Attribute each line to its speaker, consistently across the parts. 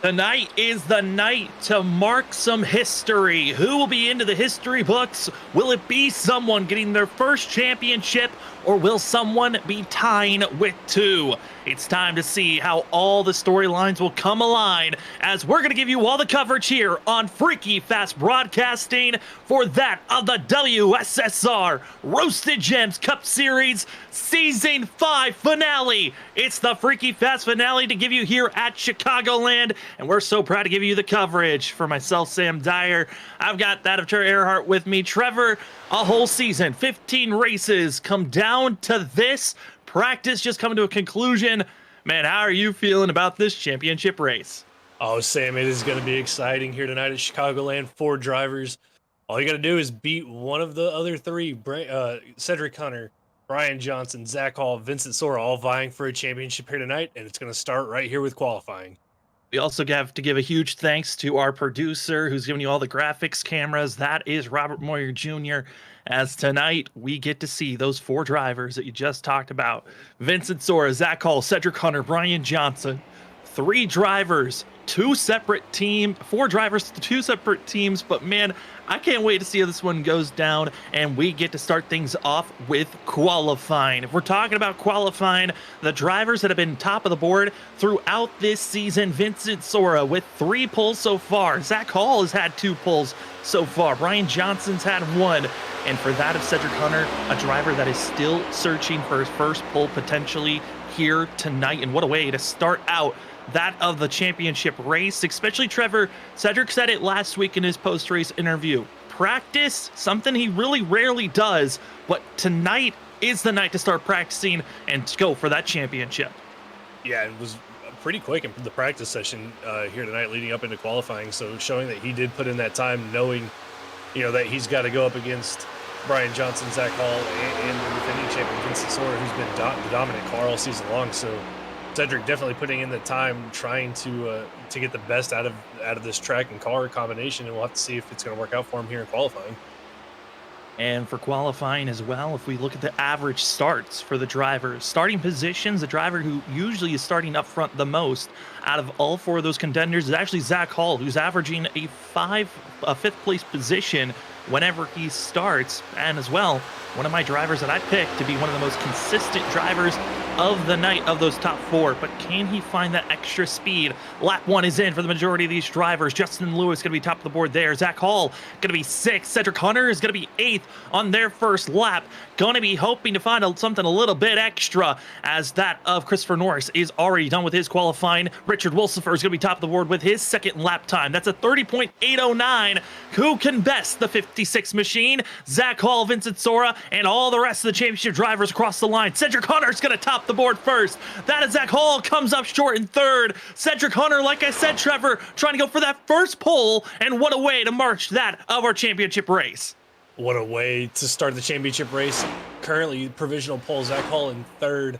Speaker 1: Tonight is the night to mark some history. Who will be into the history books? Will it be someone getting their first championship, or will someone be tying with two? It's time to see how all the storylines will come aligned as we're going to give you all the coverage here on Freaky Fast Broadcasting for that of the WSSR Roasted Gems Cup Series Season 5 finale. It's the Freaky Fast finale to give you here at Chicagoland, and we're so proud to give you the coverage. For myself, Sam Dyer, I've got that of Trevor Earhart with me. Trevor, a whole season, 15 races come down to this. Practice just coming to a conclusion. Man, how are you feeling about this championship race?
Speaker 2: Oh, Sam, it is going to be exciting here tonight at Chicagoland. 4 drivers. All you got to do is beat one of the other 3, Cedric Hunter, Brian Johnson, Zach Hall, Vincent Sora, all vying for a championship here tonight, and it's going to start right here with qualifying.
Speaker 1: We also have to give a huge thanks to our producer who's giving you all the graphics cameras. That is Robert Moyer Jr. As tonight, we get to see those 4 drivers that you just talked about. Vincent Sora, Zach Hall, Cedric Hunter, Brian Johnson. 3 drivers, 2 separate teams, 4 drivers, 2 separate teams. But man, I can't wait to see how this one goes down. And we get to start things off with qualifying. If we're talking about qualifying, the drivers that have been top of the board throughout this season, Vincent Sora with 3 pulls so far. Zach Hall has had 2 pulls so far. Brian Johnson's had 1. And for that of Cedric Hunter, a driver that is still searching for his first pull potentially here tonight. And what a way to start out that of the championship race, especially Trevor. Cedric said it last week in his post-race interview. Practice, something he really rarely does, but tonight is the night to start practicing and go for that championship.
Speaker 2: Yeah, it was pretty quick in the practice session here tonight leading up into qualifying, so showing that he did put in that time, knowing that he's got to go up against Brian Johnson, Zach Hall, and the defending champion Vincent Sora, who's been the dominant car all season long. So Cedric definitely putting in the time, trying to get the best out of this track and car combination, and we'll have to see if it's going to work out for him here in qualifying.
Speaker 1: And for qualifying as well, if we look at the average starts for the drivers, starting positions, the driver who usually is starting up front the most out of all 4 of those contenders is actually Zach Hall, who's averaging a 5th place position whenever he starts. And as well, one of my drivers that I picked to be one of the most consistent drivers of the night of those top 4, but can he find that extra speed? Lap 1 is in for the majority of these drivers. Justin Lewis going to be top of the board there. Zach Hall going to be 6th. Cedric Hunter is going to be 8th on their first lap. Going to be hoping to find something a little bit extra, as that of Christopher Norris is already done with his qualifying. Richard Wilsifer is going to be top of the board with his 2nd lap time. That's a 30.809. Who can best the 56 machine? Zach Hall, Vincent Sora, and all the rest of the championship drivers across the line. Cedric Hunter is going to top the board first. That is Zach Hall, comes up short in 3rd. Cedric Hunter, like I said, Trevor, trying to go for that first pole, and what a way to march that of our championship race.
Speaker 2: What a way to start the championship race. Currently, provisional pole, Zach Hall in 3rd.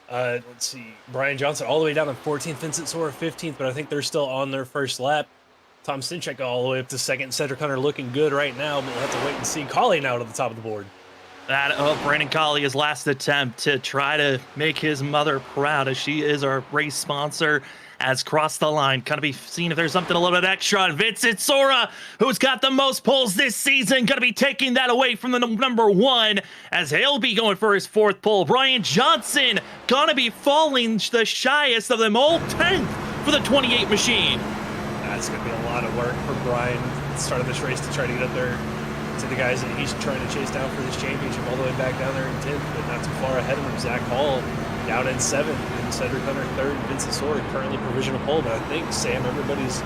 Speaker 2: Let's see, Brian Johnson all the way down in 14th, Vincent Sora 15th, but I think they're still on their first lap. Tom Sinchek all the way up to 2nd. Cedric Hunter looking good right now, but we'll have to wait and see. Collie now to the top of the board.
Speaker 1: That of Brandon Colley, his last attempt to try to make his mother proud, as she is our race sponsor, has crossed the line. Gonna be seeing if there's something a little bit extra. And Vincent Sora, who's got the most pulls this season, gonna be taking that away from the number 1, as he'll be going for his 4th pull. Brian Johnson gonna be falling the shyest of them all, 10th for the 28 machine.
Speaker 2: That's going to be a lot of work for Brian starting this race to try to get up there to the guys that he's trying to chase down for this championship, all the way back down there in 10th, but not too far ahead of him. Zach Hall down in 7th, and Cedric Hunter 3rd, Vincent Sora currently provisional pole. But I think, Sam, everybody's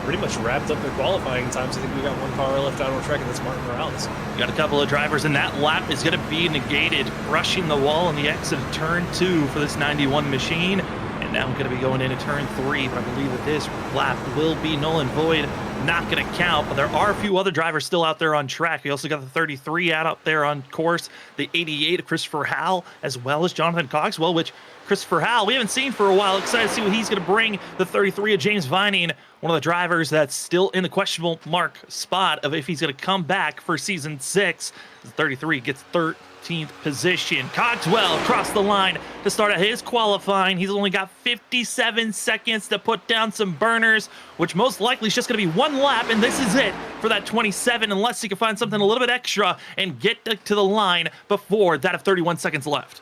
Speaker 2: pretty much wrapped up their qualifying times. I think we got 1 car left out on track, and that's Martin Morales.
Speaker 1: You got a couple of drivers, and that lap is going to be negated, brushing the wall in the exit of turn 2 for this 91 machine. And now going to be going into turn 3, but I believe that this lap will be null and void, not going to count. But there are a few other drivers still out there on track. We also got the 33 out there on course, the 88 of Christopher Howell, as well as Jonathan Coxwell, which Christopher Howell, we haven't seen for a while. Excited to see what he's going to bring. The 33 of James Vining, one of the drivers that's still in the questionable mark spot of if he's going to come back for season 6. The 33 gets 13th position. Cogswell across the line to start at his qualifying. He's only got 57 seconds to put down some burners, which most likely is just going to be one lap, and this is it for that 27, unless he can find something a little bit extra and get to the line before that of 31 seconds left.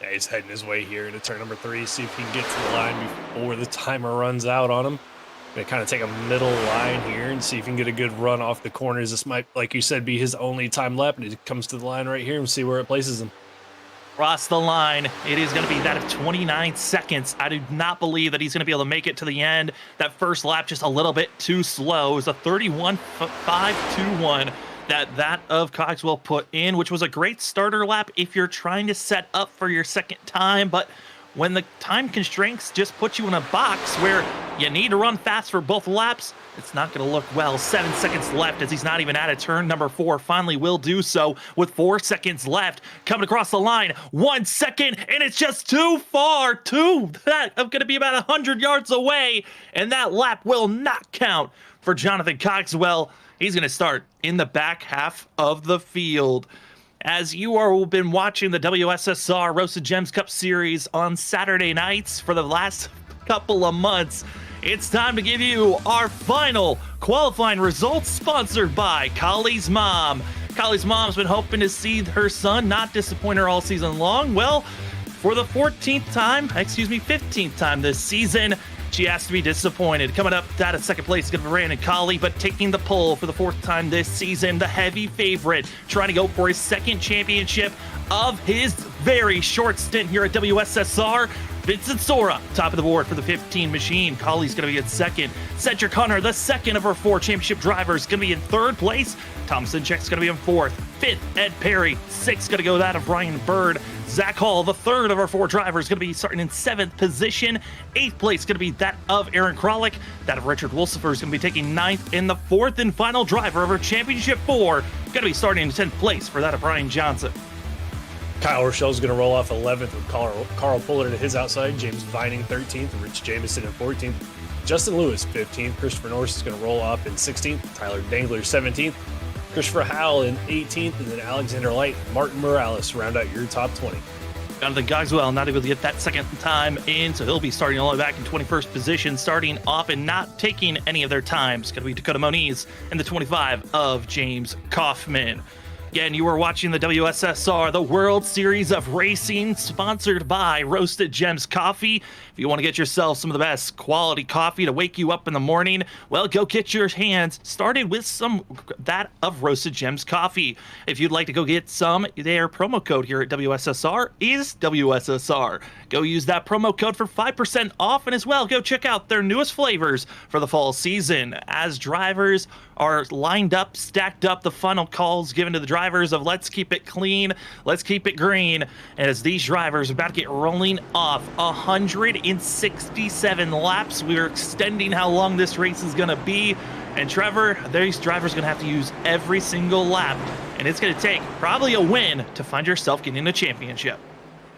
Speaker 2: Yeah, he's heading his way here into turn number 3, see if he can get to the line before the timer runs out on him. Gonna kind of take a middle line here and see if he can get a good run off the corners. This might, like you said, be his only time lap, and he comes to the line right here and see where it places him.
Speaker 1: Across the line, it is going to be that of 29 seconds. I do not believe that he's going to be able to make it to the end. That first lap just a little bit too slow. It was a 31.521 that of Cogswell put in, which was a great starter lap if you're trying to set up for your second time, but when the time constraints just put you in a box where you need to run fast for both laps, it's not going to look well. 7 seconds left as he's not even at a turn number 4. Finally will do so with 4 seconds left. Coming across the line, 1 second, and it's just too far. That I'm going to be about 100 yards away, and that lap will not count for Jonathan Cogswell. He's going to start in the back half of the field. As you are been watching the WSSR Roasted Gems Cup Series on Saturday nights for the last couple of months, it's time to give you our final qualifying results, sponsored by Collie's mom. Collie's mom's been hoping to see her son not disappoint her all season long. Well, for the 15th time this season, she has to be disappointed. Coming up out of second place is going to be Brandon Collie, but taking the pole for the 4th time this season, the heavy favorite, trying to go for his 2nd championship of his very short stint here at WSSR. Vincent Sora, top of the board for the 15 machine. Collie's going to be in 2nd. Cedric Hunter, the 2nd of our 4 championship drivers, going to be in 3rd place. Thompson Check's going to be in 4th. 5th, Ed Perry. 6th, going to go that of Ryan Bird. Zach Hall, the 3rd of our 4 drivers, going to be starting in 7th position. 8th place going to be that of Aaron Krolick. That of Richard Wolsifer is going to be taking 9th. And the 4th and final driver of our Championship 4 going to be starting in 10th place for that of Brian Johnson.
Speaker 2: Kyle Rochelle's going to roll off 11th with Carl Pullard at his outside. James Vining 13th. And Rich Jamison in 14th. Justin Lewis 15th. Christopher Norris is going to roll off in 16th. Tyler Dangler 17th. Christopher Howell in 18th, and then Alexander Light, Martin Morales round out your top 20.
Speaker 1: Jonathan Cogswell not able to get that 2nd time in, so he'll be starting all the way back in 21st position, starting off and not taking any of their times. Going to be Dakota Moniz and the 25 of James Kaufman. Again, you are watching the WSSR, the World Series of Racing, sponsored by Roasted Gems Coffee. If you want to get yourself some of the best quality coffee to wake you up in the morning, well, go get your hands started with that of Roasted Gems Coffee. If you'd like to go get some, their promo code here at WSSR is WSSR. Go use that promo code for 5% off, and as well, go check out their newest flavors for the fall season. As drivers are lined up, stacked up, the final calls given to the drivers of let's keep it clean, let's keep it green, and as these drivers are about to get rolling off 167 laps, we're extending how long this race is going to be, and Trevor, these drivers are going to have to use every single lap, and it's going to take probably a win to find yourself getting a championship.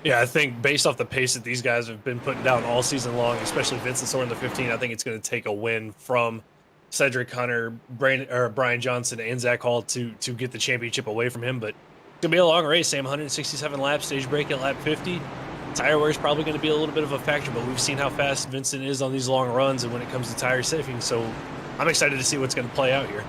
Speaker 2: Yeah, I think based off the pace that these guys have been putting down all season long, especially Vincent Sora in the 15, I think it's going to take a win from Cedric Hunter, Brian Johnson, and Zach Hall to get the championship away from him. But it's going to be a long race, Sam. 167 laps, stage break at lap 50. Tire wear is probably going to be a little bit of a factor, but we've seen how fast Vincent is on these long runs and when it comes to tire saving. So I'm excited to see what's going to play out here.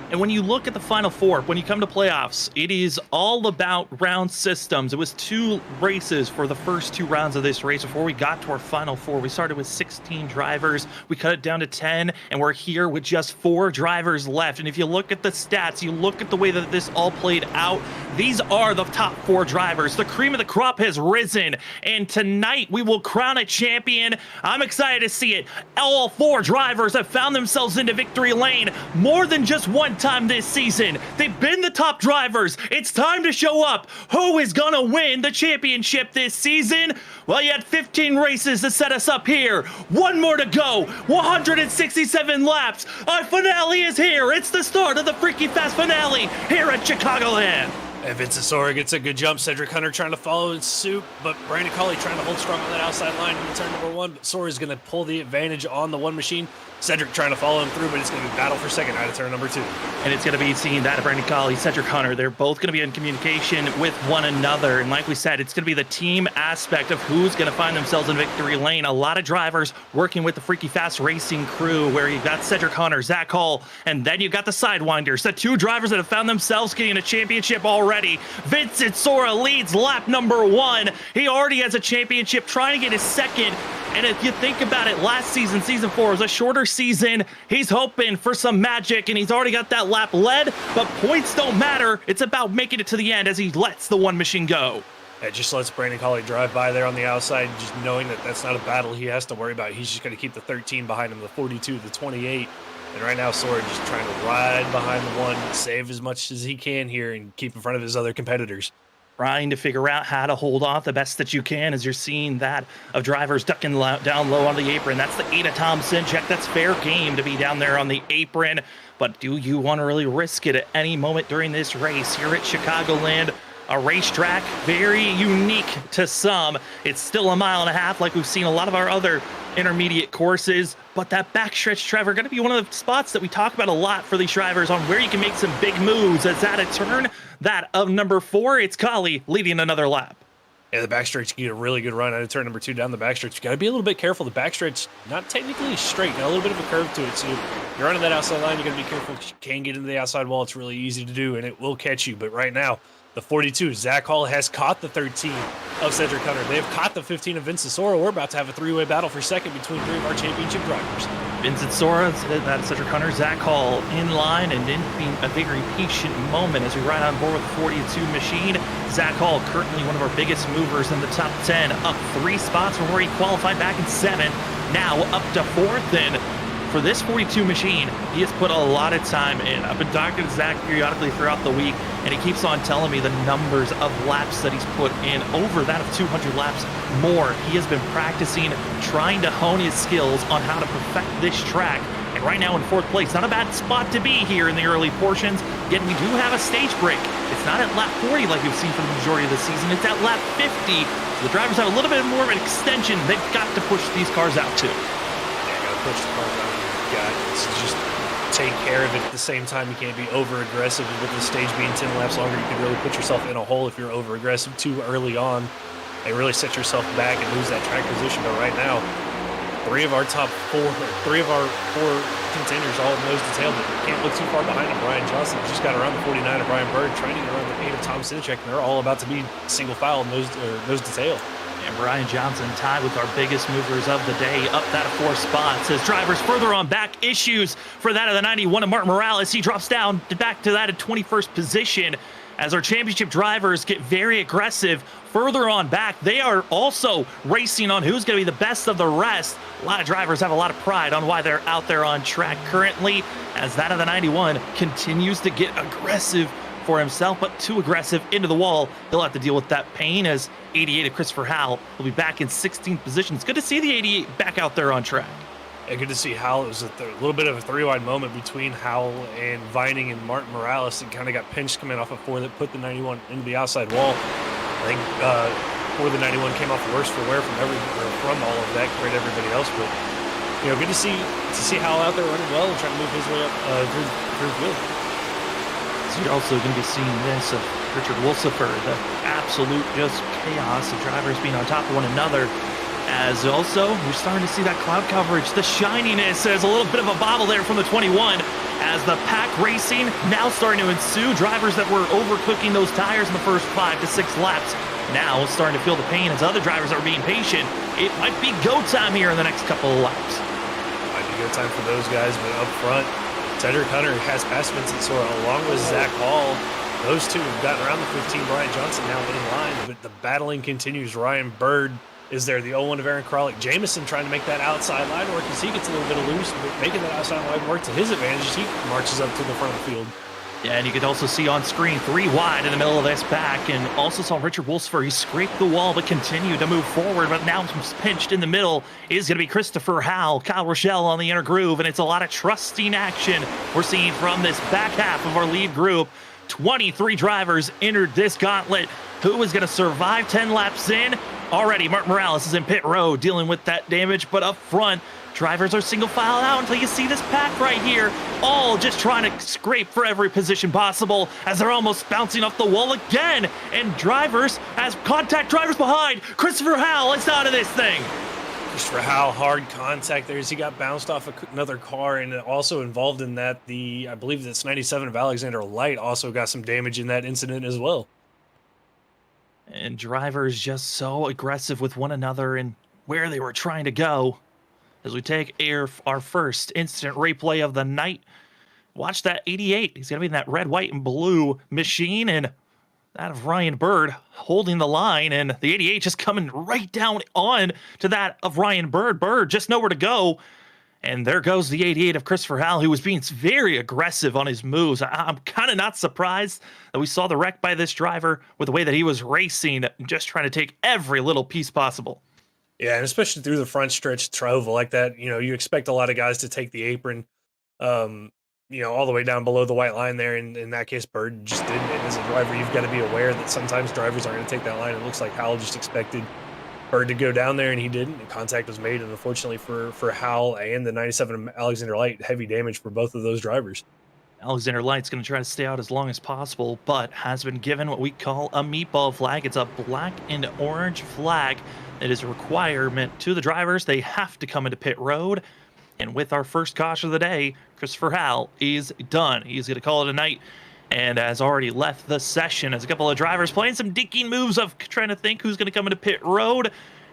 Speaker 1: And when you look at the Final Four, when you come to playoffs, it is all about round systems. It was 2 races for the first 2 rounds of this race before we got to our Final Four. We started with 16 drivers. We cut it down to 10, and we're here with just 4 drivers left. And if you look at the stats, you look at the way that this all played out, these are the top 4 drivers. The cream of the crop has risen, and tonight we will crown a champion. I'm excited to see it. All 4 drivers have found themselves into victory lane more than just one time this season. They've been the top drivers. It's time to show up. Who is gonna win the championship this season? Well, you had 15 races to set us up here. 1 more to go. 167 laps. Our finale is here. It's the start of the Freaky Fast finale here at Chicagoland.
Speaker 2: And Vincent Sora gets a good jump. Cedric Hunter trying to follow in suit, but Brandon Colley trying to hold strong on that outside line in turn number 1. But Sora's going to pull the advantage on the one machine. Cedric trying to follow him through, but it's going to be battle for second out of turn number 2.
Speaker 1: And it's going to be seeing that Brandon Colley, Cedric Hunter, they're both going to be in communication with one another. And like we said, it's going to be the team aspect of who's going to find themselves in victory lane. A lot of drivers working with the Freaky Fast Racing crew, where you've got Cedric Hunter, Zach Hall, and then you've got the Sidewinders, the 2 drivers that have found themselves getting a championship already. Vincent Sora leads lap number 1. He already has a championship, trying to get his second. And if you think about it, last season, season 4, was a shorter season. He's hoping for some magic, and he's already got that lap led, but points don't matter. It's about making it to the end as he lets the one machine go.
Speaker 2: It just lets Brandon Colley drive by there on the outside, just knowing that that's not a battle he has to worry about. He's just going to keep the 13 behind him, the 42, the 28. And right now, Sora just trying to ride behind the one, save as much as he can here, and keep in front of his other competitors.
Speaker 1: Trying to figure out how to hold off the best that you can, as you're seeing that of drivers ducking down low on the apron. That's the Ada Thompson check. That's fair game to be down there on the apron. But do you want to really risk it at any moment during this race here at Chicagoland? A racetrack very unique to some. It's still 1.5 miles like we've seen a lot of our other intermediate courses, but that backstretch, Trevor, going to be one of the spots that we talk about a lot for these drivers on where you can make some big moves. As at a turn that of number 4, it's Colley leading another lap.
Speaker 2: Yeah, the backstretch, you get a really good run out of turn number 2 down the backstretch. You got to be a little bit careful. The backstretch, not technically straight, got a little bit of a curve to it. So you're running that outside line, you got to be careful. You can get into the outside wall. It's really easy to do, and it will catch you. But right now, the 42, Zach Hall has caught the 13 of Cedric Hunter. They have caught the 15 of Vincent Sora. We're about to have a 3-way battle for second between 3 of our championship drivers.
Speaker 1: Vincent Sora, that Cedric Hunter, Zach Hall in line, and in being a very patient moment as we ride on board with the 42 machine. Zach Hall, currently one of our biggest movers in the top 10, up 3 spots from where he qualified back in 7, now up to 4th. And for this 42 machine, he has put a lot of time in. I've been talking to Zach periodically throughout the week, and he keeps on telling me the numbers of laps that he's put in, over that of 200 laps more. He has been practicing, trying to hone his skills on how to perfect this track. And right now in 4th place, not a bad spot to be here in the early portions. Yet we do have a stage break. It's not at lap 40 like we've seen for the majority of the season. It's at lap 50. So the drivers have a little bit more of an extension they've got to push these cars out to.
Speaker 2: Push the cars out. It's just take care of it at the same time. You can't be over aggressive. With the stage being 10 laps longer, you can really put yourself in a hole if you're over aggressive too early on and really set yourself back and lose that track position. But right now, 3 of our 4 contenders all nose to tail, but you can't look too far behind them. Brian Johnson just got around the 49 of Brian Bird, trying to get around the 8 of Tom Sinchek, and they're all about to be single file nose to tail.
Speaker 1: And Brian Johnson tied with our biggest movers of the day, up that of 4 spots. As drivers further on back, issues for that of the 91 of Martin Morales. He drops down back to that of 21st position. As our championship drivers get very aggressive further on back, they are also racing on who's going to be the best of the rest. A lot of drivers have a lot of pride on why they're out there on track currently, as that of the 91 continues to get aggressive for himself, but too aggressive into the wall. He'll have to deal with that pain, as 88 of Christopher Howell will be back in 16th position. It's good to see the 88 back out there on track.
Speaker 2: Yeah, good to see Howell. It was a little bit of a 3-wide moment between Howell and Vining and Martin Morales, and kind of got pinched coming off of 4 that put the 91 into the outside wall. I think 4 the 91 came off worse for wear from all of that compared to everybody else. But good to see Howell out there running well and trying to move his way up through the field.
Speaker 1: So you're also going to be seeing this of Richard Wolsifer, the absolute just chaos of drivers being on top of one another. As also, we're starting to see that cloud coverage, the shininess. There's a little bit of a bobble there from the 21 as the pack racing now starting to ensue. Drivers that were overcooking those tires in the first 5 to 6 laps now starting to feel the pain as other drivers are being patient. It might be go time here in the next couple of laps.
Speaker 2: Might be go time for those guys, but up front, Cedric Hunter has passed Vincent Sora along with Zach Hall. Those two have gotten around the 15. Brian Johnson now in line, but the battling continues. Ryan Bird is there, the 0-1 of Aaron Kralik. Jamison trying to make that outside line work as he gets a little bit of loose, but making that outside line work to his advantage as he marches up to the front of the field.
Speaker 1: Yeah, and you could also see on screen 3 wide in the middle of this pack, and also saw Richard Wolsifer. He scraped the wall but continued to move forward, but now pinched in the middle is going to be Christopher Howell, Kyle Rochelle on the inner groove, and it's a lot of trusting action we're seeing from this back half of our lead group. 23 drivers entered this gauntlet. Who is going to survive 10 laps in? Already, Mark Morales is in pit road dealing with that damage, but up front, drivers are single file out until you see this pack right here, all just trying to scrape for every position possible as they're almost bouncing off the wall again. And drivers, as contact drivers behind, Christopher Howell is out of this thing.
Speaker 2: Christopher Howell, hard contact there as he got bounced off another car, and also involved in that, I believe that's 97 of Alexander Light also got some damage in that incident as well.
Speaker 1: And drivers just so aggressive with one another and where they were trying to go. As we take our first instant replay of the night. Watch that 88. He's going to be in that red, white, and blue machine, and that of Ryan Bird holding the line, and the 88 just coming right down on to that of Ryan Bird. Bird just nowhere to go. And there goes the 88 of Christopher Howell, who was being very aggressive on his moves. I'm kind of not surprised that we saw the wreck by this driver with the way that he was racing, just trying to take every little piece possible.
Speaker 2: Yeah, and especially through the front stretch Trova like that, you expect a lot of guys to take the apron, all the way down below the white line there. And in that case, Bird just didn't. And as a driver, you've got to be aware that sometimes drivers aren't going to take that line. It looks like Howell just expected Bird to go down there, and he didn't. And contact was made, and unfortunately for Howell and the 97 Alexander Light, heavy damage for both of those drivers.
Speaker 1: Alexander Light's going to try to stay out as long as possible, but has been given what we call a meatball flag. It's a black and orange flag. It is a requirement to the drivers. They have to come into pit road. And with our first caution of the day, Christopher Howell is done. He's going to call it a night and has already left the session as a couple of drivers playing some dinking moves of trying to think who's going to come into pit road.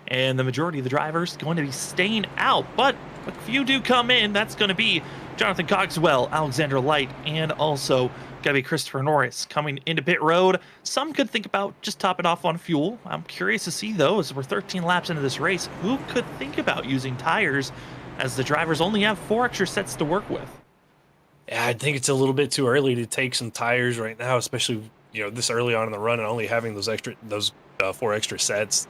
Speaker 1: And the majority of the drivers going to be staying out. But a few do come in. That's going to be Jonathan Cogswell, Alexander Light, and also got to be Christopher Norris coming into pit road. Some could think about just topping off on fuel. I'm curious to see, though, as we're 13 laps into this race, who could think about using tires as the drivers only have 4 extra sets to work with.
Speaker 2: Yeah, I think it's a little bit too early to take some tires right now, especially this early on in the run and only having those 4 extra sets.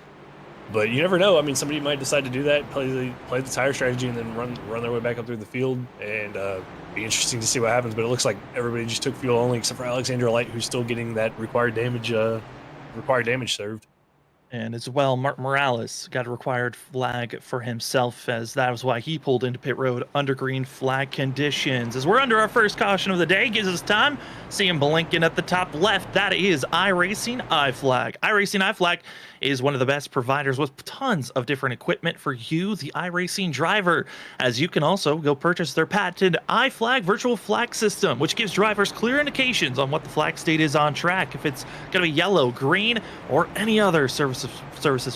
Speaker 2: But you never know. I mean, somebody might decide to do that, play the tire strategy, and then run their way back up through the field, and be interesting to see what happens. But it looks like everybody just took fuel only, except for Alexander Light, who's still getting that required damage served.
Speaker 1: And as well, Mark Morales got a required flag for himself, as that was why he pulled into pit road under green flag conditions. As we're under our first caution of the day, gives us time. See him blinking at the top left. That is iRacing iFlag. iRacing iFlag is one of the best providers with tons of different equipment for you, the iRacing driver, as you can also go purchase their patented iFlag virtual flag system, which gives drivers clear indications on what the flag state is on track, if it's going to be yellow, green, or any other services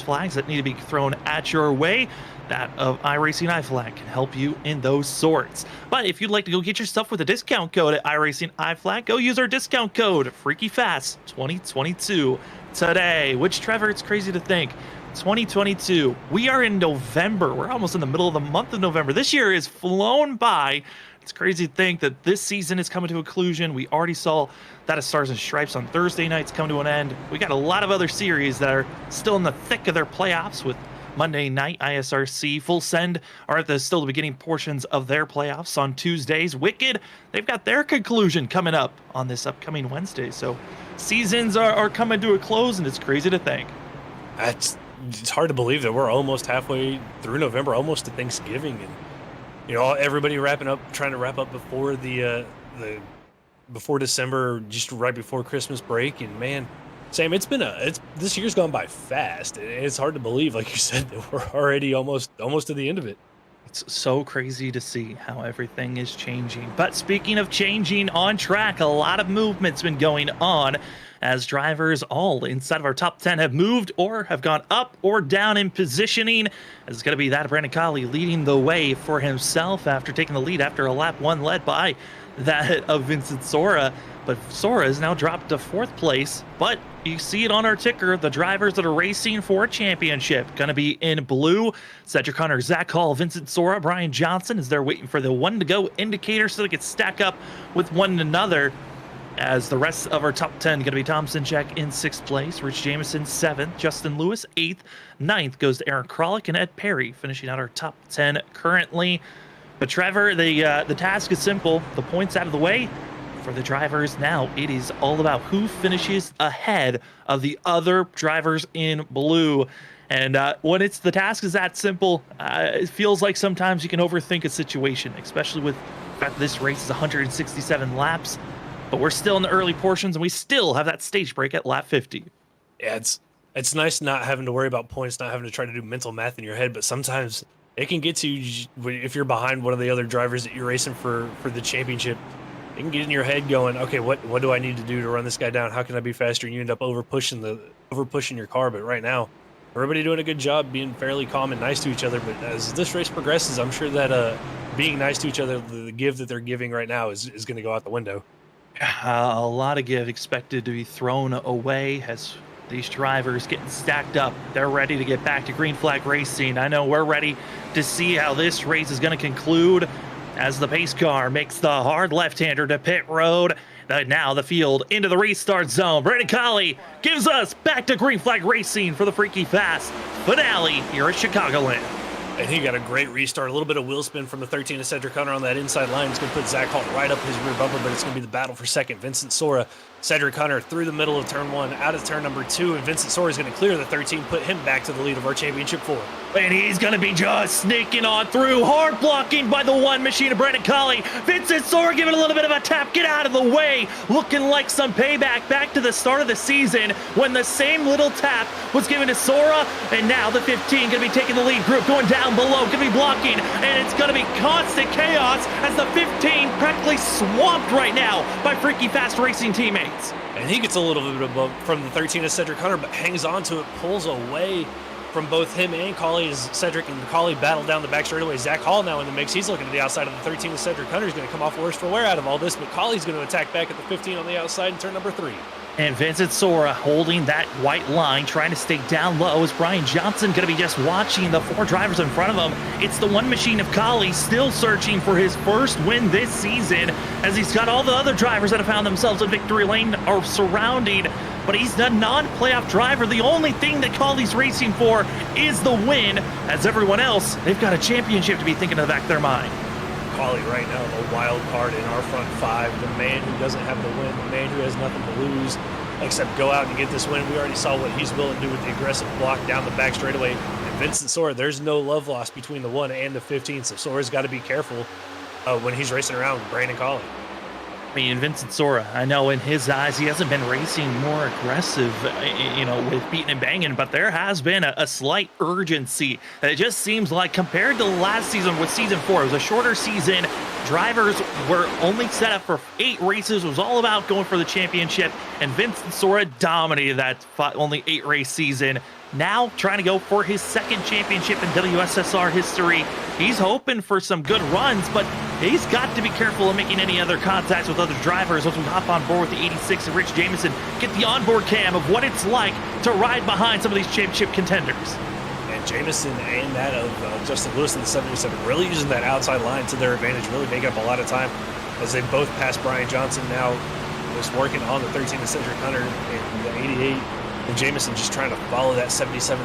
Speaker 1: flags that need to be thrown at your way. That of iRacing iFlag can help you in those sorts. But if you'd like to go get your stuff with a discount code at iRacing iFlag, go use our discount code FreakyFast2022 today. Which, Trevor, it's crazy to think, 2022, we are in November. We're almost in the middle of the month of November. This year is flown by. It's crazy to think that this season is coming to a conclusion. We already saw that of Stars and Stripes on Thursday nights come to an end. We got a lot of other series that are still in the thick of their playoffs, with Monday night ISRC, Full Send are at still the beginning portions of their playoffs on Tuesdays. Wicked, they've got their conclusion coming up on this upcoming Wednesday. So seasons are coming to a close, and it's crazy to think.
Speaker 2: It's hard to believe that we're almost halfway through November, almost to Thanksgiving, and everybody trying to wrap up before before December, just right before Christmas break. And man, Sam, this year's gone by fast. It's hard to believe, like you said, that we're already almost to the end of it.
Speaker 1: It's so crazy to see how everything is changing. But speaking of changing on track, a lot of movement's been going on as drivers all inside of our top 10 have moved or have gone up or down in positioning. It's going to be that of Brandon Colley leading the way for himself after taking the lead after a lap 1 led by that of Vincent Sora. But Sora is now dropped to 4th place. But you see it on our ticker, the drivers that are racing for a championship. Going to be in blue, Cedric Hunter, Zach Hall, Vincent Sora, Brian Johnson is there waiting for the 1 to go indicator so they can stack up with one another. As the rest of our top 10 going to be Tom Sinchek in 6th place, Rich Jameson 7th, Justin Lewis 8th, 9th goes to Aaron Krolick, and Ed Perry finishing out our top 10 currently. But Trevor, the task is simple. The points out of the way, For the drivers now, it is all about who finishes ahead of the other drivers in blue. And when it's the task is that simple, it feels like sometimes you can overthink a situation, especially with the fact that this race is 167 laps. But we're still in the early portions, and we still have that stage break at lap 50.
Speaker 2: Yeah, it's nice not having to worry about points, not having to try to do mental math in your head, but sometimes it can get to you if you're behind one of the other drivers that you're racing for the championship. It can get in your head going, okay, what do I need to do to run this guy down? How can I be faster? And you end up over pushing your car. But right now, everybody doing a good job being fairly calm and nice to each other. But as this race progresses, I'm sure that being nice to each other, the give that they're giving right now is going to go out the window.
Speaker 1: A lot of give expected to be thrown away as these drivers getting stacked up. They're ready to get back to green flag racing. I know we're ready to see how this race is going to conclude as the pace car makes the hard left-hander to pit road. Now the field into the restart zone. Brandon Colley gives us back to green flag racing for the Freaky Fast finale here at Chicagoland.
Speaker 2: And he got a great restart. A little bit of wheel spin from the 13 of Cedric Hunter on that inside line. It's going to put Zach Hall right up his rear bumper, but it's going to be the battle for second. Vincent Sora, Cedric Hunter through the middle of turn 1, out of turn number 2, and Vincent Sora is going to clear the 13, put him back to the lead of our championship 4.
Speaker 1: And he's going to be just sneaking on through. Hard blocking by the one machine of Brandon Colley. Vincent Sora giving a little bit of a tap. Get out of the way. Looking like some payback back to the start of the season when the same little tap was given to Sora. And now the 15 going to be taking the lead group, going down below, going to be blocking. And it's going to be constant chaos as the 15 practically swamped right now by Freaky Fast Racing teammates.
Speaker 2: And he gets a little bit of a bump from the 13 of Cedric Hunter, but hangs on to it, pulls away from both him and Colley as Cedric and Colley battle down the back straightaway. Zach Hall now in the mix. He's looking to the outside of the 13 of Cedric Hunter. Is going to come off worse for wear out of all this, but Colley's going to attack back at the 15 on the outside in turn number 3.
Speaker 1: And Vincent Sora holding that white line, trying to stay down low as Brian Johnson going to be just watching the 4 drivers in front of him. It's the one machine of Colley still searching for his first win this season as he's got all the other drivers that have found themselves in victory lane are surrounding. But he's the non-playoff driver. The only thing that Colley's racing for is the win, as everyone else, they've got a championship to be thinking in the back of their mind.
Speaker 2: Colley right now, the wild card in our front 5, the man who doesn't have the win, the man who has nothing to lose except go out and get this win. We already saw what he's willing to do with the aggressive block down the back straightaway. And Vincent Sora, there's no love lost between the 1 and the 15, so Sora's got to be careful when he's racing around with Brandon Colley.
Speaker 1: I mean, Vincent Sora, I know in his eyes, he hasn't been racing more aggressive, with beating and banging, but there has been a slight urgency. It just seems like compared to last season with season 4, it was a shorter season. Drivers were only set up for 8 races. It was all about going for the championship, and Vincent Sora dominated that only 8 race season. Now trying to go for his 2nd championship in WSSR history. He's hoping for some good runs, but he's got to be careful of making any other contacts with other drivers as we hop on board with the 86 and Rich Jamison, get the onboard cam of what it's like to ride behind some of these championship contenders.
Speaker 2: And Jamison and that of Justin Lewis in the 77 really using that outside line to their advantage, really making up a lot of time as they both pass Brian Johnson now, just working on the 13 of Cedric Hunter and the 88. And Jamison just trying to follow that 77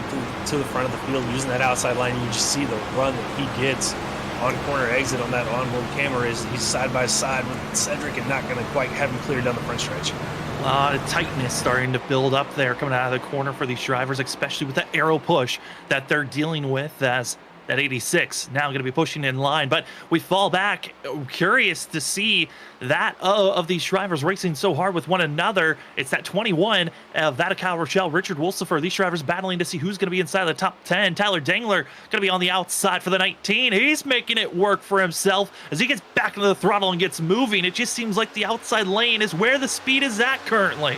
Speaker 2: to the front of the field, using that outside line. You just see the run that he gets on corner exit on that onboard camera is he's side by side with Cedric and not going to quite have him cleared down the front stretch.
Speaker 1: A lot of tightness starting to build up there coming out of the corner for these drivers, especially with the aero push that they're dealing with as that 86 now going to be pushing in line. But we fall back, curious to see that of these drivers racing so hard with one another. It's that 21 of Vatical Rochelle, Richard Wolsifer. These drivers battling to see who's going to be inside the top 10. Tyler Dangler going to be on the outside for the 19. He's making it work for himself as he gets back into the throttle and gets moving. It just seems like the outside lane is where the speed is at currently.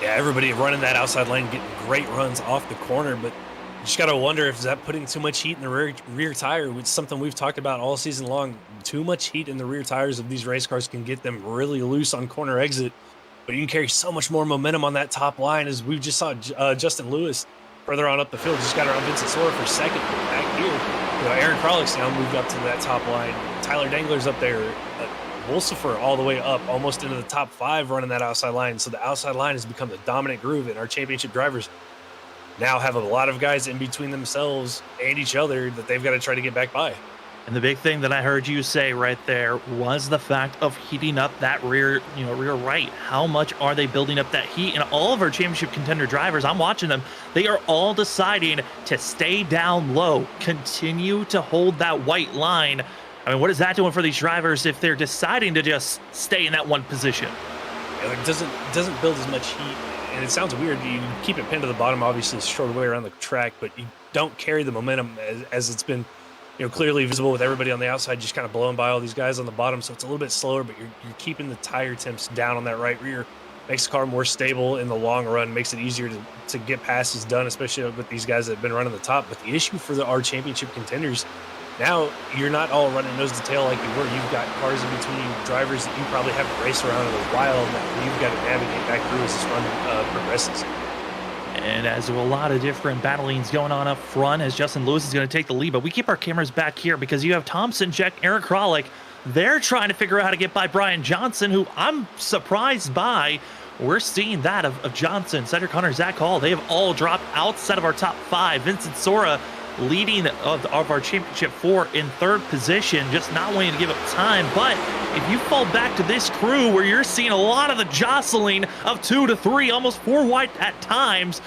Speaker 2: Yeah, everybody running that outside lane, getting great runs off the corner, but you just got to wonder if that putting too much heat in the rear tire, which is something we've talked about all season long. Too much heat in the rear tires of these race cars can get them really loose on corner exit, but you can carry so much more momentum on that top line as we just saw Justin Lewis further on up the field. Just got around Vincent Sora for 2nd. Back here, Aaron Kralick's now moved up to that top line. Tyler Dangler's up there. Wolsifer all the way up, almost into the top 5 running that outside line. So the outside line has become the dominant groove, and our championship drivers now have a lot of guys in between themselves and each other that they've got to try to get back by.
Speaker 1: And the big thing that I heard you say right there was the fact of heating up that rear, rear right. How much are they building up that heat? And all of our championship contender drivers, I'm watching them, they are all deciding to stay down low, continue to hold that white line. I mean, what is that doing for these drivers if they're deciding to just stay in that one position?
Speaker 2: Yeah, it doesn't build as much heat, and it sounds weird. You keep it pinned to the bottom, obviously, it's a short way around the track, but you don't carry the momentum as it's been clearly visible with everybody on the outside just kind of blowing by all these guys on the bottom. So it's a little bit slower, but you're keeping the tire temps down on that right rear. Makes the car more stable in the long run, makes it easier to get passes done, especially with these guys that have been running the top. But the issue for our championship contenders, now you're not all running nose to tail like you were. You've got cars in between you, drivers that you probably haven't raced around in a while that you've got to navigate back through as this run progresses.
Speaker 1: And as a lot of different battlings going on up front, as Justin Lewis is going to take the lead, but we keep our cameras back here because you have Thompson, Jack, Eric Kralik. They're trying to figure out how to get by Brian Johnson, who I'm surprised by. We're seeing that of Johnson, Cedric Hunter, Zach Hall. They have all dropped outside of our top 5. Vincent Sora leading of our championship 4 in 3rd position, just not wanting to give up time. But if you fall back to this crew where you're seeing a lot of the jostling of 2 to 3, almost 4 wide at times,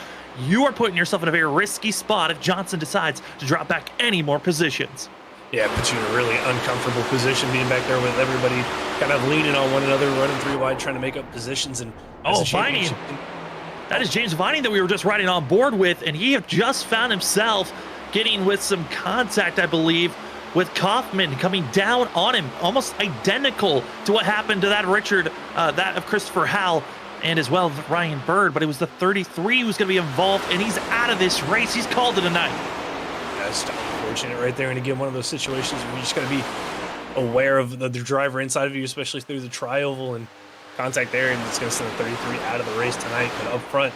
Speaker 1: you are putting yourself in a very risky spot if Johnson decides to drop back any more positions.
Speaker 2: Yeah, it puts you in a really uncomfortable position being back there with everybody kind of leaning on one another, running 3 wide, trying to make up positions. And
Speaker 1: Vining. That is James Vining that we were just riding on board with, and he have just found himself getting with some contact, I believe, with Kaufman coming down on him, almost identical to what happened to that that of Christopher Howell, and as well as Ryan Bird, but it was the 33 who's going to be involved, and he's out of this race. He's called it a night.
Speaker 2: That's unfortunate right there, and again, one of those situations where you just got to be aware of the driver inside of you, especially through the tri-oval and contact there, and it's going to send the 33 out of the race tonight. But up front,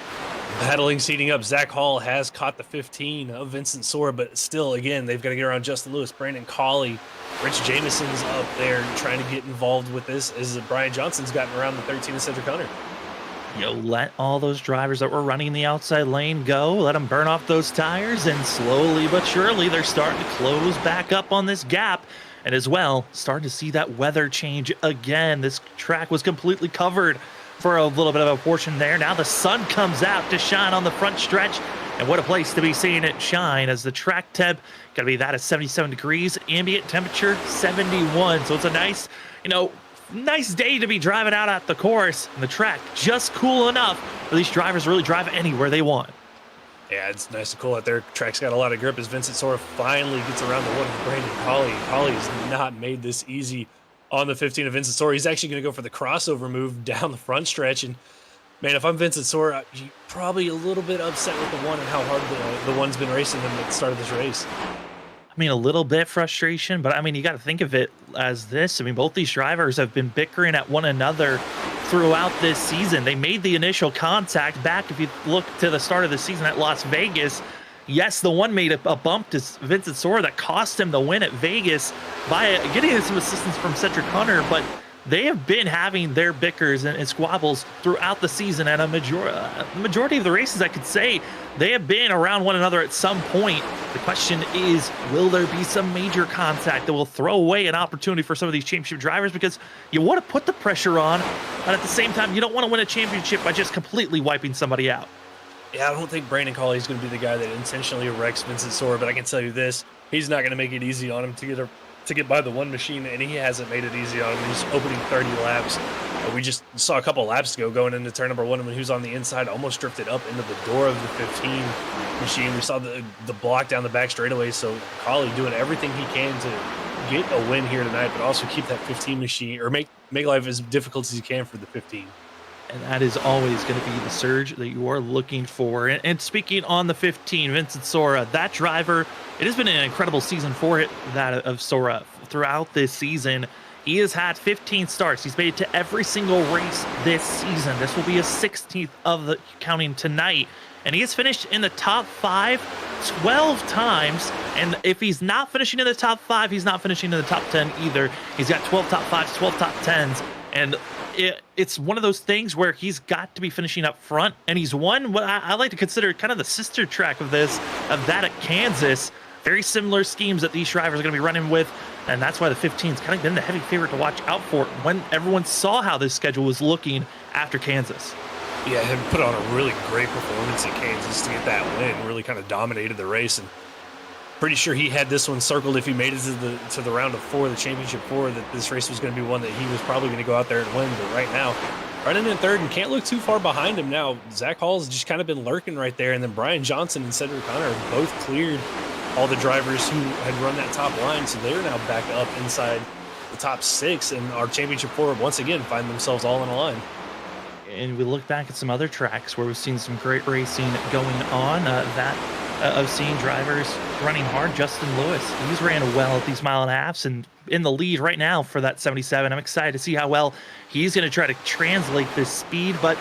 Speaker 2: battling, seating up, Zach Hall has caught the 15 of Vincent Sora, but still, again, they've got to get around Justin Lewis, Brandon Colley, Rich Jameson's up there trying to get involved with this as Brian Johnson's gotten around the 13 of Cedric Hunter.
Speaker 1: Let all those drivers that were running the outside lane go, let them burn off those tires, and slowly but surely they're starting to close back up on this gap. And as well, starting to see that weather change again. This track was completely covered for a little bit of a portion there. Now the sun comes out to shine on the front stretch, and what a place to be seeing it shine, as the track temp gonna be that at 77 degrees, ambient temperature 71. So it's a nice, nice day to be driving out at the course, and the track just cool enough for these drivers to really drive anywhere they want.
Speaker 2: Yeah, it's nice and cool out there. Track's got a lot of grip as Vincent Sora finally gets around the one of Brandon Colley. Colley's not made this easy on the 15 of Vincent Sora. He's actually going to go for the crossover move down the front stretch. And, man, if I'm Vincent Sora, you're probably a little bit upset with the one and how hard the one's been racing him at the start of this race.
Speaker 1: I mean, a little bit frustration, but I mean, you got to think of it as this. I mean, both these drivers have been bickering at one another throughout this season. They made the initial contact back, if you look to the start of the season at Las Vegas. Yes, the one made a bump to Vincent Sora that cost him the win at Vegas by getting some assistance from Cedric Hunter, but they have been having their bickers and squabbles throughout the season, and a majority of the races, I could say, they have been around one another at some point. The question is, will there be some major contact that will throw away an opportunity for some of these championship drivers? Because you want to put the pressure on, but at the same time, you don't want to win a championship by just completely wiping somebody out.
Speaker 2: Yeah, I don't think Brandon Colley is going to be the guy that intentionally wrecks Vincent Sora, but I can tell you this, he's not going to make it easy on him to get by the one machine, and he hasn't made it easy on him. He's opening 30 laps. We just saw a couple of laps ago going into turn number 1 when he was on the inside, almost drifted up into the door of the 15 machine. We saw the block down the back straightaway, so Colley doing everything he can to get a win here tonight, but also keep that 15 machine, or make life as difficult as you can for the 15.
Speaker 1: And that is always going to be the surge that you are looking for. And speaking on the 15, Vincent Sora, that driver, it has been an incredible season for that of Sora throughout this season. He has had 15 starts. He's made it to every single race this season. This will be his 16th of the counting tonight. And he has finished in the top 5 12 times. And if he's not finishing in the top 5, he's not finishing in the top 10 either. He's got 12 top 5s, 12 top 10s. And it's one of those things where he's got to be finishing up front, and he's won what I like to consider kind of the sister track of that at Kansas Very similar schemes that these drivers are going to be running with, and that's why the 15's kind of been the heavy favorite to watch out for when everyone saw how this schedule was looking after Kansas.
Speaker 2: Yeah, he put on a really great performance at Kansas to get that win. Really kind of dominated the race, and pretty sure he had this one circled if he made it to the round of 4, the championship 4, that this race was going to be one that he was probably going to go out there and win. But right now, running in 3rd and can't look too far behind him now. Zach Hall's just kind of been lurking right there, and then Brian Johnson and Cedric Hunter both cleared all the drivers who had run that top line, so they're now back up inside the top 6, and our championship 4 once again find themselves all in a line.
Speaker 1: And we look back at some other tracks where we've seen some great racing going on. Of seeing drivers running hard. Justin Lewis, he's ran well at these 1.5 miles and in the lead right now for that 77. I'm excited to see how well he's going to try to translate this speed, but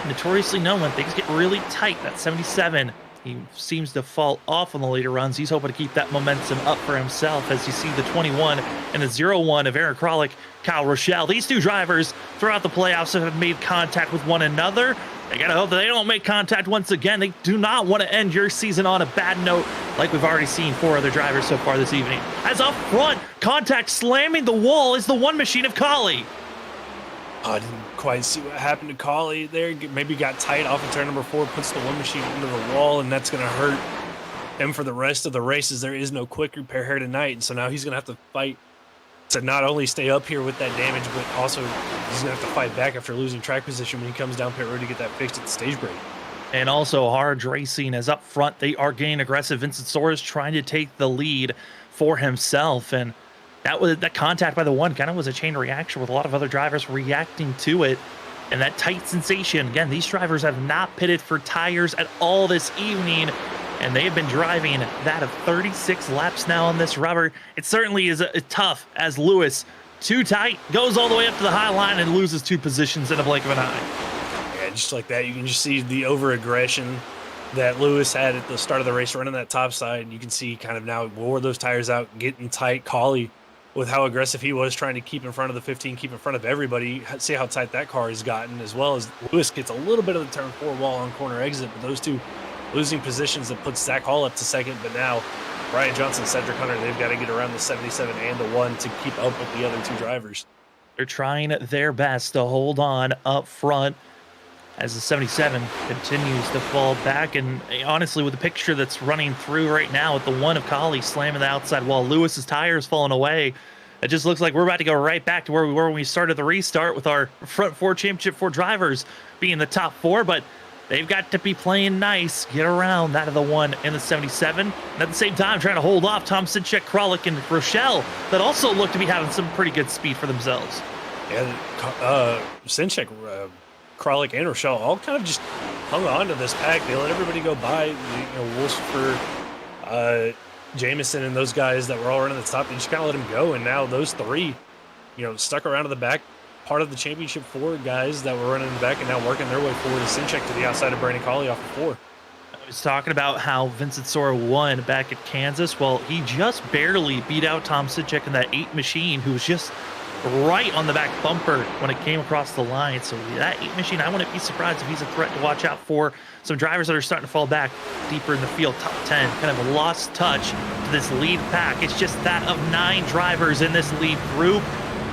Speaker 1: notoriously known when things get really tight, that 77, he seems to fall off on the later runs. He's hoping to keep that momentum up for himself as you see the 21 and the 01 of Aaron Kralik, Kyle Rochelle. These two drivers throughout the playoffs have made contact with one another. I gotta hope that they don't make contact once again. They do not want to end your season on a bad note like we've already seen 4 other drivers so far this evening. As up front, contact slamming the wall is the one machine of Collie.
Speaker 2: I didn't quite see what happened to Collie there. Maybe got tight off of turn number 4, puts the one machine into the wall, and that's going to hurt him for the rest of the races. There is no quick repair here tonight, and so now he's going to have to fight to not only stay up here with that damage, but also he's going to have to fight back after losing track position when he comes down pit road to get that fixed at the stage break.
Speaker 1: And also hard racing as up front, they are getting aggressive. Vincent Soares trying to take the lead for himself, and that contact by the one kind of was a chain reaction with a lot of other drivers reacting to it. And that tight sensation, again, these drivers have not pitted for tires at all this evening, and they have been driving that of 36 laps now on this rubber. It certainly is tough as Lewis, too tight, goes all the way up to the high line and loses 2 positions in a blink of an eye.
Speaker 2: Yeah, just like that, you can just see the over-aggression that Lewis had at the start of the race running that top side. You can see kind of now wore those tires out, getting tight. Collie, with how aggressive he was trying to keep in front of the 15, keep in front of everybody, see how tight that car has gotten, as well as Lewis gets a little bit of the turn 4 wall on corner exit, but those two losing positions that puts Zach Hall up to 2nd, but now Brian Johnson, Cedric Hunter, they've got to get around the 77 and the 1 to keep up with the other 2 drivers.
Speaker 1: They're trying their best to hold on up front as the 77 continues to fall back. And honestly, with the picture that's running through right now with the one of Collie slamming the outside wall, Lewis's tires falling away, it just looks like we're about to go right back to where we were when we started the restart with our front 4 championship 4 drivers being the top 4. But they've got to be playing nice, get around that of the 1 and the 77, and at the same time trying to hold off Tom Sinchek, Kralik, and Rochelle that also look to be having some pretty good speed for themselves.
Speaker 2: Yeah, Sinchek, Kralik, and Rochelle all kind of just hung on to this pack. They let everybody go by. Wolfsburg, Jameson, and those guys that were all running the top, they just kind of let them go. And now those 3, stuck around to the back, part of the championship 4 guys that were running in the back and now working their way forward to Sinchek to the outside of Brandon Collie off of 4.
Speaker 1: I was talking about how Vincent Sora won back at Kansas. Well, he just barely beat out Tom Sinchek in that 8 machine, who was just right on the back bumper when it came across the line. So that 8 machine, I wouldn't be surprised if he's a threat to watch out for. Some drivers that are starting to fall back deeper in the field, top 10, kind of a lost touch to this lead pack. It's just that of 9 drivers in this lead group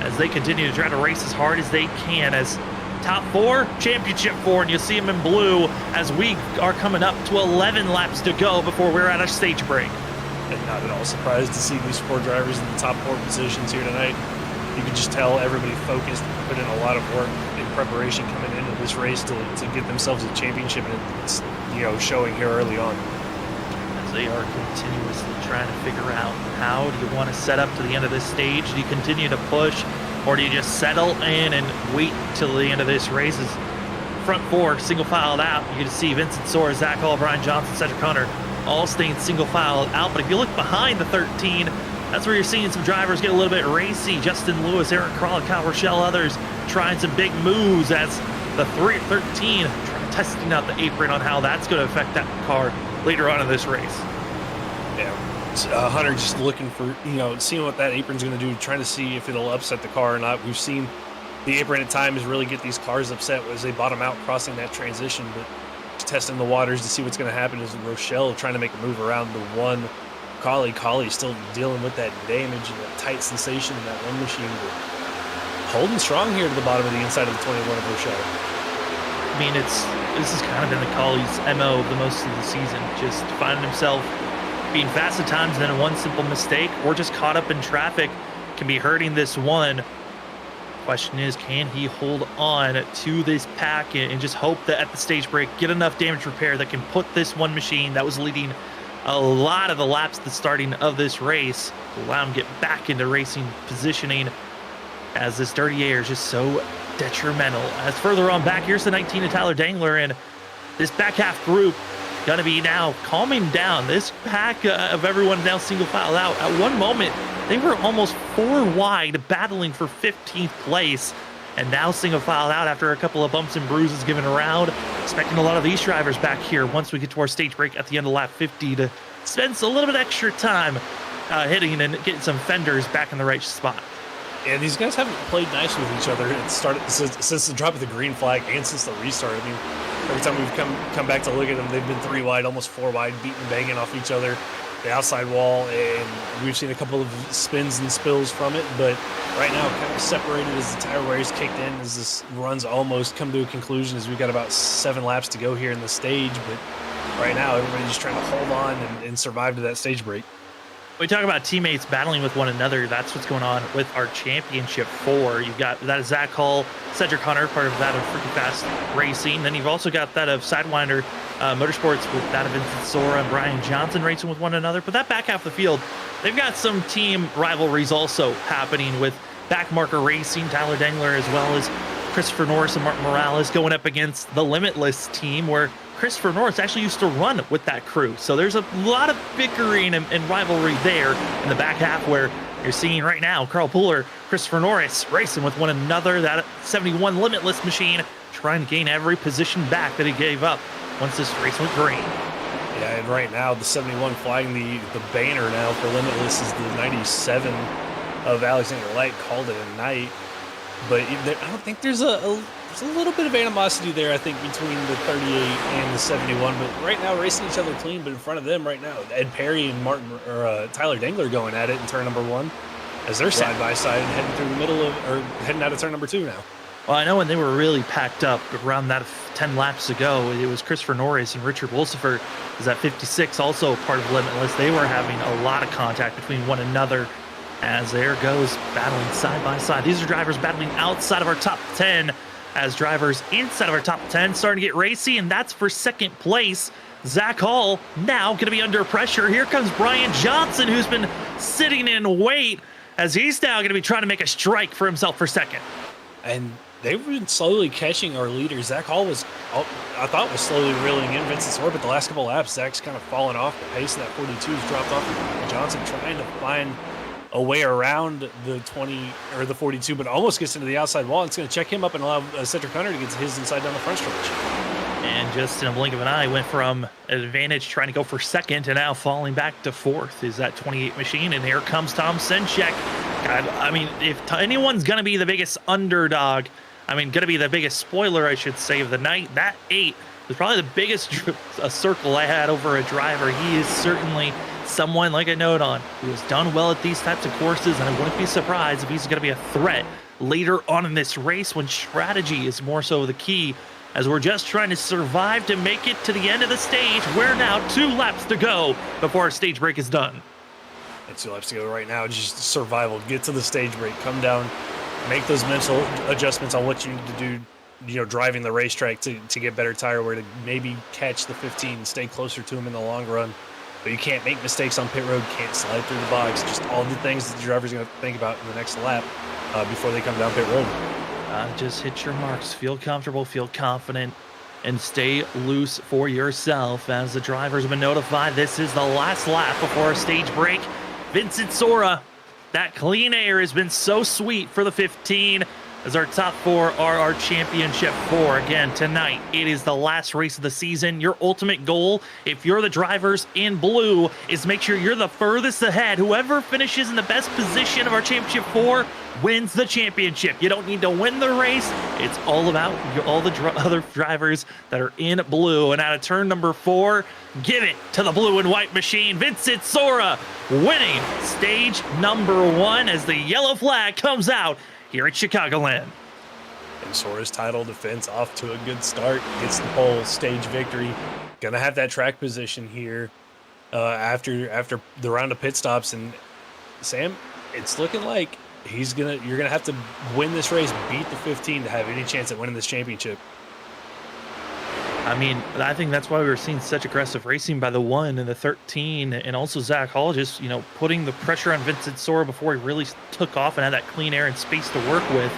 Speaker 1: as they continue to try to race as hard as they can as top 4, championship 4, and you'll see them in blue as we are coming up to 11 laps to go before we're at a stage break.
Speaker 2: And not at all surprised to see these 4 drivers in the top 4 positions here tonight. You can just tell everybody focused, put in a lot of work in preparation coming into this race to get themselves a championship, and it's showing here early on.
Speaker 1: As they are continuously trying to figure out how do you want to set up to the end of this stage? Do you continue to push, or do you just settle in and wait till the end of this race? As front 4 single filed out, you can see Vincent Soares, Zach Hall, Brian Johnson, Cedric Hunter all staying single filed out. But if you look behind the 13, that's where you're seeing some drivers get a little bit racy. Justin Lewis, Aaron Kralik, Kyle Rochelle, others trying some big moves as the 13 testing out the apron on how that's going to affect that car later on in this race.
Speaker 2: Yeah, Hunter just looking for, seeing what that apron's going to do, trying to see if it'll upset the car or not. We've seen the apron at times really get these cars upset as they bottom out crossing that transition, but just testing the waters to see what's going to happen is Rochelle trying to make a move around the 1 Collie still dealing with that damage and that tight sensation in that one machine, but holding strong here to the bottom of the inside of the 21 of Rochelle.
Speaker 1: I mean, this has kind of been the Collie's MO the most of the season, just finding himself being fast at times, then one simple mistake or just caught up in traffic can be hurting this one. Question is, can he hold on to this pack and just hope that at the stage break get enough damage repair that can put this one machine that was leading a lot of the laps at the starting of this race, allow him to get back into racing positioning, as this dirty air is just so detrimental. As further on back, here's the 19 of Tyler Dangler, and this back half group gonna be now calming down. This pack of everyone now single file out. At one moment, they were almost 4 wide, battling for 15th place, and now single file out after a couple of bumps and bruises given around. Expecting a lot of these drivers back here once we get to our stage break at the end of lap 50 to spend a little bit extra time hitting and getting some fenders back in the right spot.
Speaker 2: Yeah, these guys haven't played nice with each other. It started since the drop of the green flag and since the restart. I mean, every time we've come back to look at them, they've been 3 wide, almost 4 wide, beating and banging off each other, the outside wall, and we've seen a couple of spins and spills from it. But right now, kind of separated as the tire wear is kicked in, as this run's almost come to a conclusion, as we've got about 7 laps to go here in the stage. But right now, everybody's just trying to hold on and survive to that stage break.
Speaker 1: We talk about teammates battling with one another. That's what's going on with our championship 4. You've got that of Zach Hall, Cedric Hunter, part of that of Freaking Fast Racing. Then you've also got that of Sidewinder Motorsports with that of Vincent Sora and Brian Johnson racing with one another. But that back half of the field, they've got some team rivalries also happening with Backmarker Racing, Tyler Dangler, as well as Christopher Norris and Martin Morales going up against the Limitless team, where Christopher Norris actually used to run with that crew. So there's a lot of bickering and rivalry there in the back half, where you're seeing right now Carl Pooler, Christopher Norris racing with one another. That 71 Limitless machine trying to gain every position back that he gave up once this race went green.
Speaker 2: Yeah, and right now the 71 flying the banner now for Limitless is the 97 of Alexander Light, called it a night. But I don't think there's a little bit of animosity there, I think, between the 38 and the 71. But right now, racing each other clean. But in front of them right now, Ed Perry and Tyler Dangler going at it in turn number 1, as they're side by side heading through the middle of, or heading out of turn number 2 now.
Speaker 1: Well, I know when they were really packed up around that 10 laps ago, it was Christopher Norris and Richard Wolsifer, is at 56, also part of Limitless. They were having a lot of contact between one another, as there goes battling side by side. These are drivers battling outside of our top 10, as drivers inside of our top 10 starting to get racy, and that's for second place. Zach Hall now going to be under pressure. Here comes Brian Johnson, who's been sitting in wait, as he's now going to be trying to make a strike for himself for second.
Speaker 2: And they've been slowly catching our leader. Zach Hall I thought was slowly reeling in Vincent Sora, but the last couple laps, Zach's kind of fallen off. The pace of that 42 has dropped off. And Johnson trying to find a way around the 20 or the 42, but almost gets into the outside wall. It's going to check him up and allow Cedric Hunter to get his inside down the front stretch.
Speaker 1: And just in a blink of an eye, went from an advantage trying to go for second to now falling back to fourth is that 28 machine. And here comes Tom Senchek. God, I mean, if anyone's going to be the biggest underdog, going to be the biggest spoiler, I should say, of the night, that 8 was probably the biggest circle I had over a driver. He is certainly someone, like I noted on, who has done well at these types of courses, and I wouldn't be surprised if he's going to be a threat later on in this race, when strategy is more so the key, as we're just trying to survive to make it to the end of the stage. We're now 2 laps to go before our stage break is done.
Speaker 2: And 2 laps to go right now, just survival. Get to the stage break, come down, make those mental adjustments on what you need to do, driving the racetrack to get better tire wear, to maybe catch the 15 and stay closer to him in the long run. But you can't make mistakes on pit road, can't slide through the box, just all the things that the driver's going to think about in the next lap before they come down pit road.
Speaker 1: Just hit your marks, feel comfortable, feel confident, and stay loose for yourself. As the drivers have been notified, this is the last lap before our stage break. Vincent Sora, that clean air has been so sweet for the 15. as our top four are our championship four. Again, tonight, it is the last race of the season. Your ultimate goal, if you're the drivers in blue, is make sure you're the furthest ahead. Whoever finishes in the best position of our championship four wins the championship. You don't need to win the race. It's all about all the other drivers that are in blue. And out of turn number 4, give it to the blue and white machine. Vincent Sora winning stage number 1 as the yellow flag comes out here at Chicagoland.
Speaker 2: And Sora's title defense off to a good start. Gets the pole stage victory. Gonna have that track position here after the round of pit stops. And Sam, it's looking like you're gonna have to win this race, beat the 15 to have any chance at winning this championship.
Speaker 1: I mean, I think that's why we were seeing such aggressive racing by the 1 and the 13, and also Zach Hall just, putting the pressure on Vincent Sora before he really took off and had that clean air and space to work with.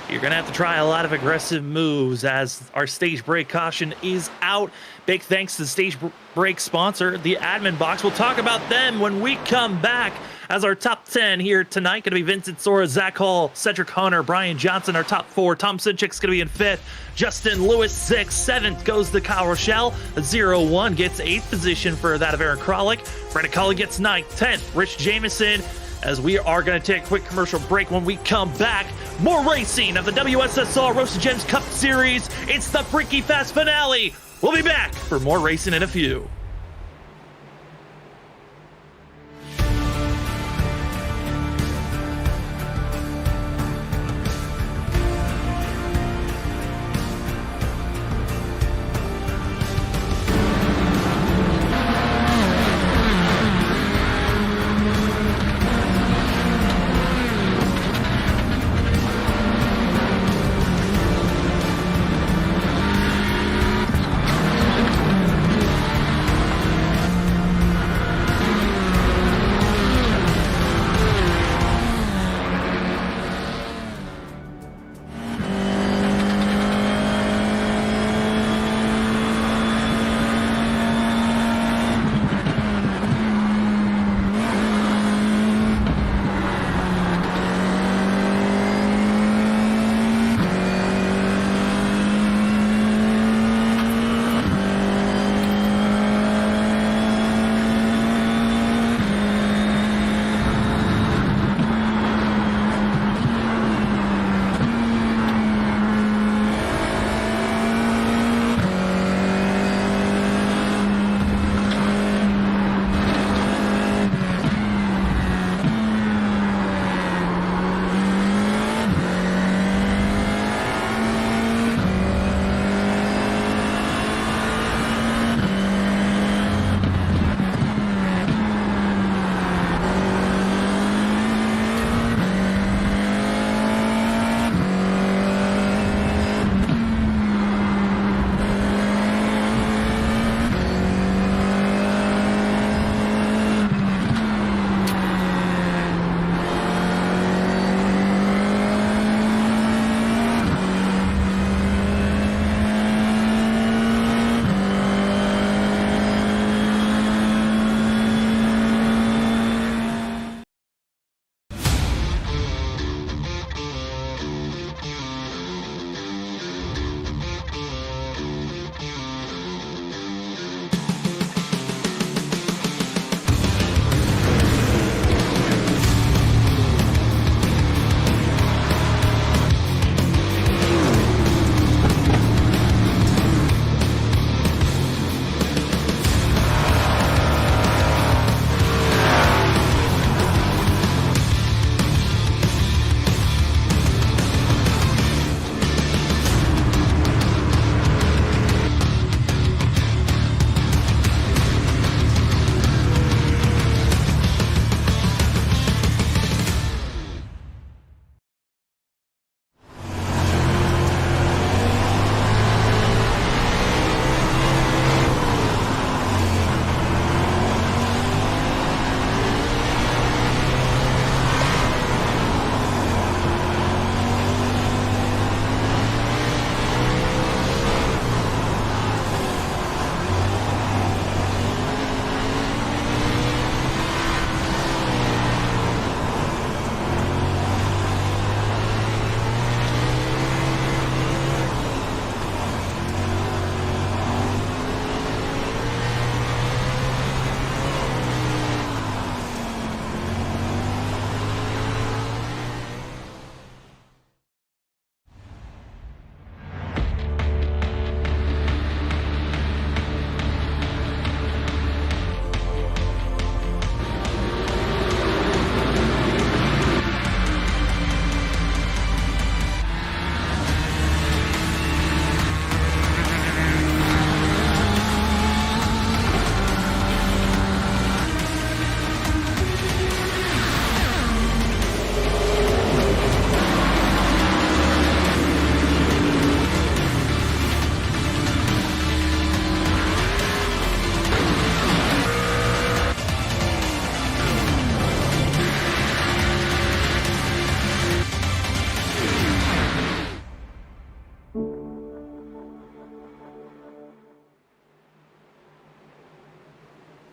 Speaker 1: You're going to have to try a lot of aggressive moves as our stage break caution is out. Big thanks to the stage break sponsor, the Admin Box. We'll talk about them when we come back, as our top 10 here tonight going to be Vincent Sora, Zach Hall, Cedric Hunter, Brian Johnson. Our top 4, Tom Sinchik's going to be in 5th, Justin Lewis 6th, 7th goes to Kyle Rochelle, 0-1 gets 8th position for that of Aaron Kralik, Brandon Colley gets 9th, 10th, Rich Jamison. As we are going to take a quick commercial break, when we come back, more racing of the WSSR Roasted Gems Cup Series. It's the Freaky Fast finale. We'll be back for more racing in a few.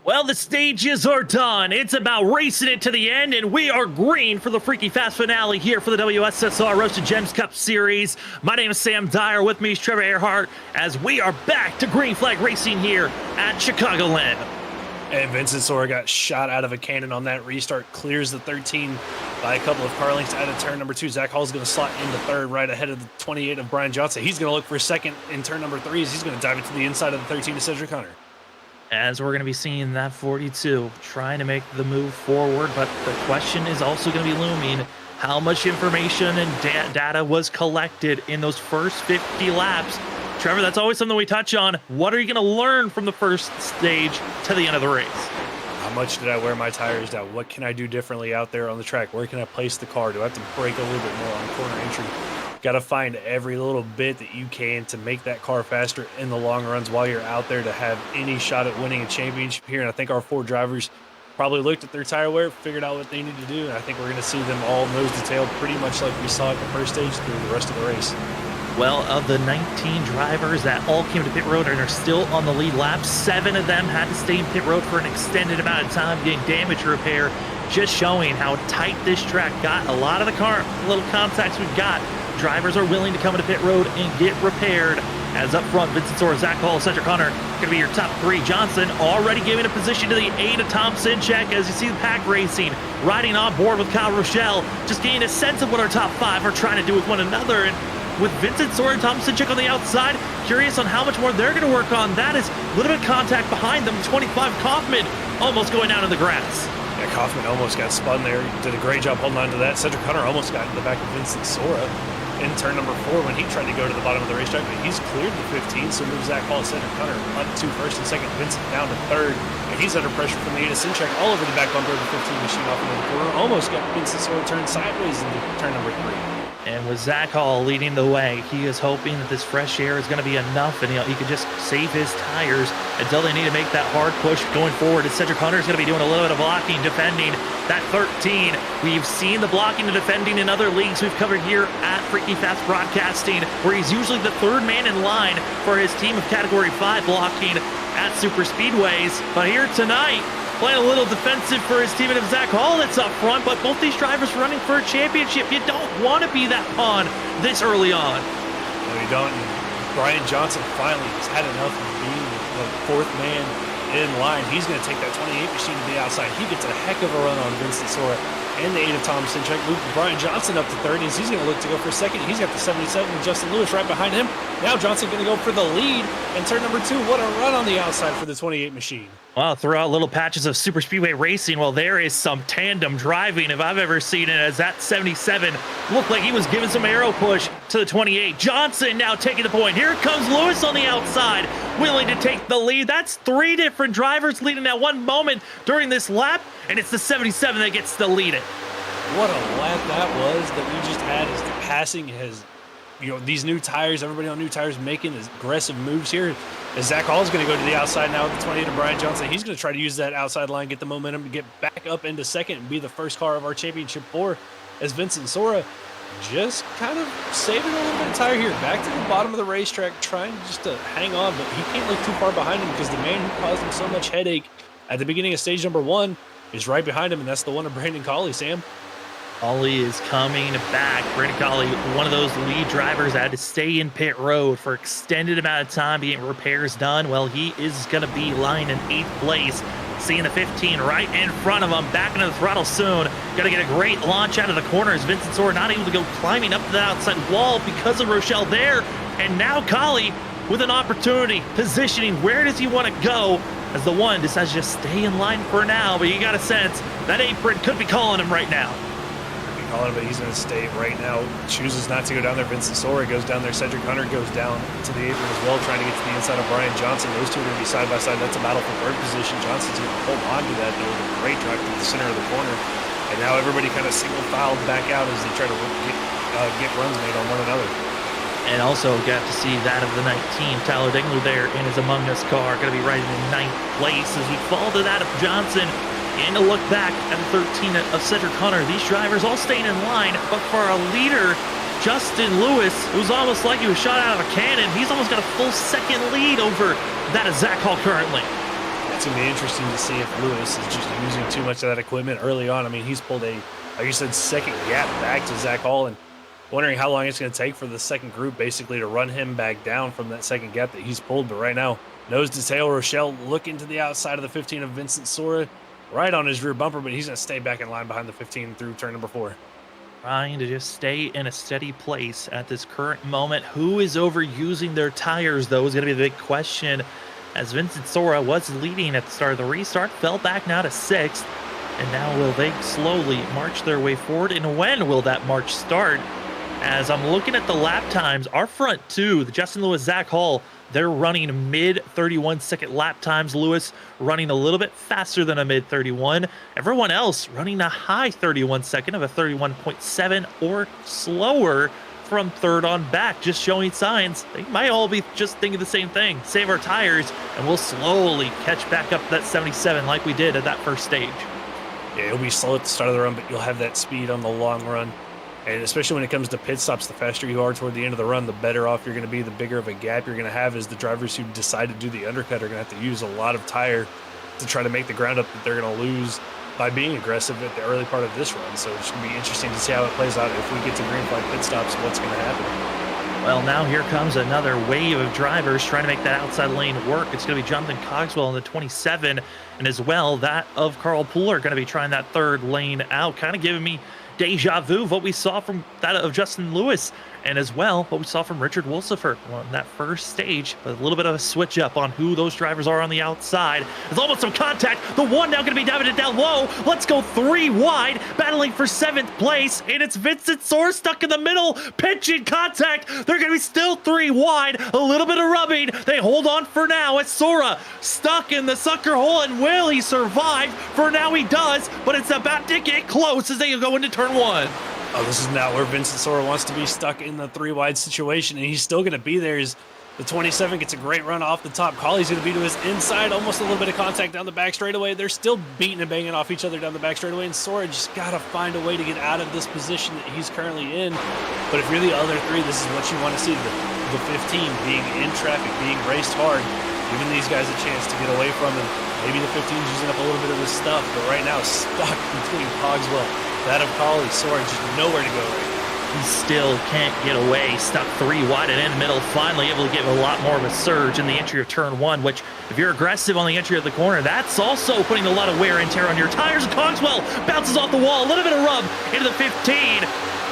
Speaker 1: Well, the stages are done. It's about racing it to the end, and we are green for the Freaky Fast finale here for the WSSR Roasted Gems Cup Series. My name is Sam Dyer. With me is Trevor Earhart as we are back to green flag racing here at Chicagoland.
Speaker 2: And Vincent Sora got shot out of a cannon on that restart, clears the 13 by a couple of car lengths out of turn number 2. Zach Hall's going to slot into third right ahead of the 28 of Brian Johnson. He's going to look for second in turn number 3 as he's going to dive into the inside of the 13 to Cedric Hunter.
Speaker 1: As we're going to be seeing that 42 trying to make the move forward, but the question is also going to be looming. How much information and data was collected in those first 50 laps? Trevor, that's always something we touch on. What are you going to learn from the first stage to the end of the race?
Speaker 2: How much did I wear my tires down? What can I do differently out there on the track? Where can I place the car? Do I have to brake a little bit more on corner entry? Got to find every little bit that you can to make that car faster in the long runs while you're out there to have any shot at winning a championship here. And I think our 4 drivers probably looked at their tire wear, figured out what they need to do, and I think we're going to see them all nose to tail pretty much like we saw at the first stage through the rest of the race.
Speaker 1: Well, of the 19 drivers that all came to pit road and are still on the lead lap, 7 of them had to stay in pit road for an extended amount of time getting damage repair, just showing how tight this track got. A lot of the little contacts we've got, drivers are willing to come into pit road and get repaired. As up front, Vincent Sora, Zach Hall, Cedric Hunter going to be your top 3. Johnson already giving a position to the 8 of Tom Sinchek as you see the pack racing, riding on board with Kyle Rochelle, just getting a sense of what our top 5 are trying to do with one another. And with Vincent Sora and Tom Sinchek on the outside, curious on how much more they're going to work on. That is a little bit of contact behind them. 25 Kaufman almost going down in the grass.
Speaker 2: Yeah, Kaufman almost got spun there. He did a great job holding on to that. Cedric Hunter almost got in the back of Vincent Sora in turn number 4 when he tried to go to the bottom of the racetrack, but he's cleared the 15, so moves Zach Hall, Cedric Hunter up to first and second, Vincent down to third, and he's under pressure from the 8 of Sinchek all over the back bumper of the 15 machine off into the corner. Almost got Vincent Sora turned sideways into turn number 3.
Speaker 1: And with Zach Hall leading the way, he is hoping that this fresh air is going to be enough and he can just save his tires until they need to make that hard push going forward. And Cedric Hunter is going to be doing a little bit of blocking, defending that 13. We've seen the blocking and defending in other leagues we've covered here at Freaky Fast Broadcasting, where he's usually the 3rd man in line for his team of Category 5 blocking at super speedways. But here tonight, playing a little defensive for his teammate of Zach Hall that's up front, but both these drivers running for a championship. You don't want to be that pawn this early on.
Speaker 2: No, you don't. And Brian Johnson finally has had enough of being the 4th man in line. He's going to take that 28 machine to the outside. He gets a heck of a run on Vincent Sora and the 8 of Tom Sinchek. Moved Brian Johnson up to 30 as he's going to look to go for second. He's got the 77 and Justin Lewis right behind him. Now Johnson going to go for the lead and turn number 2. What a run on the outside for the 28 machine.
Speaker 1: Well, throughout little patches of super speedway racing, well, there is some tandem driving if I've ever seen it, as that 77 looked like he was giving some aero push to the 28. Johnson now taking the point. Here comes Lewis on the outside, willing to take the lead. That's 3 different drivers leading at one moment during this lap, and it's the 77 that gets to lead it.
Speaker 2: What a lap that was that we just had as the passing has, these new tires, everybody on new tires making aggressive moves here. As Zach Hall is going to go to the outside now with the 28 of Brian Johnson. He's going to try to use that outside line, get the momentum to get back up into second and be the first car of our championship 4, as Vincent Sora just kind of saving a little bit of tire here. Back to the bottom of the racetrack, trying just to hang on, but he can't look too far behind him because the man who caused him so much headache at the beginning of stage number 1 is right behind him, and that's the one of Brandon Colley, Sam.
Speaker 1: Ollie is coming back. Brandon Colley, one of those lead drivers that had to stay in pit road for extended amount of time getting repairs done. Well, he is going to be lying in 8th place. Seeing the 15 right in front of him, back into the throttle soon. Going to get a great launch out of the corner as Vincent Sora not able to go climbing up to the outside wall because of Rochelle there. And now Colley with an opportunity, positioning. Where does he want to go? As the one decides to just stay in line for now, but you got a sense that apron could be calling him right now.
Speaker 2: But he's going to stay right now. Chooses not to go down there. Vincent Sora goes down there. Cedric Hunter goes down to the apron as well, trying to get to the inside of Brian Johnson. Those 2 are going to be side by side. That's a battle for 3rd position. Johnson's going to hold on to that, though, with a great drive to the center of the corner. And now everybody kind of single filed back out as they try to get runs made on one another.
Speaker 1: And also got to see that of the 19, Tyler Dingler there in his Among Us car, going to be riding in 9th place as we fall to that of Johnson. And to look back at the 13 of Cedric Hunter, these drivers all staying in line, but for a leader, Justin Lewis, who's almost like he was shot out of a cannon, he's almost got a full second lead over that of Zach Hall currently.
Speaker 2: It's going to be interesting to see if Lewis is just using too much of that equipment early on. I mean, he's pulled a, like you said, second gap back to Zach Hall, and wondering how long it's going to take for the second group basically to run him back down from that second gap that he's pulled. But right now, nose to tail, Rochelle looking to the outside of the 15 of Vincent Sora, right on his rear bumper, but he's going to stay back in line behind the 15 through turn number 4.
Speaker 1: Trying to just stay in a steady place at this current moment. Who is overusing their tires, though, is going to be the big question, as Vincent Sora was leading at the start of the restart, fell back now to 6th, and now will they slowly march their way forward, and when will that march start? As I'm looking at the lap times, our front two, the Justin Lewis, Zach Hall, they're running mid 31-second lap times. Lewis running a little bit faster than a mid 31. Everyone else running a high 31-second of a 31.7 or slower from third on back, just showing signs they might all be just thinking the same thing. Save our tires, and we'll slowly catch back up to that 77 like we did at that first stage.
Speaker 2: Yeah, it'll be slow at the start of the run, but you'll have that speed on the long run. And especially when it comes to pit stops, the faster you are toward the end of the run, the better off you're going to be, the bigger of a gap you're going to have, as the drivers who decide to do the undercut are going to have to use a lot of tire to try to make the ground up that they're going to lose by being aggressive at the early part of this run. So it's going to be interesting to see how it plays out. If we get to green flag pit stops, what's going to happen?
Speaker 1: Well, now here comes another wave of drivers trying to make that outside lane work. It's going to be Jonathan Cogswell in the 27, and as well that of Carl Pooler going to be trying that third lane out, kind of giving me deja vu of what we saw from that of Justin Lewis, and as well what we saw from Richard Wolsifer on that first stage. But a little bit of a switch up on who those drivers are on the outside. There's almost some contact. The one now going to be diving it down low. Let's go 3 wide, battling for 7th place, and it's Vincent Sora stuck in the middle, pitching contact. They're going to be still 3 wide, a little bit of rubbing. They hold on for now as Sora stuck in the sucker hole, and will he survive? For now he does, but it's about to get close as they go into turn 1.
Speaker 2: Oh, this is not where Vincent Sora wants to be, stuck in the 3 wide situation, and he's still going to be there. As the 27 gets a great run off the top. Colley's going to be to his inside, almost a little bit of contact down the back straightaway. They're still beating and banging off each other down the back straightaway, and Sora just got to find a way to get out of this position that he's currently in. But if you're the other 3, this is what you want to see, the 15 being in traffic, being raced hard, giving these guys a chance to get away from him. Maybe the 15's using up a little bit of his stuff, but right now stuck between Cogswell, that of Colley, Sora just nowhere to go right now.
Speaker 1: He still can't get away, stuck 3 wide and in the middle, finally able to get a lot more of a surge in the entry of turn 1, which if you're aggressive on the entry of the corner, that's also putting a lot of wear and tear on your tires. Cogswell bounces off the wall, a little bit of rub into the 15.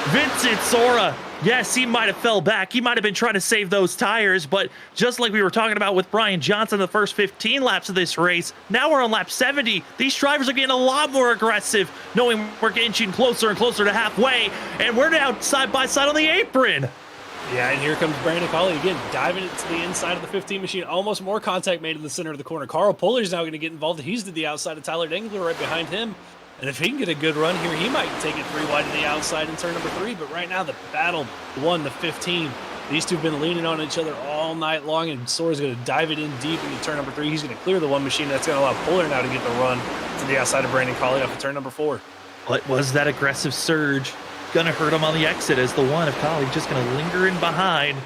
Speaker 1: Vincent Sora, yes, he might have fell back. He might have been trying to save those tires, but just like we were talking about with Brian Johnson the first 15 laps of this race, now we're on lap 70. These drivers are getting a lot more aggressive, knowing we're inching closer and closer to halfway, and we're now side by side on the apron.
Speaker 2: Yeah, and here comes Brandon Colley again, diving into the inside of the 15 machine. Almost more contact made in the center of the corner. Carl Puller's now going to get involved. He's to the outside of Tyler Dengler right behind him. And if he can get a good run here, he might take it 3 wide to the outside in turn number 3. But right now, the battle won the 15. These two have been leaning on each other all night long, and Sora's going to dive it in deep into turn number 3. He's going to clear the 1 machine. That's going to allow Puller now to get the run to the outside of Brandon Colley off of turn number 4.
Speaker 1: What was that aggressive surge? Going to hurt him on the exit as the 1 of Colley just going to linger in behind.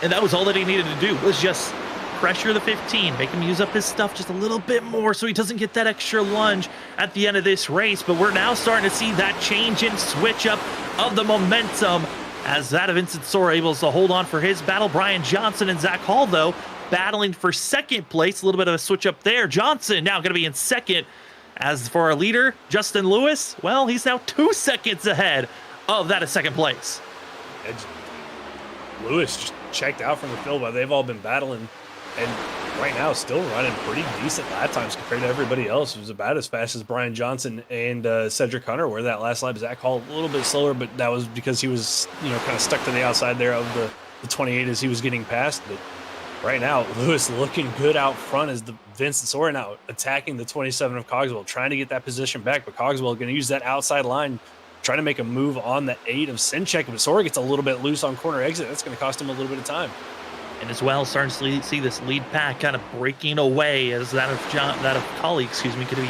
Speaker 1: And that was all that he needed to do, was just pressure the 15, make him use up his stuff just a little bit more so he doesn't get that extra lunge at the end of this race. But we're now starting to see that change and switch up of the momentum as that of Vincent Sora able to hold on for his battle. Brian Johnson and Zach Hall, though, battling for 2nd place. A little bit of a switch up there. Johnson now going to be in 2nd. As for our leader, Justin Lewis, well, he's now 2 seconds ahead of that of 2nd place.
Speaker 2: Lewis just checked out from the field while they've all been battling. And right now, still running pretty decent lap times compared to everybody else. It was about as fast as Brian Johnson and Cedric Hunter were that last lap. Zach Hall a little bit slower, but that was because he was, kind of stuck to the outside there of the 28 as he was getting past. But right now, Lewis looking good out front as the Vincent Sora now attacking the 27 of Cogswell, trying to get that position back. But Cogswell going to use that outside line, trying to make a move on the 8 of Sinchek. But Sora gets a little bit loose on corner exit. That's going to cost him a little bit of time.
Speaker 1: And as well, starting to see this lead pack kind of breaking away as that of Colley, could be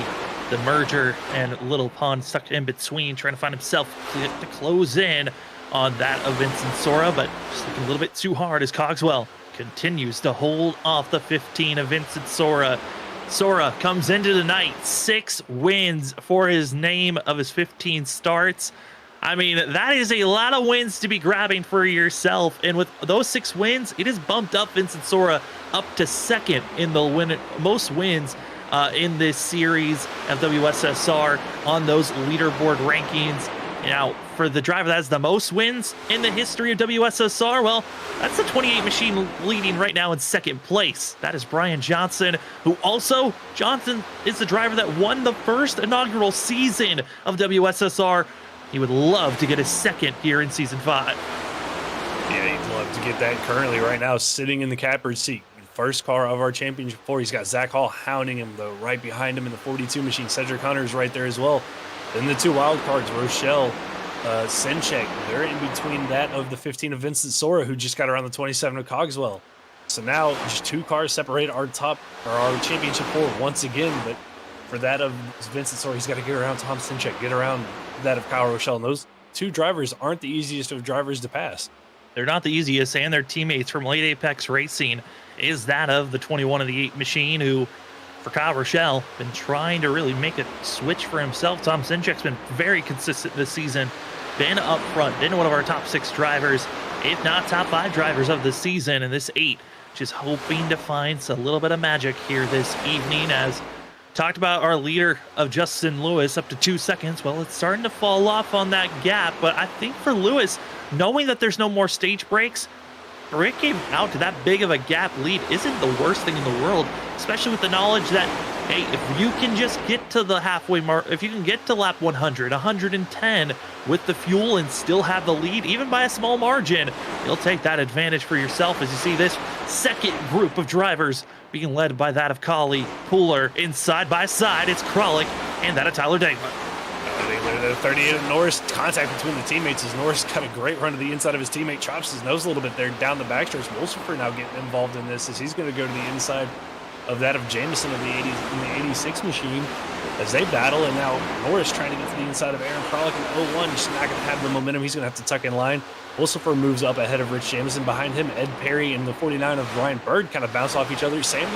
Speaker 1: the merger and Little Pond stuck in between, trying to find himself to close in on that of Vincent Sora, but just looking a little bit too hard as Cogswell continues to hold off the 15 of Vincent Sora. Sora comes into the night, 6 wins for his name of his 15 starts. I mean, that is a lot of wins to be grabbing for yourself. And with those 6 wins, it has bumped up Vincent Sora up to second in the most wins in this series of WSSR on those leaderboard rankings. Now, for the driver that has the most wins in the history of WSSR, well, that's the 28 machine leading right now in second place. That is Brian Johnson, who also, Johnson is the driver that won the first inaugural season of WSSR. He would love to get his second here in Season 5.
Speaker 2: Yeah, he'd love to get that currently right now, sitting in the catbird seat. First car of our championship 4. He's got Zach Hall hounding him, though, right behind him in the 42 machine. Cedric Hunter's right there as well. Then the 2 wild cards, Rochelle, Senchek, they're in between that of the 15 of Vincent Sora, who just got around the 27 of Cogswell. So now just 2 cars separate our championship 4 once again. But for that of Vincent Sora, he's got to get around Tom Senchek, get around that of Kyle Rochelle. And those 2 drivers aren't the easiest of drivers to pass.
Speaker 1: They're not the easiest, and their teammates from Late Apex Racing is that of the 21 of the 8 machine, who, for Kyle Rochelle, been trying to really make a switch for himself. Tom Senchek's been very consistent this season, been up front, been one of our top 6 drivers, if not top 5 drivers of the season, and this 8 just hoping to find a little bit of magic here this evening. As talked about our leader of Justin Lewis up to 2 seconds, well, it's starting to fall off on that gap, but I think for Lewis, knowing that there's no more stage breaks, breaking out to that big of a gap lead isn't the worst thing in the world, especially with the knowledge that, hey, if you can just get to the halfway mark, if you can get to lap 100, 110 with the fuel and still have the lead, even by a small margin, you'll take that advantage for yourself. As you see this second group of drivers being led by that of Collie, Pooler, in side by side, it's Kralik and that of Tyler Dagman.
Speaker 2: The 38 of Norris, contact between the teammates as Norris got a great run to the inside of his teammate, chops his nose a little bit there down the backstretch. Wolfenfer now getting involved in this as he's going to go to the inside of that of Jameson of the 86 machine as they battle, and now Norris trying to get to the inside of Aaron Kralik in 01. He's not going to have the momentum. He's going to have to tuck in line. Wolfenfer moves up ahead of Rich Jameson. Behind him, Ed Perry and the 49 of Ryan Bird kind of bounce off each other. Saying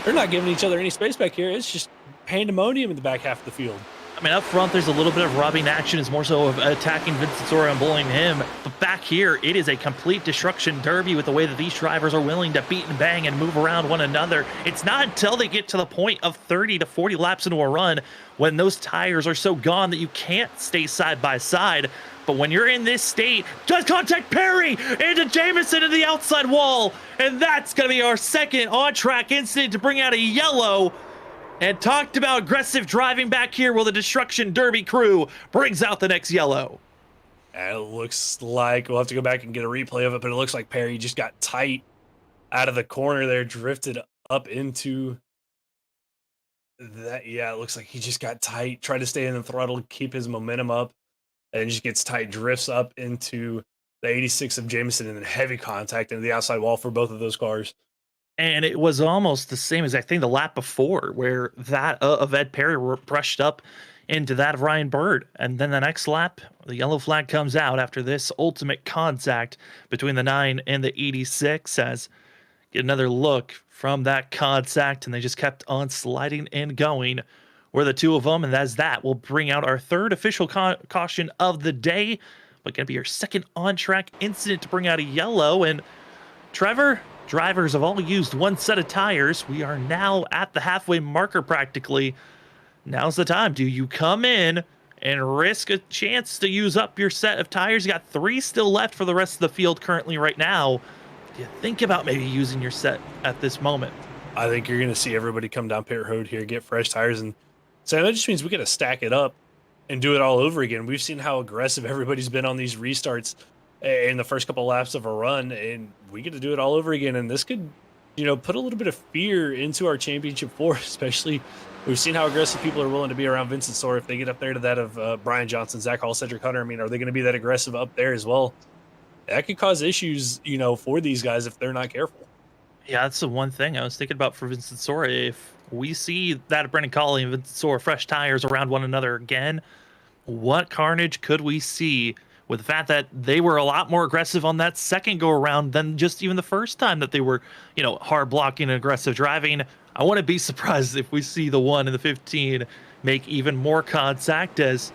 Speaker 2: they're not giving each other any space back here. It's just pandemonium in the back half of the field.
Speaker 1: I mean, up front, there's a little bit of robbing action. It's more so of attacking Vincent Sora and bullying him. But back here, it is a complete destruction derby with the way that these drivers are willing to beat and bang and move around one another. It's not until they get to the point of 30 to 40 laps into a run when those tires are so gone that you can't stay side by side. But when you're in this state, just contact Perry into Jameson to the outside wall. And that's going to be our second on-track incident to bring out a yellow. And talked about aggressive driving back here while the Destruction Derby crew brings out the next yellow.
Speaker 2: And it looks like we'll have to go back and get a replay of it, but it looks like Perry just got tight out of the corner there, drifted up into that. Yeah, it looks like he just got tight, tried to stay in the throttle, keep his momentum up, and just gets tight, drifts up into the 86 of Jameson, and then heavy contact into the outside wall for both of those cars.
Speaker 1: And it was almost the same exact thing the lap before, where that of Ed Perry brushed up into that of Ryan Bird. And then the next lap, the yellow flag comes out after this ultimate contact between the 9 and the 86. As get another look from that contact, and they just kept on sliding and going. Were the 2 of them, and as that will bring out our third official caution of the day, but going to be our second on-track incident to bring out a yellow. And Trevor, drivers have all used 1 set of tires. We are now at the halfway marker practically. Now's the time. Do you come in and risk a chance to use up your set of tires? You got 3 still left for the rest of the field currently right now. Do you think about maybe using your set at this moment?
Speaker 2: I think you're going to see everybody come down pit road here, get fresh tires. And so that just means we got to stack it up and do it all over again. We've seen how aggressive everybody's been on these restarts in the first couple laps of a run, and we get to do it all over again. And this could, put a little bit of fear into our championship 4, especially we've seen how aggressive people are willing to be around Vincent Sora. If they get up there to that of Brian Johnson, Zach Hall, Cedric Hunter, I mean, are they going to be that aggressive up there as well? That could cause issues, for these guys if they're not careful.
Speaker 1: Yeah, that's the one thing I was thinking about for Vincent Sora. If we see that Brendan Colley and Vincent Sora fresh tires around one another again, what carnage could we see with the fact that they were a lot more aggressive on that second go around than just even the first time that they were, hard blocking and aggressive driving. I wouldn't be surprised if we see the 1 and the 15 make even more contact, as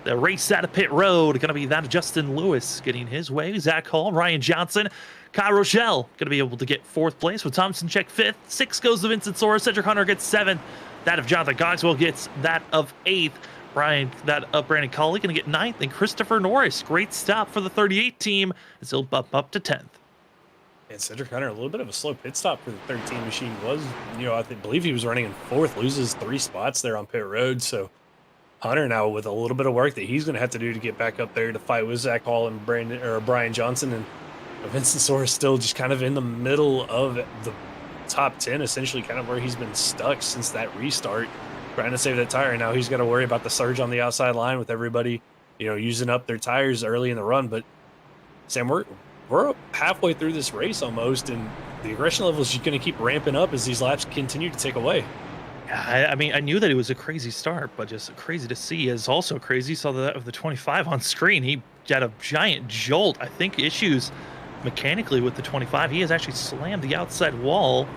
Speaker 1: the race out of pit road going to be that of Justin Lewis getting his way. Zach Hall, Ryan Johnson, Kyle Rochelle going to be able to get 4th place with Thompson check 5th. 6 goes to Vincent Sora. Cedric Hunter gets 7th. That of Jonathan Cogswell gets that of 8th. That of Brandon Colley going to get 9th. And Christopher Norris, great stop for the 38 team, as he'll bump up to 10th.
Speaker 2: And Cedric Hunter, a little bit of a slow pit stop for the 13 machine was, I believe he was running in 4th, loses 3 spots there on pit road. So Hunter now with a little bit of work that he's going to have to do to get back up there to fight with Zach Hall and Brian Johnson. And Vincent Sora still just kind of in the middle of the top 10, essentially kind of where he's been stuck since that restart, trying to save that tire. And now he's got to worry about the surge on the outside line with everybody, using up their tires early in the run. But Sam, we're halfway through this race almost, and the aggression level is just going to keep ramping up as these laps continue to tick away.
Speaker 1: I mean, I knew that it was a crazy start, but just crazy to see is also crazy. Saw that of the 25 on screen. He got a giant jolt. I think issues mechanically with the 25. He has actually slammed the outside wall,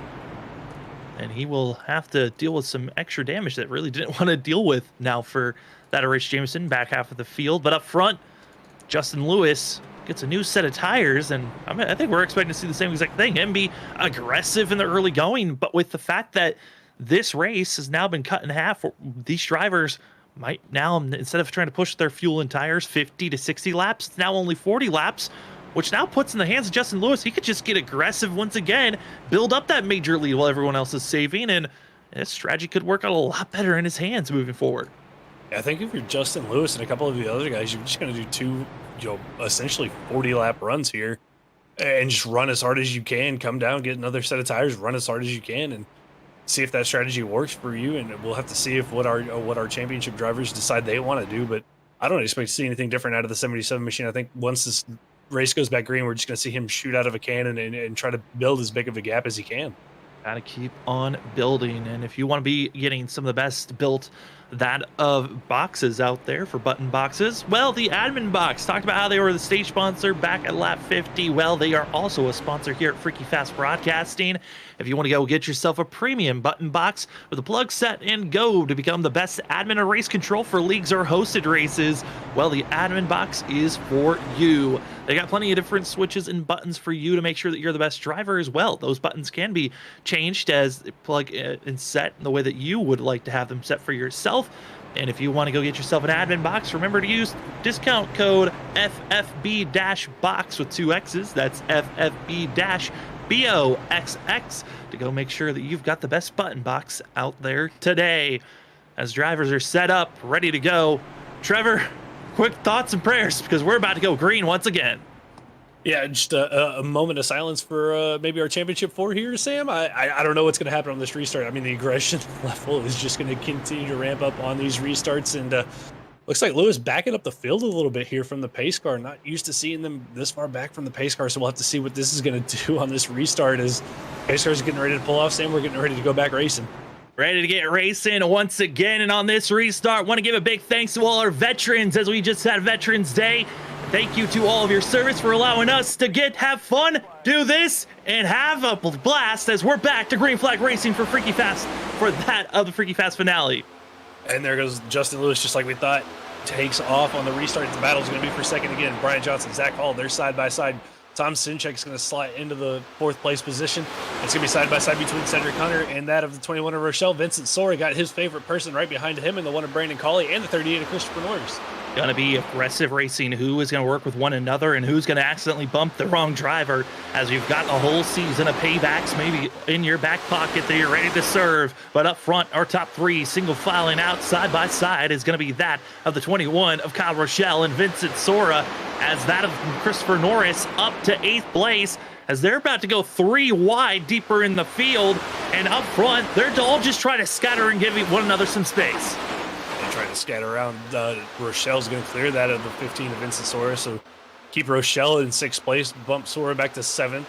Speaker 1: and he will have to deal with some extra damage that really didn't want to deal with now for that of Rich Jameson back half of the field. But up front, Justin Lewis gets a new set of tires, and I think we're expecting to see the same exact thing. Him be aggressive in the early going, but with the fact that this race has now been cut in half, these drivers might now, instead of trying to push their fuel and tires 50 to 60 laps, it's now only 40 laps, which now puts in the hands of Justin Lewis. He could just get aggressive once again, build up that major lead while everyone else is saving, and this strategy could work out a lot better in his hands moving forward.
Speaker 2: I think if you're Justin Lewis and a couple of the other guys, you're just going to do 2, essentially 40-lap runs here and just run as hard as you can, come down, get another set of tires, run as hard as you can, and see if that strategy works for you. And we'll have to see if what our championship drivers decide they want to do. But I don't expect to see anything different out of the 77 machine. I think once this race goes back green, we're just going to see him shoot out of a cannon and try to build as big of a gap as he can.
Speaker 1: Gotta keep on building. And if you want to be getting some of the best built that of boxes out there for button boxes, well, the admin box talked about how they were the stage sponsor back at lap 50. Well, they are also a sponsor here at Freaky Fast Broadcasting. If you want to go get yourself a premium button box with a plug, set, and go to become the best admin or race control for leagues or hosted races, well, the admin box is for you. They got plenty of different switches and buttons for you to make sure that you're the best driver as well. Those buttons can be changed as plug and set in the way that you would like to have them set for yourself. And if you want to go get yourself an admin box, remember to use discount code FFB-box with 2 X's. That's FFB-BOXX to go make sure that you've got the best button box out there today. As drivers are set up, ready to go. Trevor, quick thoughts and prayers, because we're about to go green once again.
Speaker 2: Yeah, just a moment of silence for maybe our championship 4 here, Sam. I don't know what's going to happen on this restart. I mean, the aggression level is just going to continue to ramp up on these restarts, and looks like Lewis backing up the field a little bit here from the pace car. Not used to seeing them this far back from the pace car, so we'll have to see what this is going to do on this restart as pace cars are getting ready to pull off. Sam, we're getting ready to go back racing.
Speaker 1: Ready to get racing once again, and on this restart, want to give a big thanks to all our veterans as we just had Veterans Day. Thank you to all of your service for allowing us to have fun, do this, and have a blast as we're back to Green Flag Racing for Freaky Fast for that of the Freaky Fast finale.
Speaker 2: And there goes Justin Lewis, just like we thought, takes off on the restart. The battle's going to be for second again. Brian Johnson, Zach Hall, they're side by side. Tom Sinchek is going to slide into the 4th place position. It's going to be side by side between Cedric Hunter and that of the 21 of Rochelle. Vincent Sora got his favorite person right behind him, and the 1 of Brandon Colley, and the 38 of Christopher Norris.
Speaker 1: Going to be aggressive racing. Who is going to work with one another, and who's going to accidentally bump the wrong driver, as you've got a whole season of paybacks maybe in your back pocket that you're ready to serve. But up front, our top 3 single filing out side by side is going to be that of the 21 of Kyle Rochelle and Vincent Sora, as that of Christopher Norris up to 8th place, as they're about to go 3 wide deeper in the field. And up front, they're all just trying to scatter and give one another some space.
Speaker 2: Trying to scatter around. Rochelle's going to clear that of the 15 of Vincent Sora, so keep Rochelle in 6th place, bump Sora back to 7th.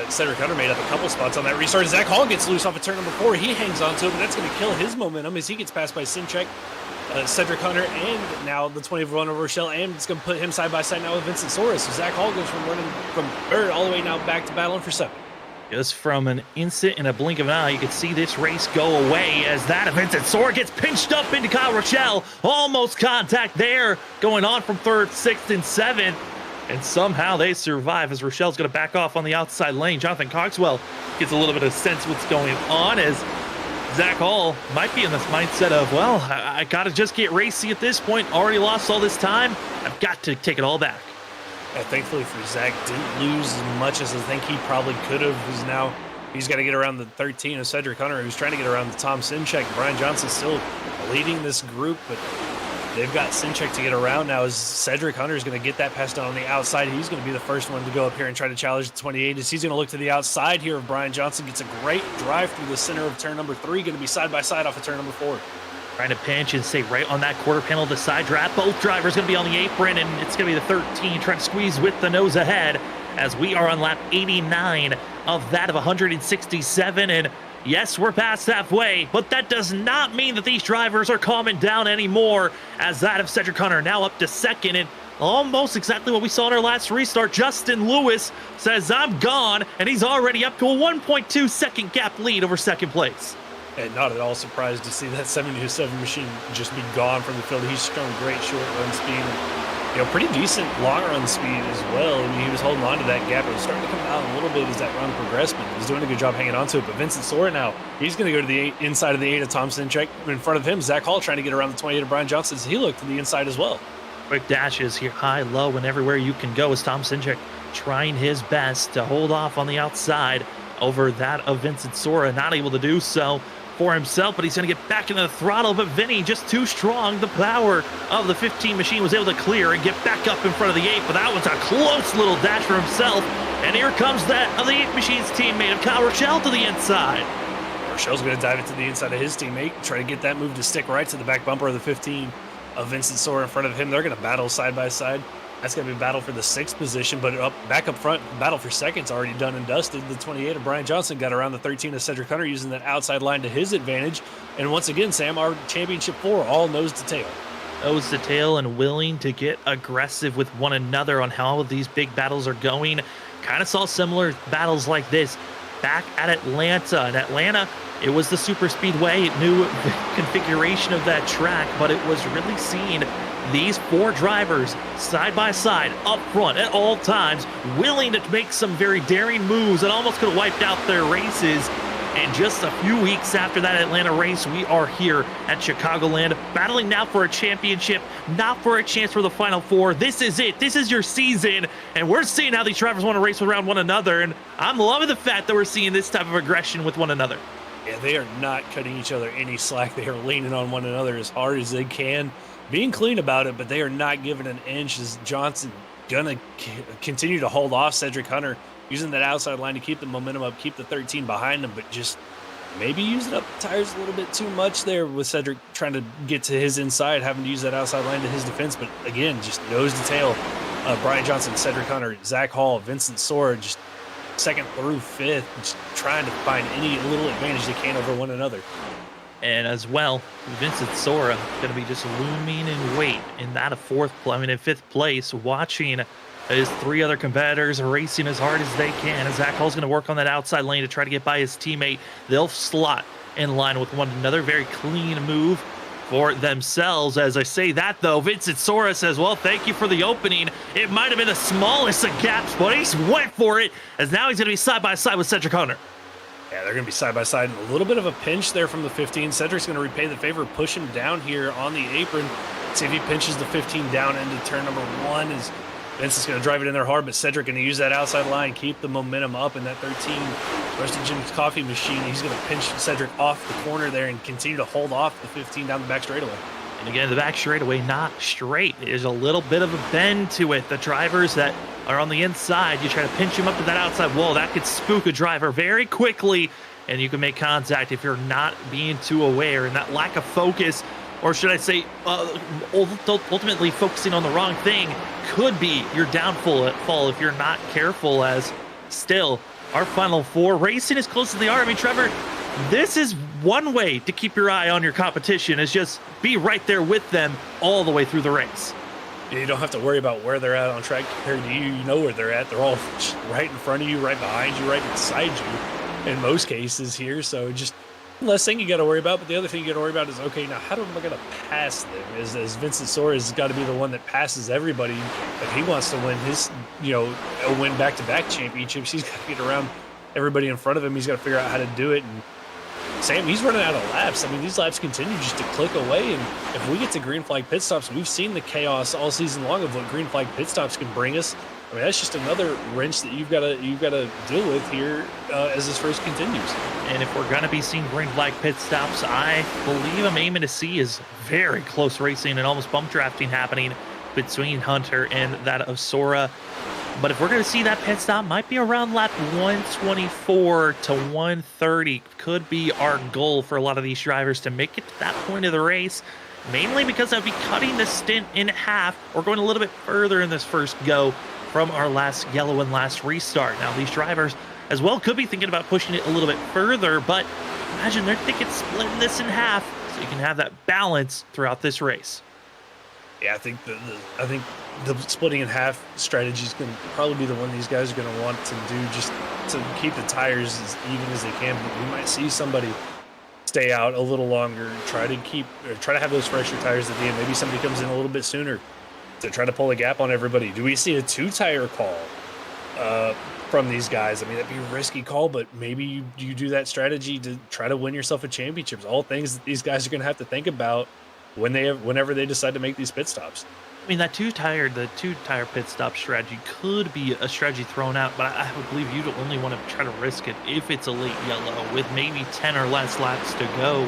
Speaker 2: Cedric Hunter made up a couple spots on that restart. Zach Hall gets loose off of turn number 4. He hangs on to it, but that's going to kill his momentum as he gets passed by Sinchek. Cedric Hunter and now the 21 of Rochelle, and it's going to put him side by side now with Vincent Soros. So Zach Hall goes from running from third all the way now back to battling for second.
Speaker 1: Just from an instant and a blink of an eye, you can see this race go away as that Vincent Sora gets pinched up into Kyle Rochelle. Almost contact there, going on from third, sixth, and seventh. And somehow they survive as Rochelle's going to back off on the outside lane. Jonathan Coxwell gets a little bit of sense of what's going on as Zach Hall might be in this mindset of, well, I got to just get racy at this point. Already lost all this time. I've got to take it all back.
Speaker 2: Thankfully for Zach, didn't lose as much as I think he probably could have. Because now he's got to get around the 13 of Cedric Hunter, who's trying to get around the Tom Sinchek. Brian Johnson still leading this group, but they've got Sinchek to get around now. As Cedric Hunter is going to get that pass down on the outside, he's going to be the first one to go up here and try to challenge the 28. As he's going to look to the outside here of Brian Johnson, gets a great drive through the center of turn number 3, going to be side by side off of turn number 4.
Speaker 1: Trying to pinch and stay right on that quarter panel to side draft. Both drivers going to be on the apron, and it's going to be the 13 trying to squeeze with the nose ahead as we are on lap 89 of that of 167. And yes, we're past halfway, but that does not mean that these drivers are calming down anymore as that of Cedric Hunter now up to second. And almost exactly what we saw in our last restart. Justin Lewis says, I'm gone, and he's already up to a 1.2 second gap lead over second place.
Speaker 2: And not at all surprised to see that 727 machine just be gone from the field. He's shown great short run speed and, pretty decent long run speed as well. I mean, he was holding on to that gap. It was starting to come out a little bit as that run progressed, but he's doing a good job hanging on to it. But Vincent Sora now, he's going to go to the inside of the 8 of Tom Sinchek. In front of him, Zach Hall trying to get around the 28 of Brian Johnson. So he looked to the inside as well.
Speaker 1: Quick dashes here, high, low, and everywhere you can go as Tom Sinchek trying his best to hold off on the outside over that of Vincent Sora. Not able to do so for himself, but he's going to get back into the throttle. But Vinny just too strong. The power of the 15 machine was able to clear and get back up in front of the 8, but that was a close little dash for himself. And here comes that of the 8 machine's teammate of Kyle Rochelle to the inside.
Speaker 2: Rochelle's going to dive it to the inside of his teammate, try to get that move to stick right to the back bumper of the 15 of Vincent Sora in front of him. They're going to battle side by side. That's going to be a battle for the 6th position, but back up front, battle for second's already done and dusted. The 28 of Brian Johnson got around the 13 of Cedric Hunter using that outside line to his advantage. And once again, Sam, our championship 4 all nose to tail.
Speaker 1: Nose to tail and willing to get aggressive with one another on how these big battles are going. Kind of saw similar battles like this back at Atlanta. In Atlanta, it was the super speedway, new configuration of that track, but it was really seen these 4 drivers side by side up front at all times, willing to make some very daring moves that almost could have wiped out their races. And just a few weeks after that Atlanta race, we are here at Chicagoland, battling now for a championship, not for a chance for the Final 4. This is it. This is your season. And we're seeing how these drivers want to race around one another. And I'm loving the fact that we're seeing this type of aggression with one another.
Speaker 2: Yeah, they are not cutting each other any slack. They are leaning on one another as hard as they can, being clean about it, but they are not giving an inch. As Johnson gonna continue to hold off Cedric Hunter, using that outside line to keep the momentum up, keep the 13 behind him, but just maybe using up the tires a little bit too much there with Cedric trying to get to his inside, having to use that outside line to his defense. But again, just nose to tail. Brian Johnson, Cedric Hunter, Zach Hall, Vincent Sora, just 2nd through 5th, just trying to find any little advantage they can over one another.
Speaker 1: And as well, Vincent Sora going to be just looming in wait in that of 5th place, watching his 3 other competitors racing as hard as they can. As Zach Hall's going to work on that outside lane to try to get by his teammate. They'll slot in line with one another. Very clean move for themselves. As I say that, though, Vincent Sora says, well, thank you for the opening. It might have been the smallest of gaps, but he went for it, as now he's going to be side by side with Cedric Hunter.
Speaker 2: Yeah, they're going to be side by side. A little bit of a pinch there from the 15. Cedric's going to repay the favor, push him down here on the apron. See if he pinches the 15 down into turn number 1. As Vince is going to drive it in there hard, but Cedric going to use that outside line, keep the momentum up in that 13. Roasted Jim's coffee machine. He's going to pinch Cedric off the corner there and continue to hold off the 15 down the back straightaway.
Speaker 1: And again, the back straightaway not straight. There's a little bit of a bend to it. The drivers that are on the inside, you try to pinch them up to that outside wall. That could spook a driver very quickly, and you can make contact if you're not being too aware. And that lack of focus, or should I say, ultimately focusing on the wrong thing, could be your downfall if you're not careful. As still, our final four. Racing as close as they are. I mean, Trevor, this is one way to keep your eye on your competition, is just be right there with them all the way through the race.
Speaker 2: You don't have to worry about where they're at on track compared to you. You know where they're at. They're all right in front of you, right behind you, right beside you in most cases here. So just less thing you got to worry about. But the other thing you got to worry about is, okay, now how am I going to pass them? As Vincent Soares has got to be the one that passes everybody. If he wants to win his, win back-to-back championships, he's got to get around everybody in front of him. He's got to figure out how to do it. And Sam, he's running out of laps. I mean, these laps continue just to click away. And if we get to green flag pit stops, we've seen the chaos all season long of what green flag pit stops can bring us. I mean, that's just another wrench that you've got to deal with here as this race continues.
Speaker 1: And if we're going to be seeing green flag pit stops, I believe I'm aiming to see is very close racing and almost bump drafting happening between Hunter and that of Sora. But if we're going to see that pit stop, might be around lap 124 to 130. Could be our goal for a lot of these drivers to make it to that point of the race, mainly because I'd be cutting the stint in half or going a little bit further in this first go from our last yellow and last restart. Now, these drivers as well could be thinking about pushing it a little bit further, but imagine they're thinking splitting this in half so you can have that balance throughout this race.
Speaker 2: Yeah, I think the splitting in half strategy is going to probably be the one these guys are going to want to do, just to keep the tires as even as they can. But we might see somebody stay out a little longer, try to have those fresher tires at the end. Maybe somebody comes in a little bit sooner to try to pull a gap on everybody. Do we see a 2-tire call from these guys? I mean, that'd be a risky call, but maybe you do that strategy to try to win yourself a championship. All things that these guys are going to have to think about whenever they decide to make these pit stops.
Speaker 1: I mean, the two-tire pit stop strategy could be a strategy thrown out, but I would believe you'd only want to try to risk it if it's a late yellow with maybe 10 or less laps to go.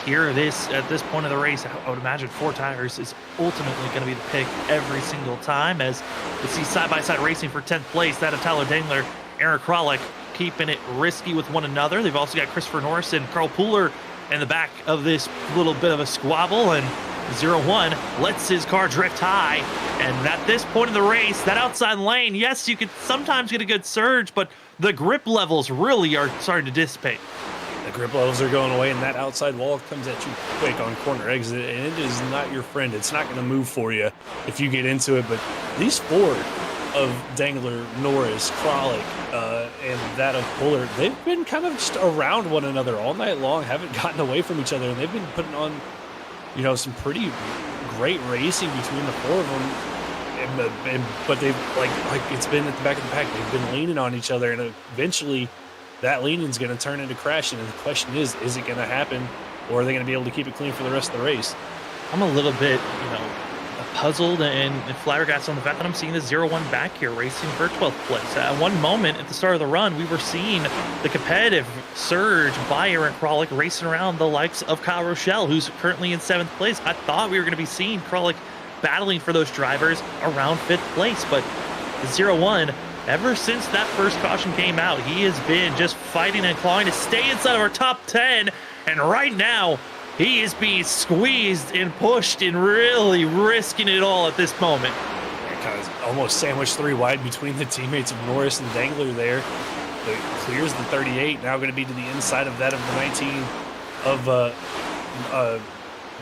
Speaker 1: Here it is at this point of the race. I would imagine 4 tires is ultimately going to be the pick every single time, as we see side-by-side racing for 10th place, that of Tyler Dangler, Aaron Kralik keeping it risky with one another. They've also got Christopher Norris and Carl Pooler in the back of this little bit of a squabble, and 0-1 lets his car drift high. And at this point in the race, that outside lane, yes, you could sometimes get a good surge, but the grip levels really are starting to dissipate.
Speaker 2: The grip levels are going away, and that outside wall comes at you quick on corner exit, and it is not your friend. It's not going to move for you if you get into it. But these 4 of Dangler, Norris, Kralik, and that of Puller, they've been kind of just around one another all night long, haven't gotten away from each other, and they've been putting on, some pretty great racing between the 4 of them. But they've like it's been at the back of the pack. They've been leaning on each other, and eventually that leaning is going to turn into crashing. And the question is it going to happen, or are they going to be able to keep it clean for the rest of the race?
Speaker 1: I'm a little bit, puzzled and flabbergasted on the fact that I'm seeing the 0-1 back here racing for 12th place. At one moment at the start of the run, we were seeing the competitive surge by Aaron Kralik racing around the likes of Kyle Rochelle, who's currently in 7th place. I thought we were going to be seeing Kralik battling for those drivers around 5th place, but the 0-1, ever since that first caution came out, he has been just fighting and clawing to stay inside of our top 10, and right now, he is being squeezed and pushed and really risking it all at this moment.
Speaker 2: Kind of almost sandwiched 3 wide between the teammates of Norris and Dangler there. But clears the 38, now going to be to the inside of that of the 19 of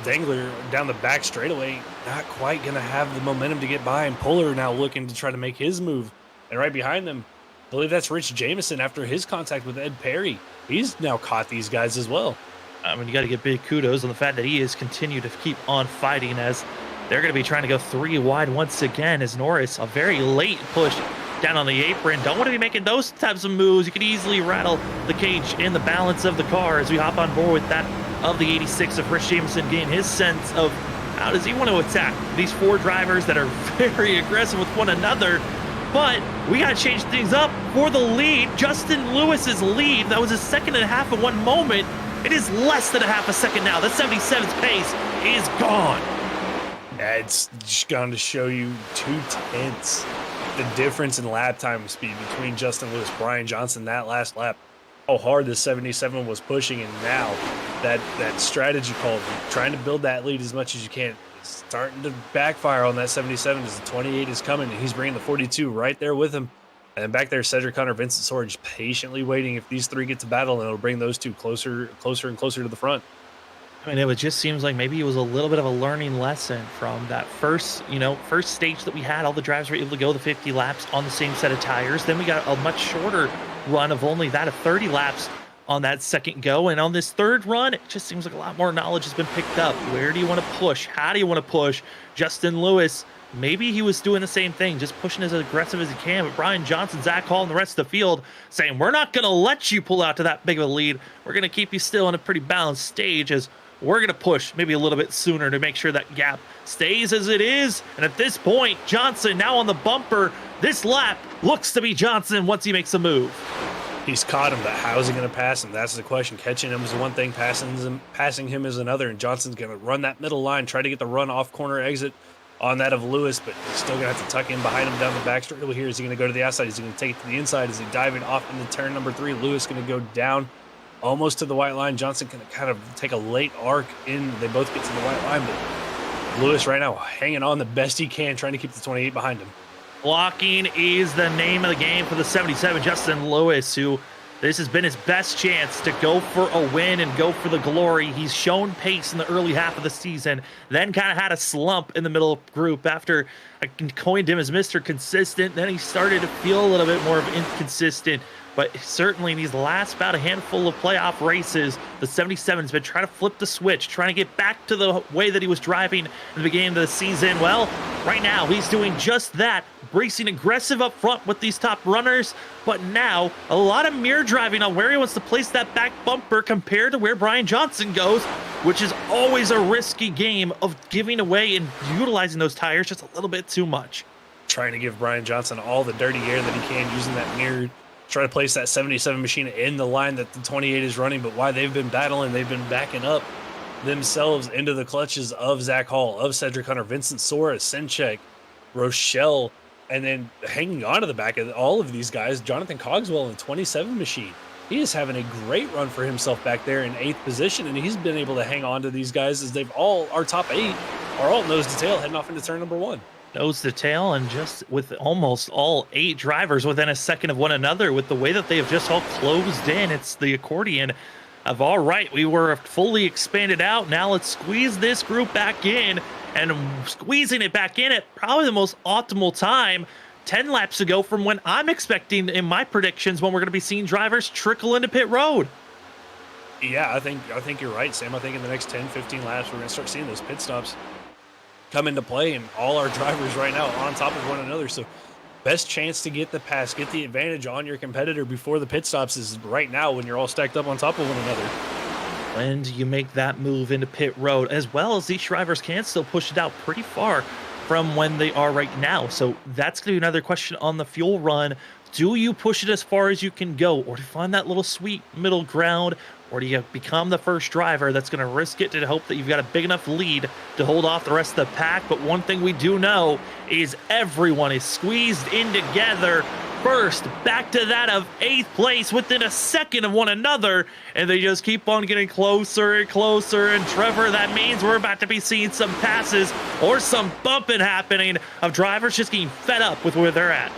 Speaker 2: Dangler down the back straightaway. Not quite going to have the momentum to get by, and Puller now looking to try to make his move. And right behind them, I believe that's Rich Jameson after his contact with Ed Perry. He's now caught these guys as well.
Speaker 1: I mean, you got to give big kudos on the fact that he has continued to keep on fighting, as they're going to be trying to go 3 wide once again, as Norris, a very late push down on the apron. Don't want to be making those types of moves. You could easily rattle the cage in the balance of the car as we hop on board with that of the 86 of Rich Jameson, getting his sense of how does he want to attack these 4 drivers that are very aggressive with one another. But we got to change things up for the lead. Justin Lewis's lead, that was a second and a half at one moment. It is less than a half a second now. The 77th pace is gone.
Speaker 2: It's just going to show you 2/10 the difference in lap time speed between Justin Lewis, Brian Johnson, that last lap. How hard the 77 was pushing, and now that strategy call, trying to build that lead as much as you can, is starting to backfire on that 77 as the 28 is coming, and he's bringing the 42 right there with him. And back there, Cedric Hunter, Vincent Sorge patiently waiting. If these three get to battle, and it'll bring those two closer and closer to the front.
Speaker 1: I mean, it just seems like maybe it was a little bit of a learning lesson from that first, first stage that we had. All the drivers were able to go the 50 laps on the same set of tires. Then we got a much shorter run of only that of 30 laps on that second go. And on this third run, it just seems like a lot more knowledge has been picked up. Where do you want to push? How do you want to push? Justin Lewis, maybe he was doing the same thing, just pushing as aggressive as he can. But Brian Johnson, Zach Hall, and the rest of the field saying, we're not going to let you pull out to that big of a lead. We're going to keep you still in a pretty balanced stage, as we're going to push maybe a little bit sooner to make sure that gap stays as it is. And at this point, Johnson now on the bumper. This lap looks to be Johnson once he makes a move.
Speaker 2: He's caught him, but how is he going to pass him? That's the question. Catching him is one thing, passing him is another, and Johnson's going to run that middle line, try to get the run off corner exit on that of Lewis, but he's still going to have to tuck in behind him down the back straight over here. Is he going to go to the outside? Is he going to take it to the inside? Is he diving off into turn number 3? Lewis going to go down almost to the white line. Johnson can kind of take a late arc in. They both get to the white line, but Lewis right now hanging on the best he can, trying to keep the 28 behind him.
Speaker 1: Blocking is the name of the game for the 77, Justin Lewis, who this has been his best chance to go for a win and go for the glory. He's shown pace in the early half of the season, then kind of had a slump in the middle group after I coined him as Mr. Consistent. Then he started to feel a little bit more of inconsistent. But certainly in these last about a handful of playoff races, the 77's been trying to flip the switch, trying to get back to the way that he was driving in the beginning of the season. Well, right now he's doing just that, racing aggressive up front with these top runners. But now a lot of mirror driving on where he wants to place that back bumper compared to where Brian Johnson goes, which is always a risky game of giving away and utilizing those tires just a little bit too much.
Speaker 2: Trying to give Brian Johnson all the dirty air that he can using that mirror. Try to place that 77 machine in the line that the 28 is running, but why they've been battling, they've been backing up themselves into the clutches of Zach Hall, of Cedric Hunter, Vincent Sora, Senchek, Rochelle, and then hanging on to the back of all of these guys, Jonathan Cogswell in 27 machine. He is having a great run for himself back there in 8th position, and he's been able to hang on to these guys as they've all, our top 8, are all nose to tail heading off into turn number 1.
Speaker 1: Nose to tail, and just with almost all 8 drivers within a second of one another, with the way that they have just all closed in, it's the accordion of, all right, we were fully expanded out, now let's squeeze this group back in, and squeezing it back in at probably the most optimal time 10 laps ago from when I'm expecting in my predictions when we're going to be seeing drivers trickle into pit road.
Speaker 2: Yeah, I think you're right, Sam. I think in the next 10, 15 laps, we're going to start seeing those pit stops come into play, and all our drivers right now on top of one another. So best chance to get the pass, get the advantage on your competitor before the pit stops is right now when you're all stacked up on top of one another.
Speaker 1: When do you make that move into pit road, as well as these drivers can still push it out pretty far from when they are right now? So that's going to be another question on the fuel run. Do you push it as far as you can go, or do you find that little sweet middle ground, or do you become the first driver that's going to risk it to hope that you've got a big enough lead to hold off the rest of the pack? But one thing we do know is everyone is squeezed in together. First, back to that of 8th place within a second of one another, and they just keep on getting closer and closer. And Trevor, that means we're about to be seeing some passes or some bumping happening of drivers just getting fed up with where they're at.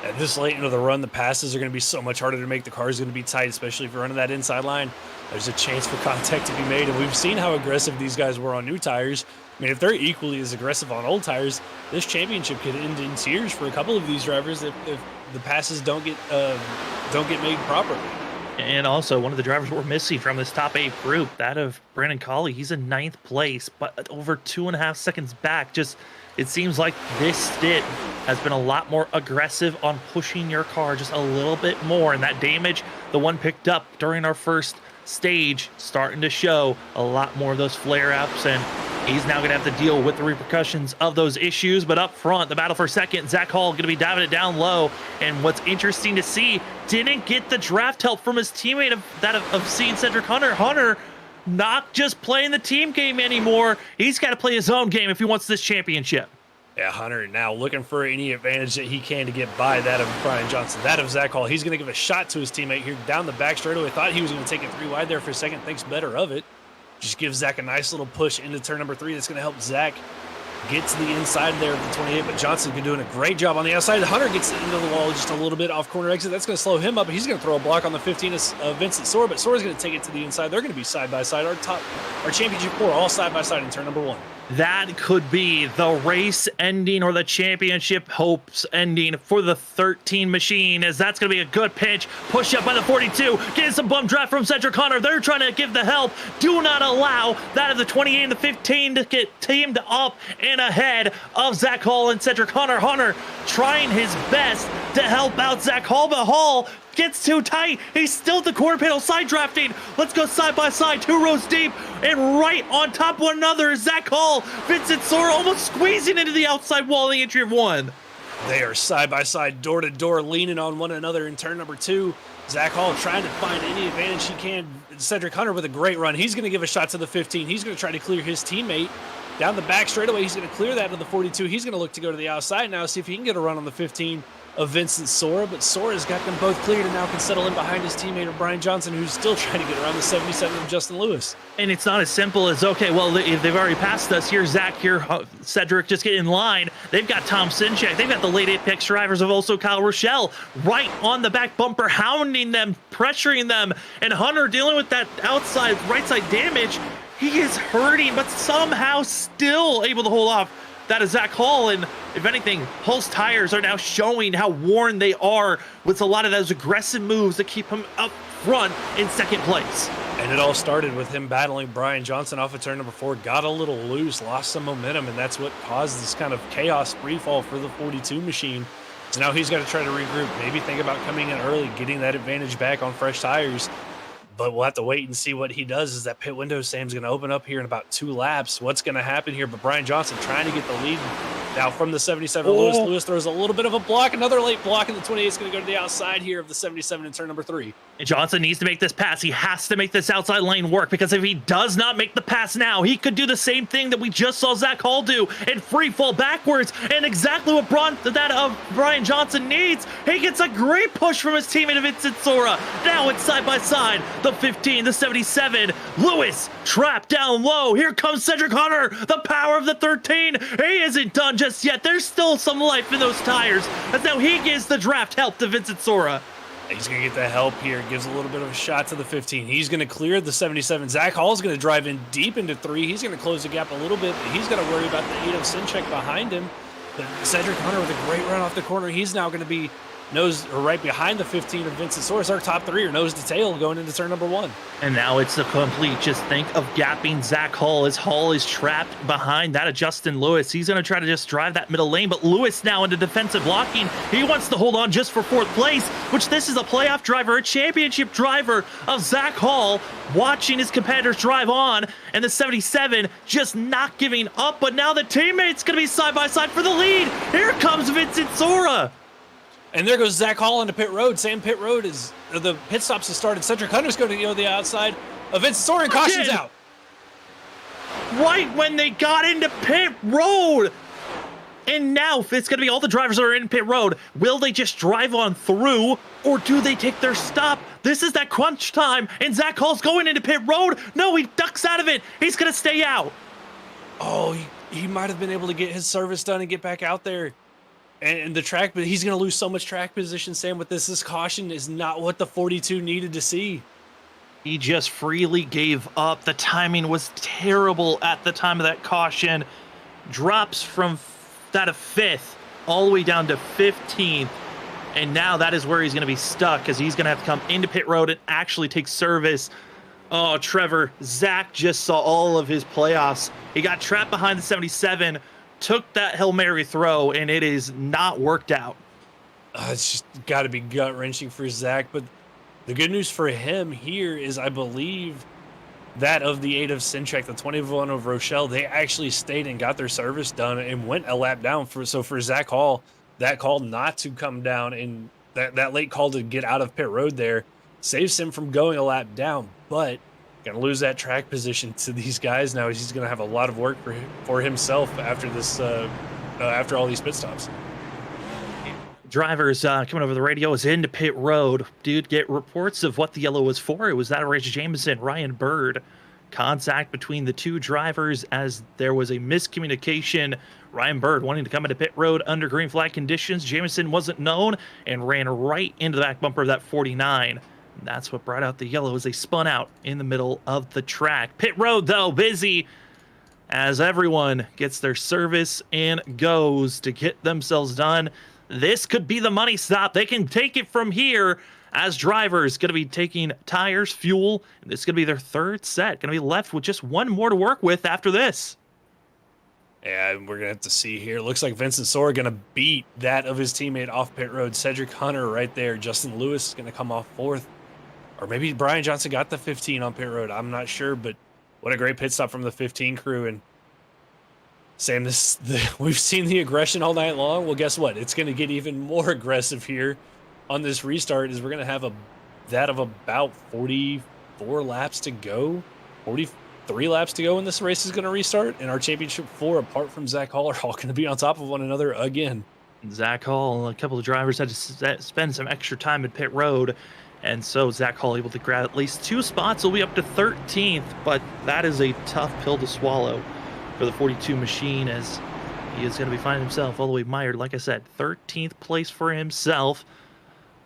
Speaker 2: At this late into the run, the passes are going to be so much harder to make. The car is going to be tight, especially if you're running that inside line. There's a chance for contact to be made, and we've seen how aggressive these guys were on new tires. I mean, if they're equally as aggressive on old tires, this championship could end in tears for a couple of these drivers if the passes don't get made properly.
Speaker 1: And also, one of the drivers we're missing from this top 8 group, that of Brandon Colley, he's in 9th place, but over 2.5 seconds back. Just, it seems like this stint has been a lot more aggressive on pushing your car just a little bit more, and that damage, the one picked up during our first stage, starting to show a lot more of those flare-ups, and he's now going to have to deal with the repercussions of those issues. But up front, the battle for second, Zach Hall going to be diving it down low. And what's interesting to see, didn't get the draft help from his teammate of seeing Cedric Hunter. Hunter not just playing the team game anymore. He's got to play his own game if he wants this championship.
Speaker 2: Yeah, Hunter now looking for any advantage that he can to get by that of Brian Johnson, that of Zach Hall. He's going to give a shot to his teammate here down the back straightaway. Thought he was going to take it 3 wide there for a second. Thinks better of it. Just gives Zach a nice little push into turn number 3. That's going to help Zach get to the inside there of the 28, but Johnson's been doing a great job on the outside. Hunter gets into the wall just a little bit off corner exit. That's going to slow him up. He's going to throw a block on the 15 of Vincent Sora, but Sora's going to take it to the inside. They're going to be side by side. Our championship 4 all side by side in turn number 1.
Speaker 1: That could be the race ending or the championship hopes ending for the 13 machine, as that's going to be a good pinch. Push up by the 42, getting some bum draft from Cedric Hunter. They're trying to give the help. Do not allow that of the 28 and the 15 to get teamed up and ahead of Zach Hall and Cedric Hunter. Hunter trying his best to help out Zach Hall, but Hall gets too tight. He's still at the quarter panel side drafting. Let's go side by side, 2 rows deep, and right on top of one another is Zach Hall. Vincent Sora almost squeezing into the outside wall in the entry of 1.
Speaker 2: They are side by side, door to door, leaning on one another in turn number 2. Zach Hall trying to find any advantage he can. Cedric Hunter with a great run. He's going to give a shot to the 15. He's going to try to clear his teammate. Down the back straightaway, he's going to clear that to the 42. He's going to look to go to the outside now, see if he can get a run on the 15 of Vincent Sora, but Sora's got them both cleared and now can settle in behind his teammate of Brian Johnson, who's still trying to get around the 77 of Justin Lewis.
Speaker 1: And it's not as simple as, okay, well, if they've already passed us, here's Zach, here, Cedric, just get in line. They've got Tom Sinchek. They've got the late Apex drivers of also Kyle Rochelle right on the back bumper, hounding them, pressuring them, and Hunter dealing with that outside, right side damage. He is hurting, but somehow still able to hold off that is Zach Hall, and if anything, Hall's tires are now showing how worn they are with a lot of those aggressive moves that keep him up front in second place.
Speaker 2: And it all started with him battling Brian Johnson off of turn number 4, got a little loose, lost some momentum, and that's what caused this kind of chaos free fall for the 42 machine. So now he's got to try to regroup, maybe think about coming in early, getting that advantage back on fresh tires. But we'll have to wait and see what he does. Is that pit window, Sam's going to open up here in about 2 laps. What's going to happen here? But Brian Johnson trying to get the lead now from the 77. Lewis throws a little bit of a block. Another late block, and the 28 is going to go to the outside here of the 77 in turn number 3.
Speaker 1: And Johnson needs to make this pass. He has to make this outside lane work, because if he does not make the pass now, he could do the same thing that we just saw Zach Hall do and free fall backwards. And exactly what Brian Johnson needs. He gets a great push from his teammate Vincent Sora. Now it's side by side. The 15, the 77. Lewis trapped down low. Here comes Cedric Hunter. The power of the 13. He isn't done just yet. There's still some life in those tires, as now he gives the draft help to Vincent Sora.
Speaker 2: He's going to get the help here. Gives a little bit of a shot to the 15. He's going to clear the 77. Zach Hall's going to drive in deep into 3. He's going to close the gap a little bit, but he's going to worry about the 8 of Sinchek behind him. But Cedric Hunter with a great run off the corner. He's now going to be right behind the 15 of Vincent Sora. Our top 3 are nose to tail going into turn number 1.
Speaker 1: And now it's the complete, just think of gapping Zach Hall, as Hall is trapped behind that of Justin Lewis. He's going to try to just drive that middle lane, but Lewis now into defensive blocking. He wants to hold on just for 4th place, which this is a playoff driver, a championship driver of Zach Hall, watching his competitors drive on, and the 77 just not giving up. But now the teammate's going to be side by side for the lead. Here comes Vincent Sora.
Speaker 2: And there goes Zach Hall into pit road. The pit stops have started. Cedric Hunter's going to go to the outside. Vincent Sora, and caution's out.
Speaker 1: Right when they got into pit road. And now it's going to be all the drivers that are in pit road. Will they just drive on through, or do they take their stop? This is that crunch time, and Zach Hall's going into pit road. No, he ducks out of it. He's going to stay out.
Speaker 2: Oh, he might have been able to get his service done and get back out there. And the track, but he's going to lose so much track position, Sam, with this. This caution is not what the 42 needed to see.
Speaker 1: He just freely gave up. The timing was terrible at the time of that caution. Drops from that of 5th all the way down to 15th. And now that is where he's going to be stuck, because he's going to have to come into pit road and actually take service. Oh, Trevor, Zach just saw all of his playoffs. He got trapped behind the 77, took that Hail Mary throw, and it is not worked out.
Speaker 2: It's just got to be gut-wrenching for Zach, but the good news for him here is, I believe, that of the 8 of Sinchek, the 21 of Rochelle, they actually stayed and got their service done and went a lap down. So for Zach Hall, that call not to come down and that late call to get out of pit road there saves him from going a lap down, but going to lose that track position to these guys now. He's going to have a lot of work for himself after this, after all these pit stops.
Speaker 1: Drivers coming over the radio is into pit road. Dude, get reports of what the yellow was for. It was that of Rich Jameson, Ryan Bird, contact between the two drivers as there was a miscommunication. Ryan Bird wanting to come into pit road under green flag conditions. Jamison wasn't known and ran right into the back bumper of that 49. That's what brought out the yellow as they spun out in the middle of the track. Pit road, though, busy as everyone gets their service and goes to get themselves done. This could be the money stop. They can take it from here as drivers going to be taking tires, fuel. This is going to be their third set. Going to be left with just one more to work with after this.
Speaker 2: Yeah, we're going to have to see here. Looks like Vincent Sora going to beat that of his teammate off pit road. Cedric Hunter right there. Justin Lewis is going to come off fourth. Or maybe Brian Johnson got the 15 on pit road. I'm not sure, but what a great pit stop from the 15 crew. And Sam, we've seen the aggression all night long. Well, guess what? It's going to get even more aggressive here on this restart as we're going to have that of about 44 laps to go. 43 laps to go when this race is going to restart. And our championship four, apart from Zach Hall, are all going to be on top of one another again.
Speaker 1: Zach Hall, a couple of drivers had to spend some extra time at pit road. And so Zach Hall able to grab at least 2 spots. Will be up to 13th, but that is a tough pill to swallow for the 42 machine as he is going to be finding himself all the way mired. Like I said, 13th place for himself.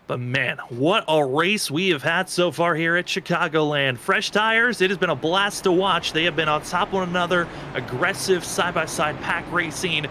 Speaker 1: But man, what a race we have had so far here at Chicagoland. Fresh tires, it has been a blast to watch. They have been on top of one another, aggressive side-by-side pack racing.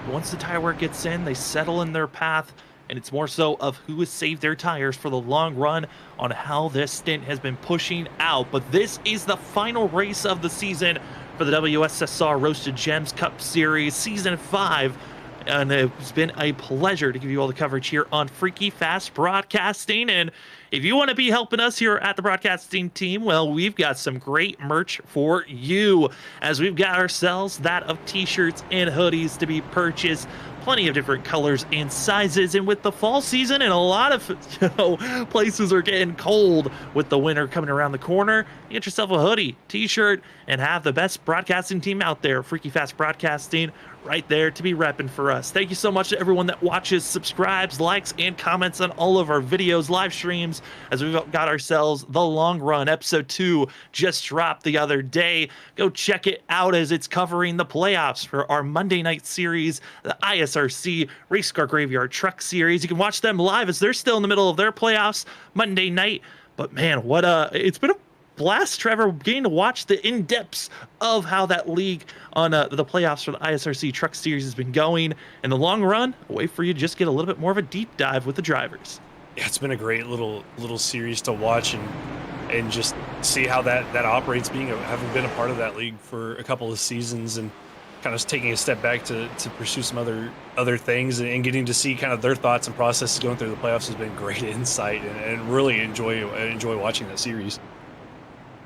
Speaker 1: Once the tire wear gets in, they settle in their path. And it's more so of who has saved their tires for the long run on how this stint has been pushing out. But this is the final race of the season for the WSSR Roasted Gems Cup Series Season 5. And it's been a pleasure to give you all the coverage here on Freaky Fast Broadcasting. And if you want to be helping us here at the broadcasting team, well, we've got some great merch for you as we've got ourselves that of t-shirts and hoodies to be purchased. Plenty of different colors and sizes, and with the fall season and a lot of places are getting cold with the winter coming around the corner, you get yourself a hoodie, t-shirt, and have the best broadcasting team out there, Freaky Fast Broadcasting, right there to be repping for us. Thank you so much to everyone that watches, subscribes, likes, and comments on all of our videos, live streams, as we've got ourselves The Long Run. Episode 2 just dropped the other day. Go check it out as it's covering the playoffs for our Monday night series, the ISRC Race Car Graveyard Truck Series. You can watch them live as they're still in the middle of their playoffs Monday night. But man, it's been a blast, Trevor, getting to watch the in-depths of how that league on the playoffs for the ISRC Truck Series has been going. In the long run, a way for you to just get a little bit more of a deep dive with the drivers.
Speaker 2: Yeah, it's been a great little series to watch and just see how that operates, having been a part of that league for a couple of seasons and kind of taking a step back to pursue some other things and getting to see kind of their thoughts and processes going through the playoffs has been great insight and really enjoy watching that series.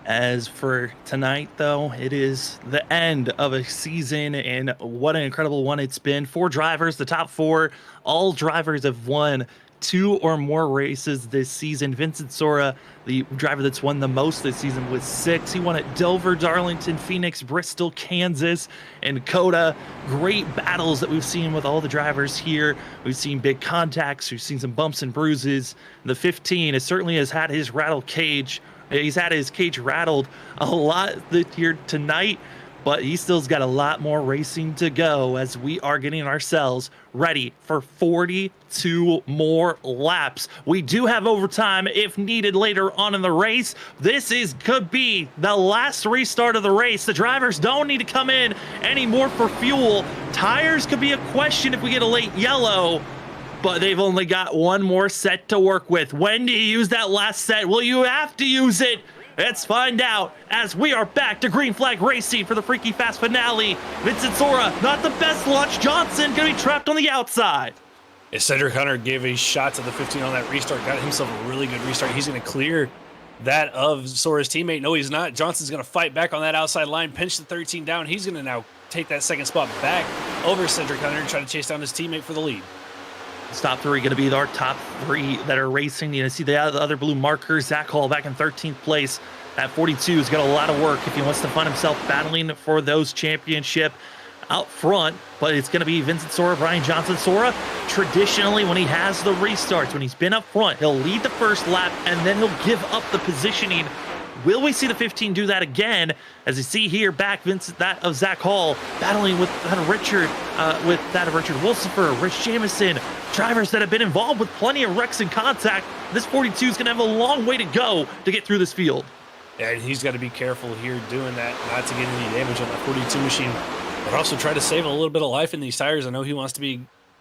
Speaker 1: As for tonight, though, it is the end of a season, and what an incredible one it's been. 4 drivers, the top 4, all drivers have won 2 or more races this season. Vincent Sora, the driver that's won the most this season, with 6. He won at Dover, Darlington, Phoenix, Bristol, Kansas, and Coda. Great battles that we've seen with all the drivers here. We've seen big contacts. We've seen some bumps and bruises. The 15 certainly has had his rattled cage. He's had his cage rattled a lot here tonight, but he still's got a lot more racing to go as we are getting ourselves ready for 42 more laps. We do have overtime if needed later on in the race. This could be the last restart of the race. The drivers don't need to come in anymore for fuel. Tires could be a question if we get a late yellow, but they've only got one more set to work with. When do you use that last set? Will you have to use it? Let's find out as we are back to green flag racing for the Freaky Fast finale. Vincent Sora, not the best launch. Johnson gonna be trapped on the outside.
Speaker 2: Yeah, Cedric Hunter gave a shot to the 15 on that restart, got himself a really good restart. He's gonna clear that of Sora's teammate. No, he's not. Johnson's gonna fight back on that outside line, pinch the 13 down. He's gonna now take that second spot back over Cedric Hunter and try to chase down his teammate for the lead.
Speaker 1: Top 3 going to be our top 3 that are racing. You see the other blue markers. Zach Hall back in 13th place at 42. He's got a lot of work if he wants to find himself battling for those championship out front. But it's going to be Vincent Sora, Brian Johnson. Sora, traditionally, when he has the restarts, when he's been up front, he'll lead the first lap and then he'll give up the positioning Will we see the 15 do that again? As you see here, back Vincent, that of Zach Hall, battling with that of Richard Wolsifer, Rich Jamison, drivers that have been involved with plenty of wrecks and contact. This 42 is going to have a long way to go to get through this field.
Speaker 2: Yeah, and he's got to be careful here doing that, not to get any damage on that 42 machine, but also try to save a little bit of life in these tires. I know he wants to be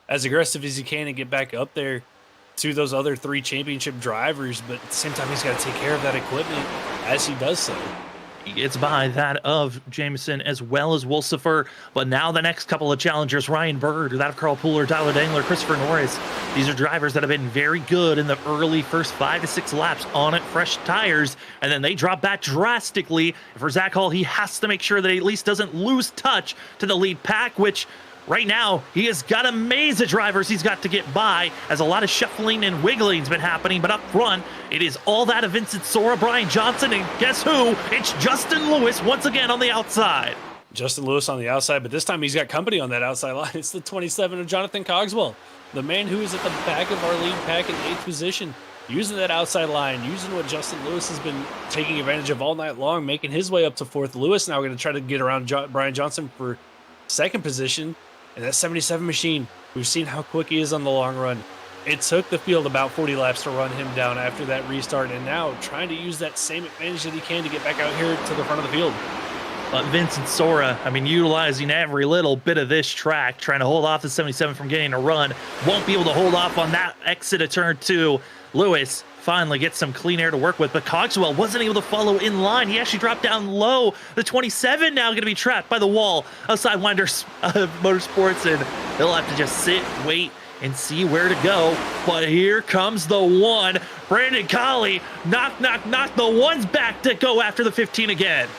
Speaker 2: as aggressive as he can and get back up there to those other 3 championship drivers, but at the same time, he's got to take care of that equipment as he does so.
Speaker 1: He gets by that of Jameson as well as Wolsifer, but now the next couple of challengers, Ryan Bird, that of Carl Pooler, Tyler Dangler, Christopher Norris. These are drivers that have been very good in the early first 5 to 6 laps on it, fresh tires, and then they drop back drastically. For Zach Hall, he has to make sure that he at least doesn't lose touch to the lead pack, which right now, he has got a maze of drivers he's got to get by, as a lot of shuffling and wiggling's been happening. But up front, it is all that of Vincent Sora, Brian Johnson, and guess who? It's Justin Lewis once again on the outside.
Speaker 2: Justin Lewis on the outside, but this time he's got company on that outside line. It's the 27 of Jonathan Cogswell, the man who is at the back of our lead pack in 8th position, using that outside line, using what Justin Lewis has been taking advantage of all night long, making his way up to 4th. Lewis now going to try to get around Brian Johnson for 2nd position. And that 77 machine, we've seen how quick he is on the long run. It took the field about 40 laps to run him down after that restart, and now trying to use that same advantage that he can to get back out here to the front of the field.
Speaker 1: But Vincent Sora, I mean, utilizing every little bit of this track, trying to hold off the 77 from getting a run. Won't be able to hold off on that exit of turn 2. Lewis finally gets some clean air to work with, but Cogswell wasn't able to follow in line. He actually dropped down low. The 27 now going to be trapped by the wall of Sidewinder Motorsports, and they'll have to just sit, wait, and see where to go. But here comes the 1. Brandon Colley, knock, knock, knock. The 1's back to go after the 15 again.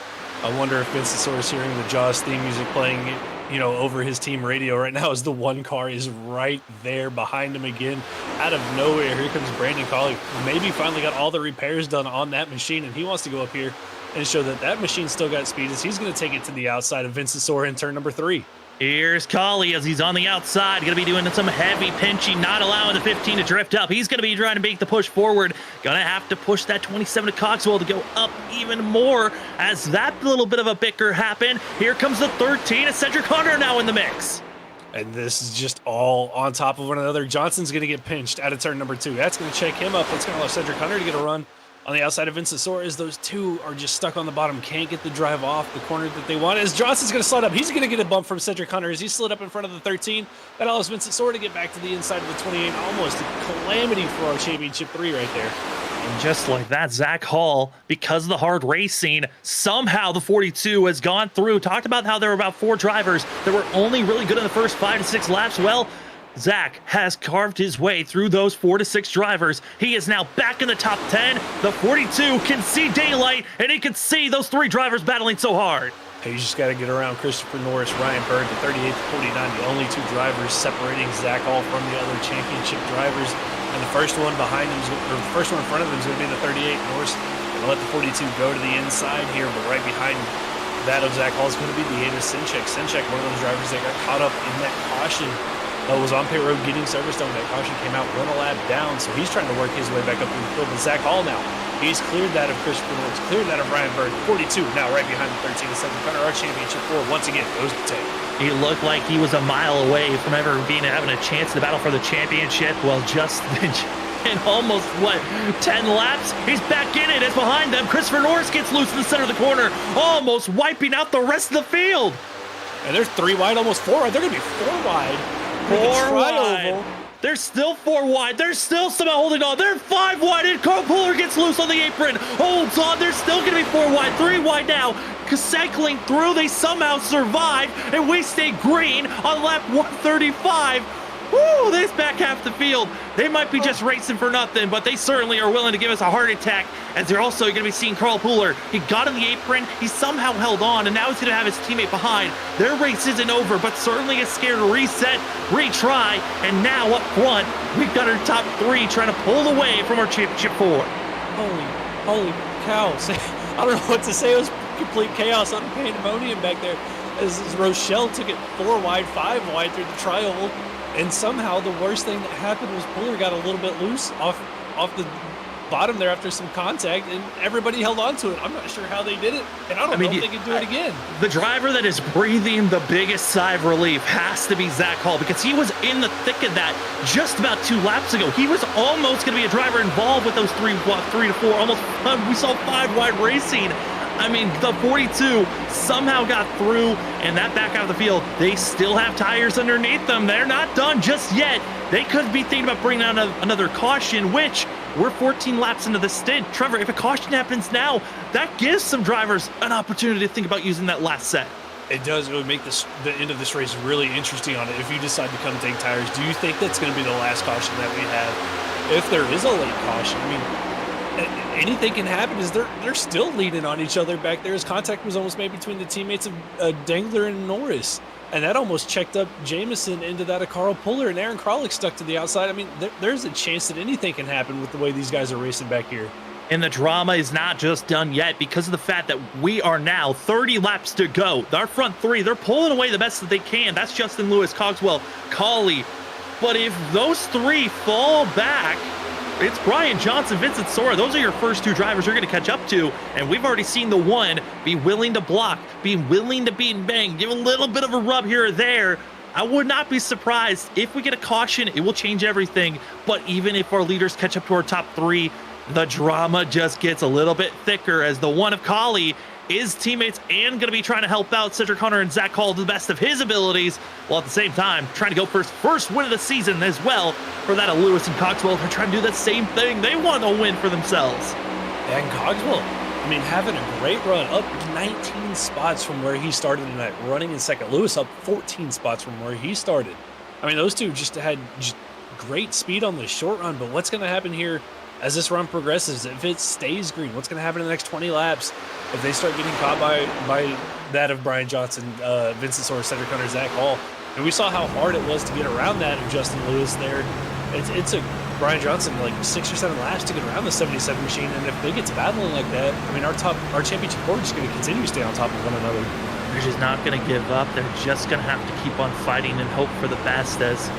Speaker 2: I wonder if Vincent Sora's hearing the Jaws theme music playing, over his team radio right now, as the 1 car is right there behind him again. Out of nowhere, here comes Brandon Colley. Maybe finally got all the repairs done on that machine, and he wants to go up here and show that that machine still got speed, as he's going to take it to the outside of Vincent Sora in turn number 3.
Speaker 1: Here's Colley as he's on the outside, going to be doing some heavy pinching, not allowing the 15 to drift up. He's going to be trying to make the push forward. Going to have to push that 27 to Cogswell to go up even more as that little bit of a bicker happened. Here comes the 13, and Cedric Hunter now in the mix.
Speaker 2: And this is just all on top of one another. Johnson's going to get pinched out of turn number 2. That's going to check him up. That's going to allow Cedric Hunter to get a run on the outside of Vincent Sora, as those 2 are just stuck on the bottom, can't get the drive off the corner that they want. As Johnson's going to slide up, he's going to get a bump from Cedric Hunter as he slid up in front of the 13. That allows Vincent Sora to get back to the inside of the 28. Almost a calamity for our championship 3 right there.
Speaker 1: And just like that, Zach Hall, because of the hard racing, somehow the 42 has gone through. Talked about how there were about 4 drivers that were only really good in the first 5 to 6 laps. Well, Zach has carved his way through those 4 to 6 drivers. He is now back in the top 10. The 42 can see daylight, and he can see those 3 drivers battling so hard.
Speaker 2: Hey, you just got to get around Christopher Norris, Ryan Bird, the 38 to 49, the only 2 drivers separating Zach Hall from the other championship drivers. And the first one behind him, or the first one in front of him, is going to be the 38. Norris going to let the 42 go to the inside here, but right behind that of Zach Hall is going to be the 8 of Sinchek. Sinchek, one of those drivers that got caught up in that caution. Was on pit road getting service done when that caution came out, 1 lap down, so he's trying to work his way back up in the field. But Zach Hall now, he's cleared that of Christopher Norris, cleared that of Ryan Bird. 42 now right behind the 13 and 7 Hunter, our championship 4 once again goes to take.
Speaker 1: He looked like he was a mile away from ever having a chance to battle for the championship. Well, just in almost 10 laps, he's back in it. As behind them, Christopher Norris gets loose in the center of the corner, almost wiping out the rest of the field.
Speaker 2: And they're 3 wide, almost 4 wide. They're going to be 4 wide.
Speaker 1: 4 wide. They're still 4 wide. They're still somehow holding on. They're 5 wide, and Carl Pooler gets loose on the apron. Holds on. They're still going to be 4 wide. 3 wide now. Cycling through, they somehow survive, and we stay green on lap 135. Woo, this back half the field, they might be just racing for nothing, but they certainly are willing to give us a heart attack, as they're also going to be seeing Carl Pooler. He got in the apron, he somehow held on, and now he's going to have his teammate behind. Their race isn't over, but certainly is scared to reset, retry, and now up front, we've got our top 3 trying to pull away from our championship 4.
Speaker 2: Holy cow. I don't know what to say. It was complete chaos on pandemonium back there, as Rochelle took it 4 wide, 5 wide through the tri-oval. And somehow the worst thing that happened was Pooler got a little bit loose off the bottom there after some contact, and everybody held on to it. I'm not sure how they did it, and I don't know if they could do it again.
Speaker 1: The driver that is breathing the biggest sigh of relief has to be Zach Hall, because he was in the thick of that just about 2 laps ago. He was almost going to be a driver involved with those 3 to 4, almost, we saw 5 wide racing. I mean, the 42 somehow got through, and that back out of the field, they still have tires underneath them. They're not done just yet. They could be thinking about bringing on another caution, which we're 14 laps into the stint. Trevor, if a caution happens now, that gives some drivers an opportunity to think about using that last set.
Speaker 2: It does. It would make the end of this race really interesting on it. If you decide to come take tires, do you think that's going to be the last caution that we have? If there is a late caution, I mean, anything can happen. Is they're still leaning on each other back there as contact was almost made between the teammates of Dangler and Norris. And that almost checked up Jamison into that of Carl Puller, and Aaron Kralik stuck to the outside. I mean, there's a chance that anything can happen with the way these guys are racing back here.
Speaker 1: And the drama is not just done yet, because of the fact that we are now 30 laps to go. Our front 3, they're pulling away the best that they can. That's Justin Lewis, Cogswell, Colley. But if those 3 fall back, it's Brian Johnson, Vincent Sora. Those are your first 2 drivers you're going to catch up to. And we've already seen the one be willing to block, be willing to beat and bang, give a little bit of a rub here or there. I would not be surprised if we get a caution. It will change everything. But even if our leaders catch up to our top 3, the drama just gets a little bit thicker, as the one of Colley is teammates and going to be trying to help out Cedric Hunter and Zach Hall to the best of his abilities, while at the same time trying to go for his first win of the season as well. For that of Lewis and Cogswell, they're trying to do that same thing. They want to win for themselves.
Speaker 2: And Cogswell, I mean, having a great run, up 19 spots from where he started tonight, running in second. Lewis up 14 spots from where he started. I mean, those two just had great speed on the short run, but what's going to happen here as this run progresses? If it stays green, what's going to happen in the next 20 laps? If they start getting caught by that of Brian Johnson, Vincent Sora, Cedric Hunter, Zach Hall, and we saw how hard it was to get around that of Justin Lewis there. It took Brian Johnson like 6 or 7 laps to get around the 77 machine, and if they get to battling like that, I mean, our championship core is going to continue to stay on top of one another.
Speaker 1: They're just not going to give up. They're just going to have to keep on fighting and hope for the best, as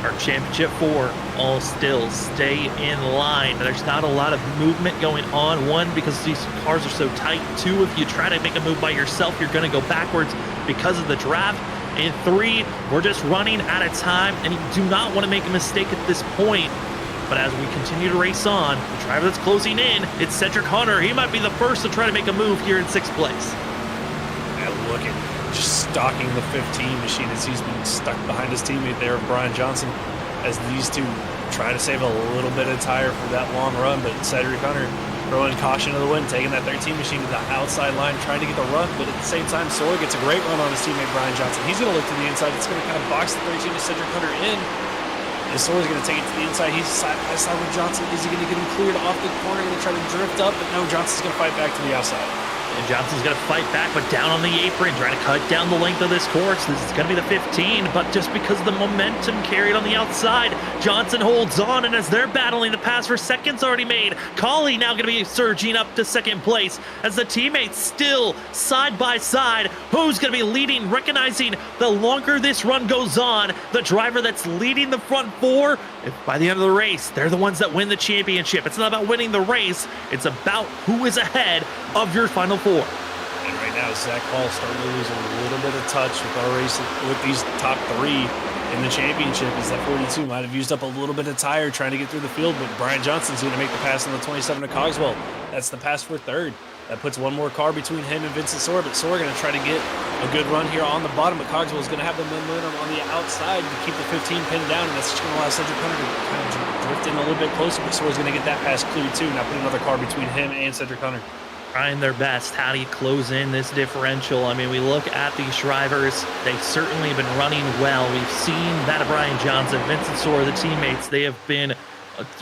Speaker 1: our championship 4 all still stay in line. There's not a lot of movement going on. 1, because these cars are so tight. 2, if you try to make a move by yourself, you're going to go backwards because of the draft. And 3, we're just running out of time, and you do not want to make a mistake at this point. But as we continue to race on, the driver that's closing in, it's Cedric Hunter. He might be the first to try to make a move here in 6th place.
Speaker 2: And look at just stalking the 15 machine as he's been stuck behind his teammate there, Brian Johnson, as these two try to save a little bit of tire for that long run. But Cedric Hunter throwing caution to the wind, taking that 13 machine to the outside line, trying to get the run. But at the same time, Sora gets a great run on his teammate Brian Johnson. He's going to look to the inside. It's going to kind of box the 13 to Cedric Hunter in. And Sora's going to take it to the inside. He's side by side with Johnson. Is he going to get him cleared off the corner? Going to try to drift up, but no, Johnson's going to fight back to the outside.
Speaker 1: And Johnson's going to fight back, but down on the apron, trying to cut down the length of this course. This is going to be the 15, but just because of the momentum carried on the outside, Johnson holds on, and as they're battling, the pass for second's already made. Colley now going to be surging up to 2nd place as the teammates still side by side. Who's going to be leading? Recognizing the longer this run goes on, the driver that's leading the front 4, if by the end of the race, they're the ones that win the championship. It's not about winning the race. It's about who is ahead of your final 4.
Speaker 2: And right now, Zach Hall starting to lose a little bit of touch with our race with these top 3 in the championship, as that 42 might have used up a little bit of tire trying to get through the field, but Brian Johnson's going to make the pass on the 27 to Cogswell. That's the pass for 3rd. That puts one more car between him and Vincent Sora, but Sora going to try to get a good run here on the bottom, but Cogswell is going to have the momentum on the outside to keep the 15 pinned down, and that's just going to allow Cedric Hunter to kind of drift in a little bit closer, but Sora's going to get that pass cleared too. Now put another car between him and Cedric Hunter.
Speaker 1: Trying their best. How do you close in this differential? I mean, we look at these drivers. They certainly have been running well. We've seen that of Brian Johnson, Vincent Sora, the teammates. They have been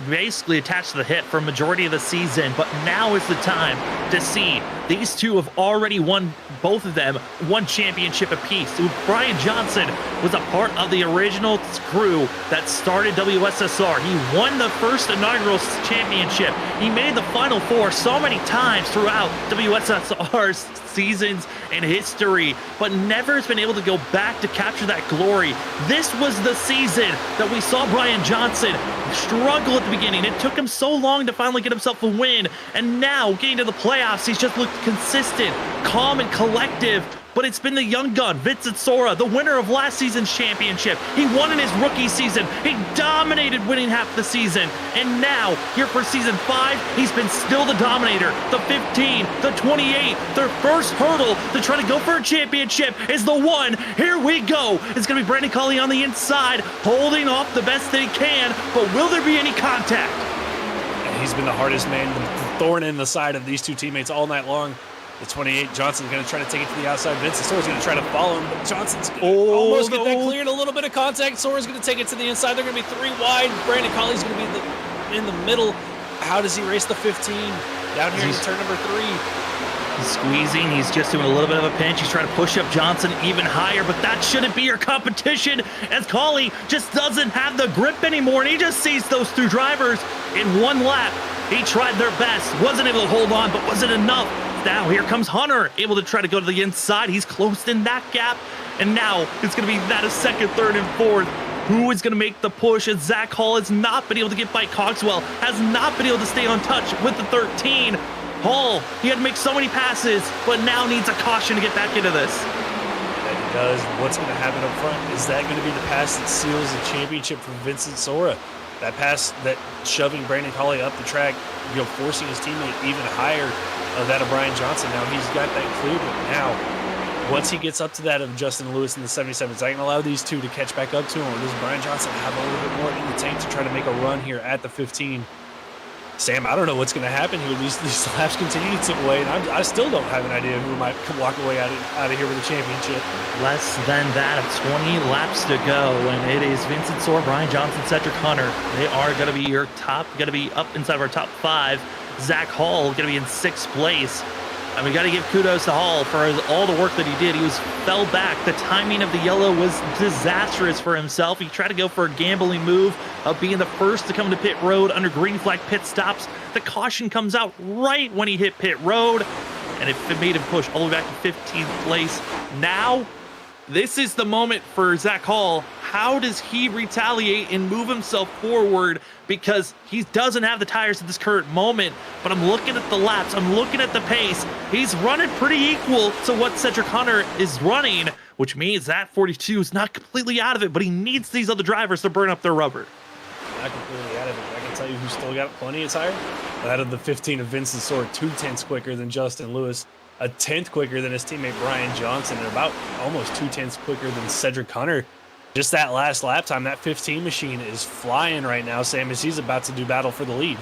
Speaker 1: basically attached to the hip for a majority of the season, but now is the time to see. These two have already won, both of them, one championship apiece. Brian Johnson was a part of the original crew that started WSSR. He won the first inaugural championship. He made the Final 4 so many times throughout WSSR's seasons and history, but never has been able to go back to capture that glory. This was the season that we saw Brian Johnson struggle at the beginning. It took him so long to finally get himself a win, and now getting to the playoffs, he's just looked consistent, calm, and collective. But it's been the young gun, Vincent Sora, the winner of last season's championship. He won in his rookie season. He dominated winning half the season. And now, here for season 5, he's been still the dominator. The 15, the 28, their first hurdle to try to go for a championship is the one. Here we go. It's going to be Brandon Colley on the inside, holding off the best that he can. But will there be any contact?
Speaker 2: And he's been the hardest man, the thorn in the side of these two teammates all night long. The 28, Johnson's going to try to take it to the outside. Vincent Sora's going to try to follow him, but Johnson's going to almost get that cleared. A little bit of contact. Sora's going to take it to the inside. They're going to be 3 wide. Brandon Colley's going to be in the middle. How does he race the 15? Down here in turn number 3.
Speaker 1: He's squeezing. He's just doing a little bit of a pinch. He's trying to push up Johnson even higher, but that shouldn't be your competition, as Colley just doesn't have the grip anymore, and he just sees those 2 drivers in one lap. He tried their best, wasn't able to hold on, but wasn't enough. Now here comes Hunter, able to try to go to the inside. He's closed in that gap, and now it's going to be that of 2nd, 3rd, and 4th. Who is going to make the push? As Zach Hall has not been able to get by Cogswell, has not been able to stay on touch with the 13. Hall, he had to make so many passes, but now needs a caution to get back into this.
Speaker 2: And he does. What's going to happen up front? Is that going to be the pass that seals the championship for Vincent Sora? That pass that shoving Brandon Colley up the track, forcing his teammate even higher of that of Brian Johnson. Now he's got that clear, but now once he gets up to that of Justin Lewis in the 77, is that going to allow these 2 to catch back up to him, or does Brian Johnson have a little bit more in the tank to try to make a run here at the 15? Sam, I don't know what's going to happen here. These laps continue to tick away, and I still don't have an idea who might walk away out of here with a championship.
Speaker 1: Less than that of 20 laps to go, and it is Vincent Sora, Brian Johnson, Cedric Hunter. They are going to be your top, going to be up inside of our top 5. Zach Hall going to be in 6th place. And we got to give kudos to Hall for all the work that he did. He fell back. The timing of the yellow was disastrous for himself. He tried to go for a gambling move of being the first to come to pit road under green flag pit stops. The caution comes out right when he hit pit road, and it made him push all the way back to 15th place. Now, this is the moment for Zach Hall. How does he retaliate and move himself forward? Because he doesn't have the tires at this current moment, but I'm looking at the laps, I'm looking at the pace. He's running pretty equal to what Cedric Hunter is running, which means that 42 is not completely out of it, but he needs these other drivers to burn up their rubber.
Speaker 2: Not completely out of it. I can tell you who's still got plenty of tire. That of the 15 of Vincent Sora, 2/10 quicker than Justin Lewis, a 10th quicker than his teammate Brian Johnson, and about almost 2/10 quicker than Cedric Hunter. Just that last lap time, that 15 machine is flying right now, Sam, as he's about to do battle for the lead.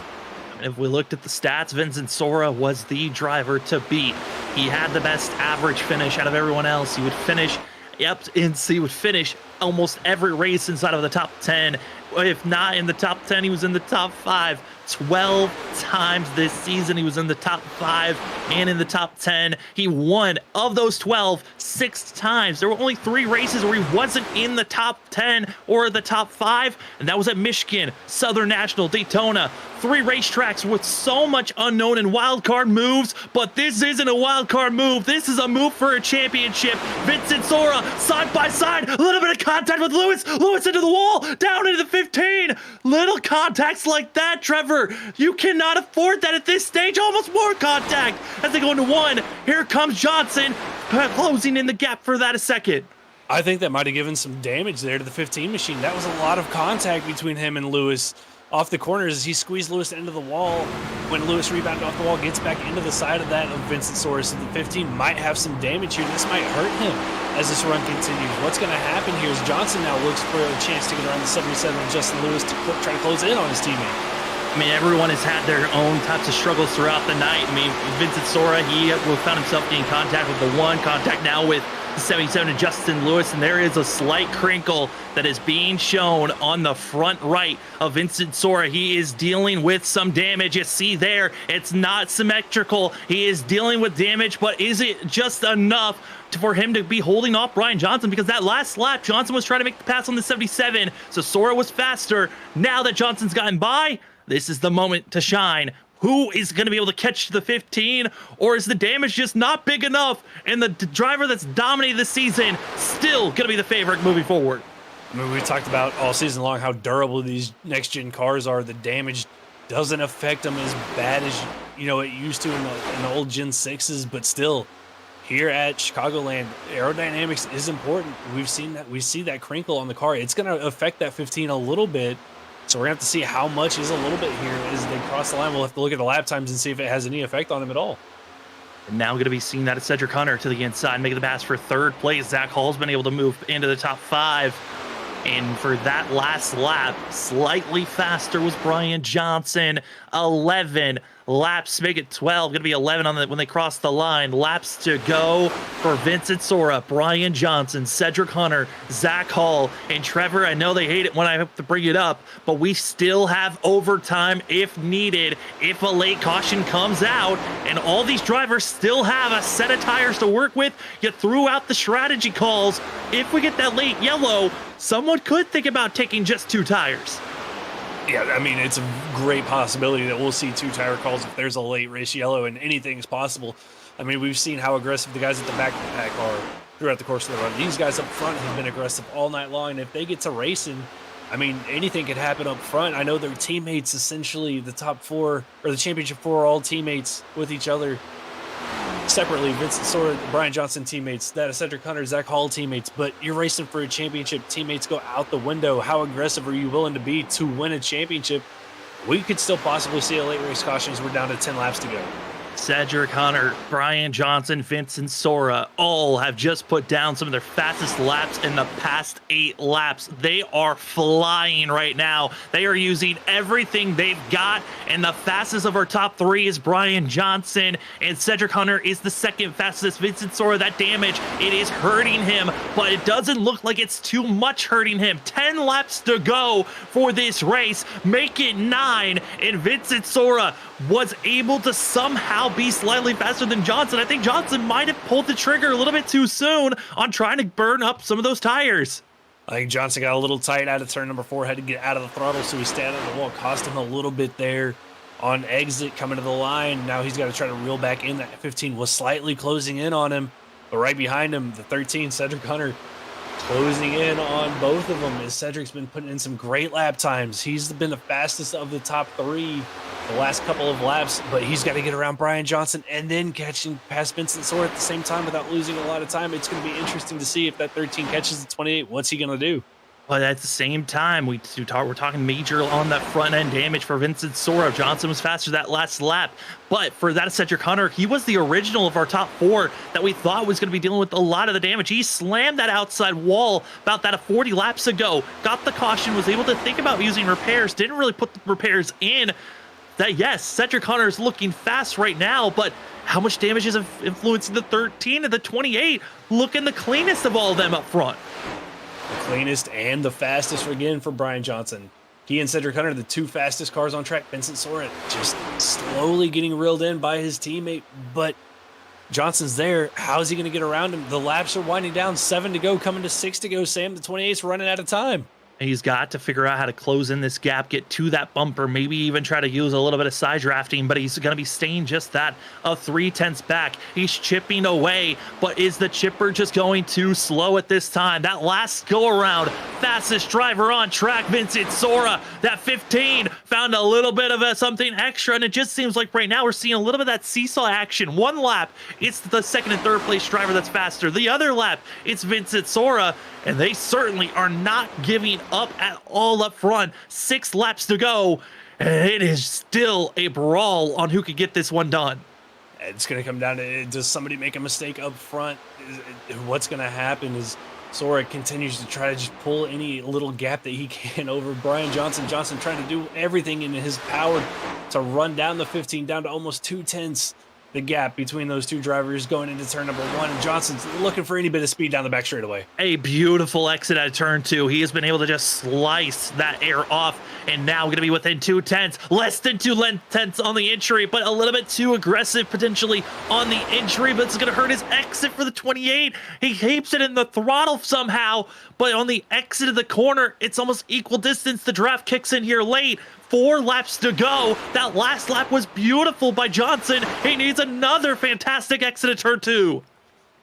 Speaker 1: If we looked at the stats, Vincent Sora was the driver to beat. He had the best average finish out of everyone else. He would finish, he would finish almost every race inside of the top 10. If not in the top 10, he was in the top 5. 12 times this season he was in the top 5 and in the top 10. He won, of those 12, 6 times. There were only 3 races where he wasn't in the top 10 or the top 5, and that was at Michigan, Southern National, Daytona. 3 racetracks with so much unknown and wild card moves, but this isn't a wild card move. This is a move for a championship. Vincent Sora, side by side, a little bit of contact with Lewis. Lewis into the wall, down into the 15. Little contacts like that, Trevor. You cannot afford that at this stage. Almost more contact as they go into 1. Here comes Johnson, closing in the gap for that a second.
Speaker 2: I think that might have given some damage there to the 15 machine. That was a lot of contact between him and Lewis off the corners as he squeezed Lewis into the wall. When Lewis rebounded off the wall, gets back into the side of that of Vincent Sora. So the 15 might have some damage here. This might hurt him as this run continues. What's going to happen here is Johnson now looks for a chance to get around the 77 and Justin Lewis to try to close in on his teammate.
Speaker 1: I mean, everyone has had their own types of struggles throughout the night. I mean, Vincent Sora, he found himself getting contact with the 1, contact now with the 77 and Justin Lewis, and there is a slight crinkle that is being shown on the front right of Vincent Sora. He is dealing with some damage. You see there, it's not symmetrical. He is dealing with damage, but is it just enough for him to be holding off Brian Johnson? Because that last lap, Johnson was trying to make the pass on the 77, so Sora was faster. Now that Johnson's gotten by, this is the moment to shine. Who is going to be able to catch the 15, or is the damage just not big enough and the driver that's dominated the season still going to be the favorite moving forward?
Speaker 2: I mean, we talked about all season long how durable these next-gen cars are. The damage doesn't affect them as bad as, you know, it used to in the old Gen 6s, but still, here at Chicagoland, aerodynamics is important. We've seen that. We see that crinkle on the car. It's going to affect that 15 a little bit. So we're going to have to see how much is a little bit here as they cross the line. We'll have to look at the lap times and see if it has any effect on them at all.
Speaker 1: And now going to be seeing that at Cedric Hunter to the inside, making the pass for third place. Zach Hall's been able to move into the top 5. And for that last lap, slightly faster was Brian Johnson. 11 laps, make it 12. Going to be 11 on when they cross the line. Laps to go for Vincent Sora, Brian Johnson, Cedric Hunter, Zach Hall, and Trevor. I know they hate it when I have to bring it up, but we still have overtime if needed, if a late caution comes out, and all these drivers still have a set of tires to work with. You threw out the strategy calls. If we get that late yellow, someone could think about taking just 2 tires.
Speaker 2: Yeah, I mean, it's a great possibility that we'll see 2 tire calls if there's a late race yellow, and anything is possible. I mean, we've seen how aggressive the guys at the back of the pack are throughout the course of the run. These guys up front have been aggressive all night long, and if they get to racing, I mean, anything could happen up front. I know their teammates, essentially, the top 4, or the championship 4 are all teammates with each other. Separately, Vincent Sora, Brian Johnson teammates, that is Cedric Hunter, Zach Hall teammates, but you're racing for a championship. Teammates go out the window. How aggressive are you willing to be to win a championship? We could still possibly see a late race caution as we're down to 10 laps to go.
Speaker 1: Cedric Hunter, Brian Johnson, Vincent Sora, all have just put down some of their fastest laps in the past 8 laps. They are flying right now. They are using everything they've got, and the fastest of our top 3 is Brian Johnson, and Cedric Hunter is the second fastest. Vincent Sora, that damage, it is hurting him, but it doesn't look like it's too much hurting him. 10 laps to go for this race, make it 9, and Vincent Sora was able to somehow be slightly faster than Johnson. I think Johnson might have pulled the trigger a little bit too soon on trying to burn up some of those tires.
Speaker 2: I think Johnson got a little tight out of turn number 4, had to get out of the throttle, so he stayed on the wall, cost him a little bit there on exit coming to the line. Now he's got to try to reel back in. That 15 was slightly closing in on him, but right behind him, the 13, Cedric Hunter, closing in on both of them as Cedric's been putting in some great lap times. He's been the fastest of the top 3 the last couple of laps, but he's got to get around Brian Johnson and then catching past Vincent Sora at the same time without losing a lot of time. It's going to be interesting to see if that 13 catches the 28. What's he going to do?
Speaker 1: But at the same time, we're talking major on that front end damage for Vincent Sora. Johnson was faster that last lap, but for that Cedric Hunter, he was the original of our top 4 that we thought was going to be dealing with a lot of the damage. He slammed that outside wall about that 40 laps ago, got the caution, was able to think about using repairs, didn't really put the repairs in. That, yes, Cedric Hunter is looking fast right now, but how much damage is influencing the 13 and the 28? Looking the cleanest of all of them up front.
Speaker 2: The cleanest and the fastest again for Brian Johnson. He and Cedric Hunter, the 2 fastest cars on track. Vincent Sora just slowly getting reeled in by his teammate, but Johnson's there. How's he going to get around him? The laps are winding down. 7 to go, coming to 6 to go. Sam, the 28's running out of time.
Speaker 1: He's got to figure out how to close in this gap, get to that bumper, maybe even try to use a little bit of side drafting, but he's going to be staying just that, a 3/10 back. He's chipping away, but is the chipper just going too slow at this time? That last go around, fastest driver on track, Vincent Sora. That 15 found a little bit of something extra, and it just seems like right now we're seeing a little bit of that seesaw action. One lap, it's the second and third place driver that's faster. The other lap, it's Vincent Sora, and they certainly are not giving up at all up front. 6 laps to go, and it is still a brawl on who could get this one done.
Speaker 2: It's going to come down to, does somebody make a mistake up front? What's going to happen is Sora continues to try to just pull any little gap that he can over Brian Johnson. Johnson trying to do everything in his power to run down the 15, down to almost 2/10. The gap between those 2 drivers going into turn number 1, and Johnson's looking for any bit of speed down the back straightaway.
Speaker 1: A beautiful exit at turn 2. He has been able to just slice that air off, and now going to be within 2/10, less than 2/10 on the entry, but a little bit too aggressive potentially on the entry, but it's going to hurt his exit for the 28. He keeps it in the throttle somehow, but on the exit of the corner, it's almost equal distance. The draft kicks in here late. 4 laps to go. That last lap was beautiful by Johnson. He needs another fantastic exit at turn 2.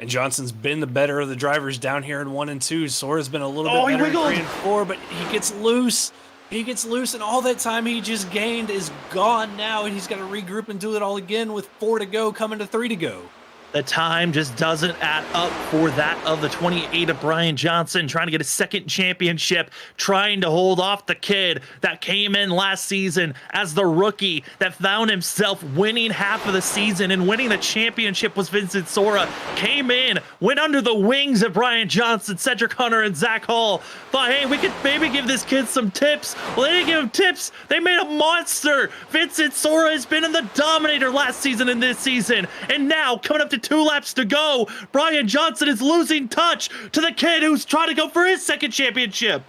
Speaker 2: And Johnson's been the better of the drivers down here in 1 and 2. Sora's been a little
Speaker 1: Oh,
Speaker 2: bit
Speaker 1: he
Speaker 2: better in
Speaker 1: wiggled.
Speaker 2: 3 and 4, but he gets loose. He gets loose, and all that time he just gained is gone now, and he's got to regroup and do it all again with 4 to go, coming to 3 to go.
Speaker 1: The time just doesn't add up for that of the 28 of Brian Johnson, trying to get a second championship, trying to hold off the kid that came in last season as the rookie that found himself winning half of the season and winning the championship was Vincent Sora. Came in, went under the wings of Brian Johnson, Cedric Hunter, and Zach Hall. Thought, hey, we could maybe give this kid some tips. Well, they didn't give him tips. They made a monster. Vincent Sora has been in the Dominator last season and this season. And now, coming up to 2 laps to go, Brian Johnson is losing touch to the kid who's trying to go for his second championship.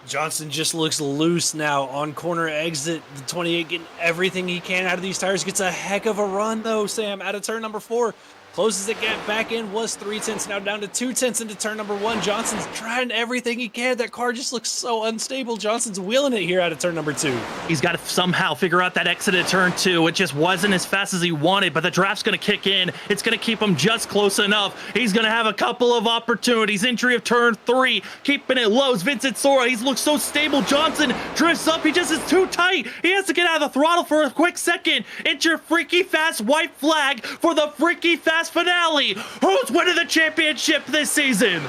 Speaker 2: Johnson just looks loose now on corner exit. The 28 getting everything he can out of these tires. Gets a heck of a run, though, Sam, out of turn number 4. Closes the gap back in, was 3/10, now down to 2/10 into turn number 1. Johnson's trying everything he can. That car just looks so unstable. Johnson's wheeling it here out of turn number 2.
Speaker 1: He's got to somehow figure out that exit at turn 2. It just wasn't as fast as he wanted, but the draft's going to kick in. It's going to keep him just close enough. He's going to have a couple of opportunities. Entry of turn 3, keeping it low. Vincent Sora, he's looked so stable. Johnson drifts up. He just is too tight. He has to get out of the throttle for a quick second. Enter freaky fast white flag for the freaky fast finale. Who's winning the championship this season?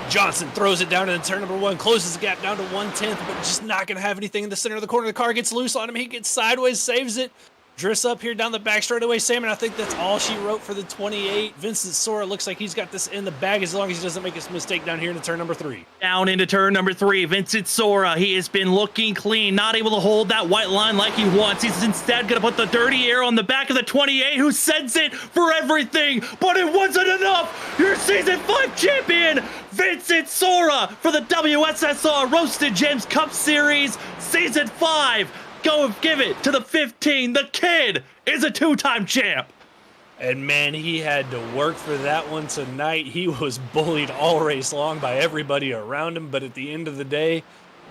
Speaker 2: Johnson throws it down into turn number 1, closes the gap down to 1/10, but just not going to have anything in the center of the corner. The car gets loose on him. He gets sideways, saves it, drifts up here down the back straightaway. Sam, and I think that's all she wrote for the 28. Vincent Sora looks like he's got this in the bag as long as he doesn't make a mistake down here into turn number 3.
Speaker 1: Down into turn number 3, Vincent Sora, he has been looking clean, not able to hold that white line like he wants. He's instead going to put the dirty air on the back of the 28, who sends it for everything, but it wasn't enough. Your Season 5 champion, Vincent Sora, for the WSSR Roasted Gems Cup Series, Season 5. Go and give it to the 15. The kid is a 2-time champ.
Speaker 2: And man, he had to work for that one tonight. He was bullied all race long by everybody around him, but at the end of the day,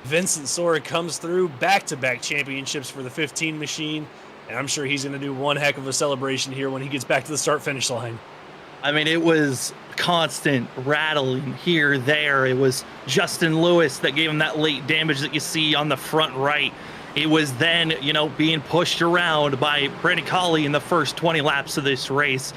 Speaker 2: Vincent Sora comes through, back-to-back championships for the 15 machine, and I'm sure he's going to do one heck of a celebration here when he gets back to the start-finish line.
Speaker 1: I mean, it was constant rattling here, there. It was Justin Lewis that gave him that late damage that you see on the front right. It was then, being pushed around by Brandon Colley in the first 20 laps of this race.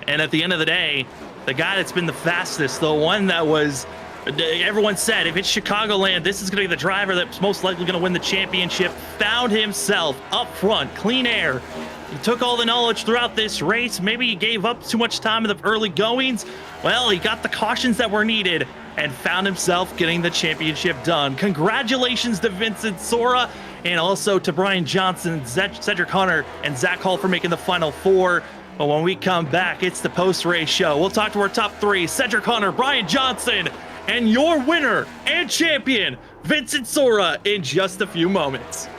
Speaker 1: And at the end of the day, the guy that's been the fastest, the one that was, everyone said, if it's Chicagoland, this is going to be the driver that's most likely going to win the championship, found himself up front, clean air. He took all the knowledge throughout this race. Maybe he gave up too much time in the early goings. Well, he got the cautions that were needed and found himself getting the championship done. Congratulations to Vincent Sora, and also to Brian Johnson, Cedric Hunter, and Zach Hall for making the Final 4. But when we come back, it's the post-race show. We'll talk to our top 3, Cedric Hunter, Brian Johnson, and your winner and champion, Vincent Sora, in just a few moments.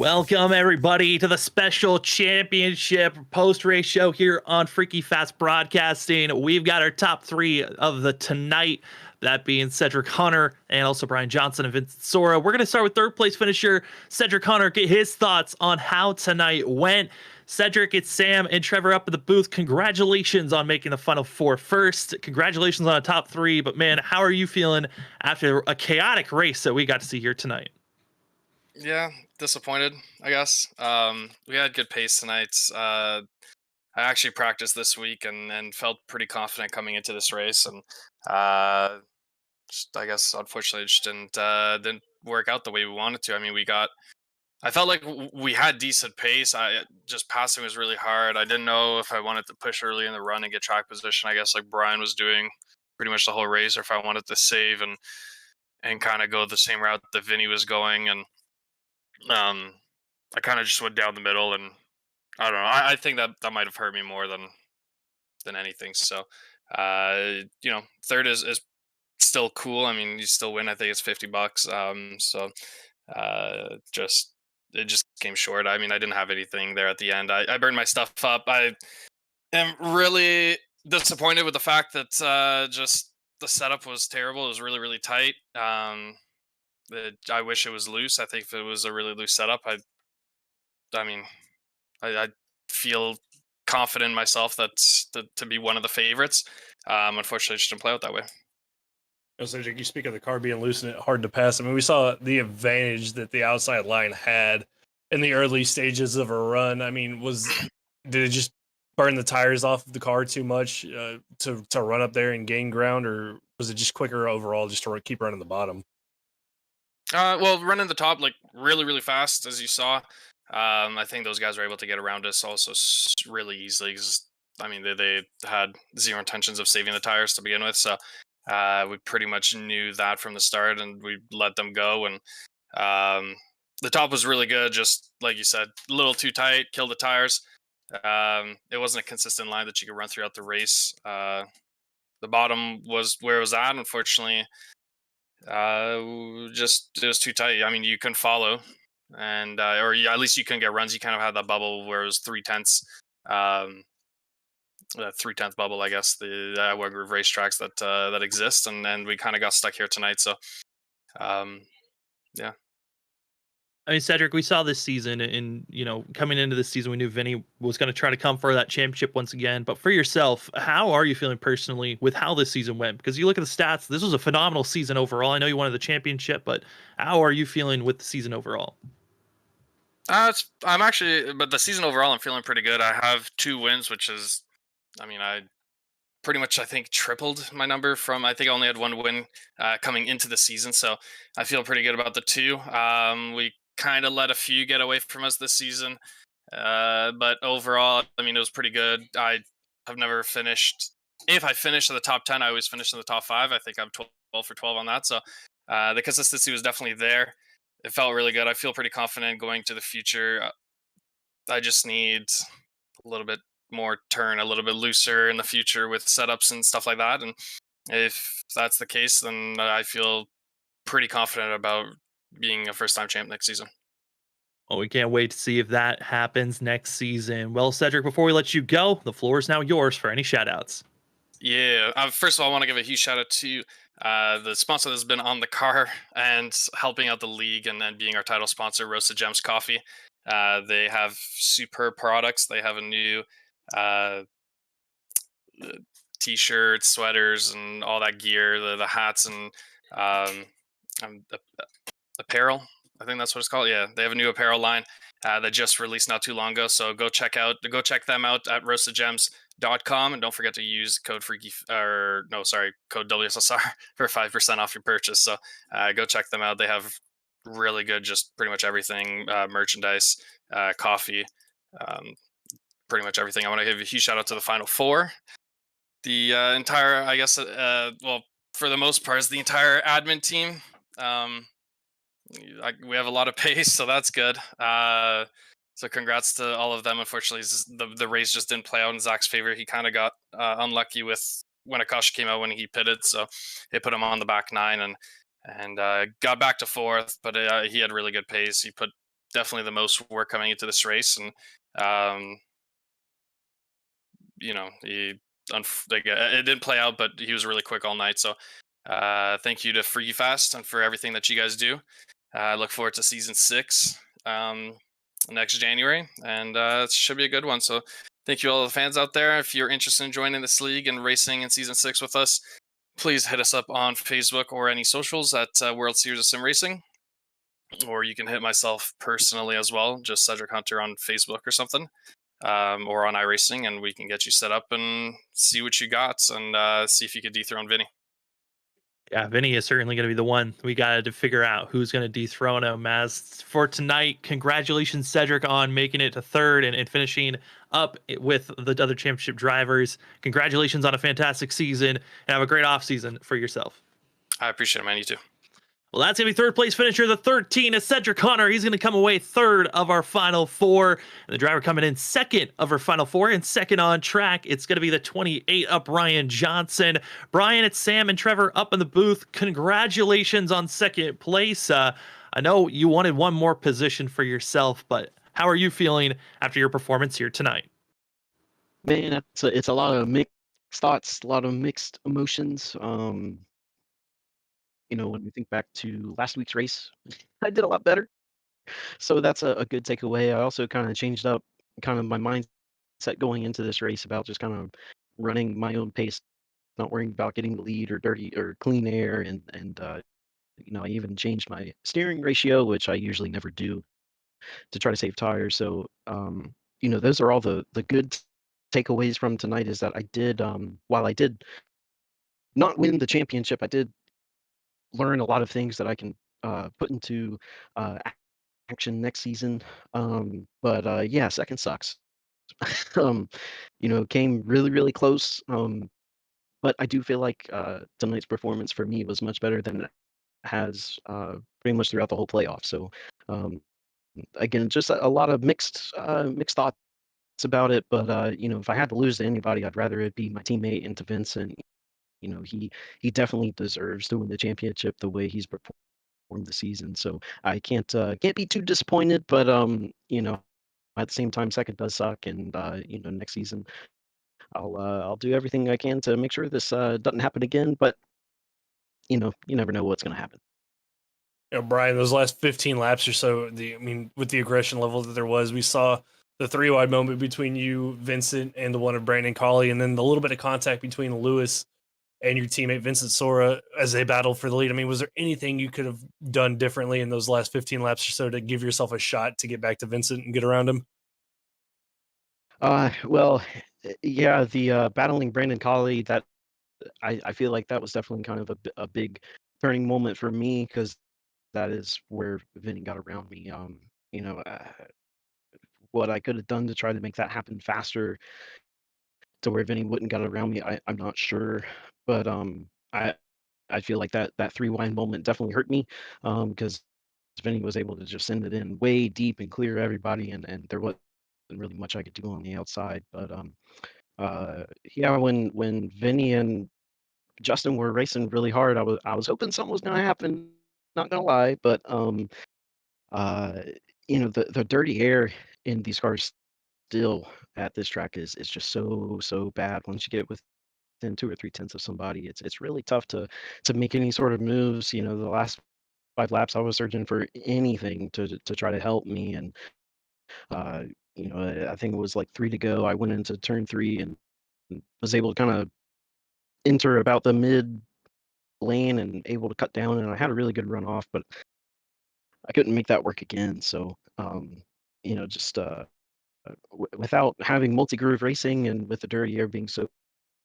Speaker 1: Welcome everybody to the special championship post-race show here on Freaky Fast Broadcasting. We've got our top three of the tonight, that being Cedric Hunter and also Brian Johnson and Vincent Sora. We're going to start with third place finisher Cedric Hunter, get his thoughts on how tonight went. Cedric, it's Sam and Trevor up in the booth. Congratulations on making the final four first. Congratulations on a top three, but man, how are you feeling after a chaotic race that we got to see here tonight?
Speaker 3: Yeah, disappointed, I guess. We had good pace tonight. I actually practiced this week and felt pretty confident coming into this race, and just, I guess unfortunately it just didn't work out the way we wanted to. I mean, I felt like we had decent pace. I just passing was really hard. I didn't know if I wanted to push early in the run and get track position, I guess like Brian was doing pretty much the whole race, or if I wanted to save and kind of go the same route that Vinny was going. And I kind of just went down the middle, and I don't know. I think that might have hurt me more than anything. So, third is still cool. I mean, you still win. I think it's $50. Just it just came short. I mean, I didn't have anything there at the end. I burned my stuff up. I am really disappointed with the fact that just the setup was terrible. It was really really tight. I wish it was loose. I think if it was a really loose setup, I mean, I feel confident in myself to be one of the favorites. Unfortunately, it just didn't play out that way.
Speaker 2: So you speak of the car being loose and it hard to pass. I mean, we saw the advantage that the outside line had in the early stages of a run. I mean, did it just burn the tires off of the car too much to run up there and gain ground, or was it just quicker overall just to keep running the bottom?
Speaker 3: Well, running the top like really really fast, as you saw. I think those guys were able to get around us also really easily. 'Cause, I mean, they had zero intentions of saving the tires to begin with, so we pretty much knew that from the start, and we let them go. And the top was really good, just like you said, a little too tight, killed the tires. It wasn't a consistent line that you could run throughout the race. The bottom was where it was at. Unfortunately, just it was too tight. I mean, you can follow, and or yeah, at least you can get runs. You kind of had that bubble where it was 3/10, that 3/10 bubble, I guess, the Iowa Groove racetracks that exist, and we kind of got stuck here tonight. So, um, yeah.
Speaker 1: I mean, Cedric, we saw this season, and coming into this season, we knew Vinny was going to try to come for that championship once again. But for yourself, how are you feeling personally with how this season went? Because you look at the stats, this was a phenomenal season overall. I know you wanted the championship, but how are you feeling with the season overall?
Speaker 3: I'm actually, but the season overall, I'm feeling pretty good. I have 2 wins, which is, I mean, I pretty much I think tripled my number from I think I only had 1 win coming into the season, so I feel pretty good about the two. We kind of let a few get away from us this season, but overall, I mean, it was pretty good. I have never finished. If I finish in the top 10, I always finish in the top 5. I think I'm 12 for 12 on that. So the consistency was definitely there. It felt really good. I feel pretty confident going to the future. I just need a little bit more turn, a little bit looser in the future with setups and stuff like that. And if that's the case, then I feel pretty confident about being a first time champ next season.
Speaker 1: Well, we can't wait to see if that happens next season. Well, Cedric, before we let you go, the floor is now yours for any shout outs.
Speaker 3: Yeah. First of all, I want to give a huge shout out to the sponsor that's been on the car and helping out the league, and then being our title sponsor, Roasted Gems Coffee. They have superb products. They have a new uh, t-shirts, sweaters, and all that gear, the hats and um, apparel. I think that's what it's called. Yeah, they have a new apparel line that just released not too long ago. So go check them out at roastedgems.com, and don't forget to use code freaky or no, sorry, code WSSR for 5% off your purchase. So go check them out. They have really good, just pretty much everything, merchandise, coffee, um, pretty much everything. I want to give a huge shout out to the Final Four, the entire, I guess, well, for the most part, is the entire admin team. Um, we have a lot of pace, so that's good. So congrats to all of them. Unfortunately, the race just didn't play out in Zach's favor. He kind of got unlucky with when Akash came out when he pitted, so it put him on the back nine and got back to fourth. But he had really good pace. He put definitely the most work coming into this race, and um, it didn't play out, but he was really quick all night. So thank you to Free Fast and for everything that you guys do. I look forward to season 6 next January, and it should be a good one. So thank you all the fans out there. If you're interested in joining this league and racing in season 6 with us, please hit us up on Facebook or any socials at World Series of Sim Racing, or you can hit myself personally as well, just Cedric Hunter on Facebook or something, or on iRacing, and we can get you set up and see what you got, and see if you could dethrone Vinny.
Speaker 1: Yeah, Vinny is certainly going to be the one. We got to figure out who's going to dethrone him. As for tonight, congratulations, Cedric, on making it to third and finishing up with the other championship drivers. Congratulations on a fantastic season, and have a great off season for yourself.
Speaker 3: I appreciate it, man. You too.
Speaker 1: Well, that's going to be third place finisher. The 13 is Cedric Connor. He's going to come away third of our final 4. And the driver coming in second of our final 4 and second on track. It's going to be the 28 up Brian Johnson. Brian, it's Sam and Trevor up in the booth. Congratulations on second place. I know you wanted one more position for yourself, but how are you feeling after your performance here tonight?
Speaker 4: Man, it's a lot of mixed thoughts, a lot of mixed emotions. When we think back to last week's race, I did a lot better. So that's a good takeaway. I also kind of changed up kind of my mindset going into this race about just kind of running my own pace, not worrying about getting the lead or dirty or clean air. I even changed my steering ratio, which I usually never do, to try to save tires. So, those are all the good takeaways from tonight is that I did, while I did not win the championship, I did learn a lot of things that I can put into action next season. But yeah, second sucks. um, came really, really close. But I do feel like tonight's performance for me was much better than it has pretty much throughout the whole playoff. So um, again, just a lot of mixed thoughts about it. But if I had to lose to anybody, I'd rather it be my teammate and to Vincent. He definitely deserves to win the championship the way he's performed the season. So I can't be too disappointed. But at the same time, second does suck, and next season I'll do everything I can to make sure this doesn't happen again. But you never know what's going to happen.
Speaker 2: Brian, those last 15 laps or so, with the aggression level that there was, we saw the 3-wide moment between you, Vincent, and the one of Brandon Colley, and then the little bit of contact between Lewis and your teammate Vincent Sora as they battled for the lead. Was there anything you could have done differently in those last 15 laps or so to give yourself a shot to get back to Vincent and get around him?
Speaker 4: Well, yeah, the battling Brandon Colley, that I feel like that was definitely kind of a big turning moment for me because that is where Vinny got around me. You know, uh, what I could have done to try to make that happen faster to where Vinny wouldn't got around me, I'm not sure. But I feel like that 3 wide moment definitely hurt me because Vinny was able to just send it in way deep and clear everybody, and there wasn't really much I could do on the outside. But yeah, when Vinny and Justin were racing really hard, I was hoping something was gonna happen. Not gonna lie, but uh, the dirty air in these cars still at this track is just so bad. Once you get within 2 or 3 tenths of somebody, it's really tough to make any sort of moves. The last 5 laps, I was searching for anything to try to help me, and uh, I think it was like 3 to go. I went into turn 3 and was able to kind of enter about the mid lane and able to cut down, and I had a really good run off, but I couldn't make that work again. So, just without having multi-groove racing and with the dirty air being so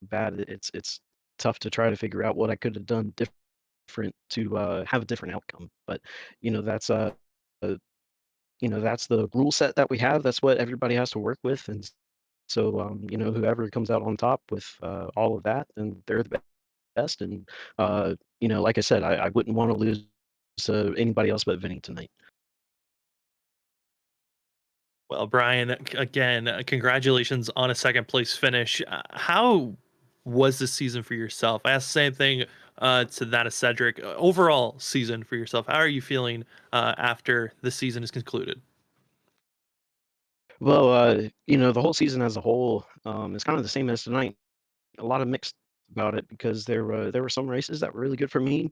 Speaker 4: bad, it's tough to try to figure out what I could have done different to have a different outcome. But that's uh, that's the rule set that we have. That's what everybody has to work with, and so whoever comes out on top with all of that, then they're the best. And like I said, I wouldn't want to lose to anybody else but Vinny tonight.
Speaker 1: Well, Brian, again, congratulations on a second place finish. How was the season for yourself? I asked the same thing to that of Cedric. Overall season for yourself, how are you feeling after the season is concluded?
Speaker 4: Well, the whole season as a whole is kind of the same as tonight. A lot of mixed about it because there were some races that were really good for me,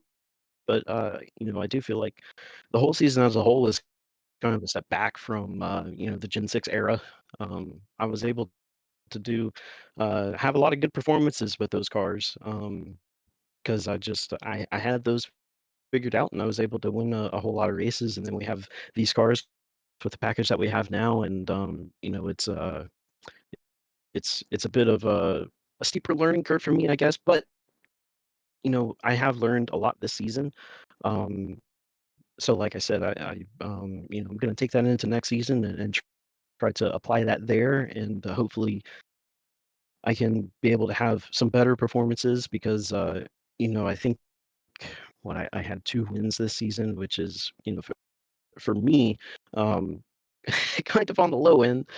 Speaker 4: but I do feel like the whole season as a whole is kind of a step back from the Gen 6 era. I was able to have a lot of good performances with those cars because I had those figured out and I was able to win a whole lot of races. And then we have these cars with the package that we have now, and it's a bit of a steeper learning curve for me, I guess. But I have learned a lot this season. Um, so like I said, I'm going to take that into next season and try to apply that there, and hopefully I can be able to have some better performances because I think I had 2 wins this season, which is for me kind of on the low end,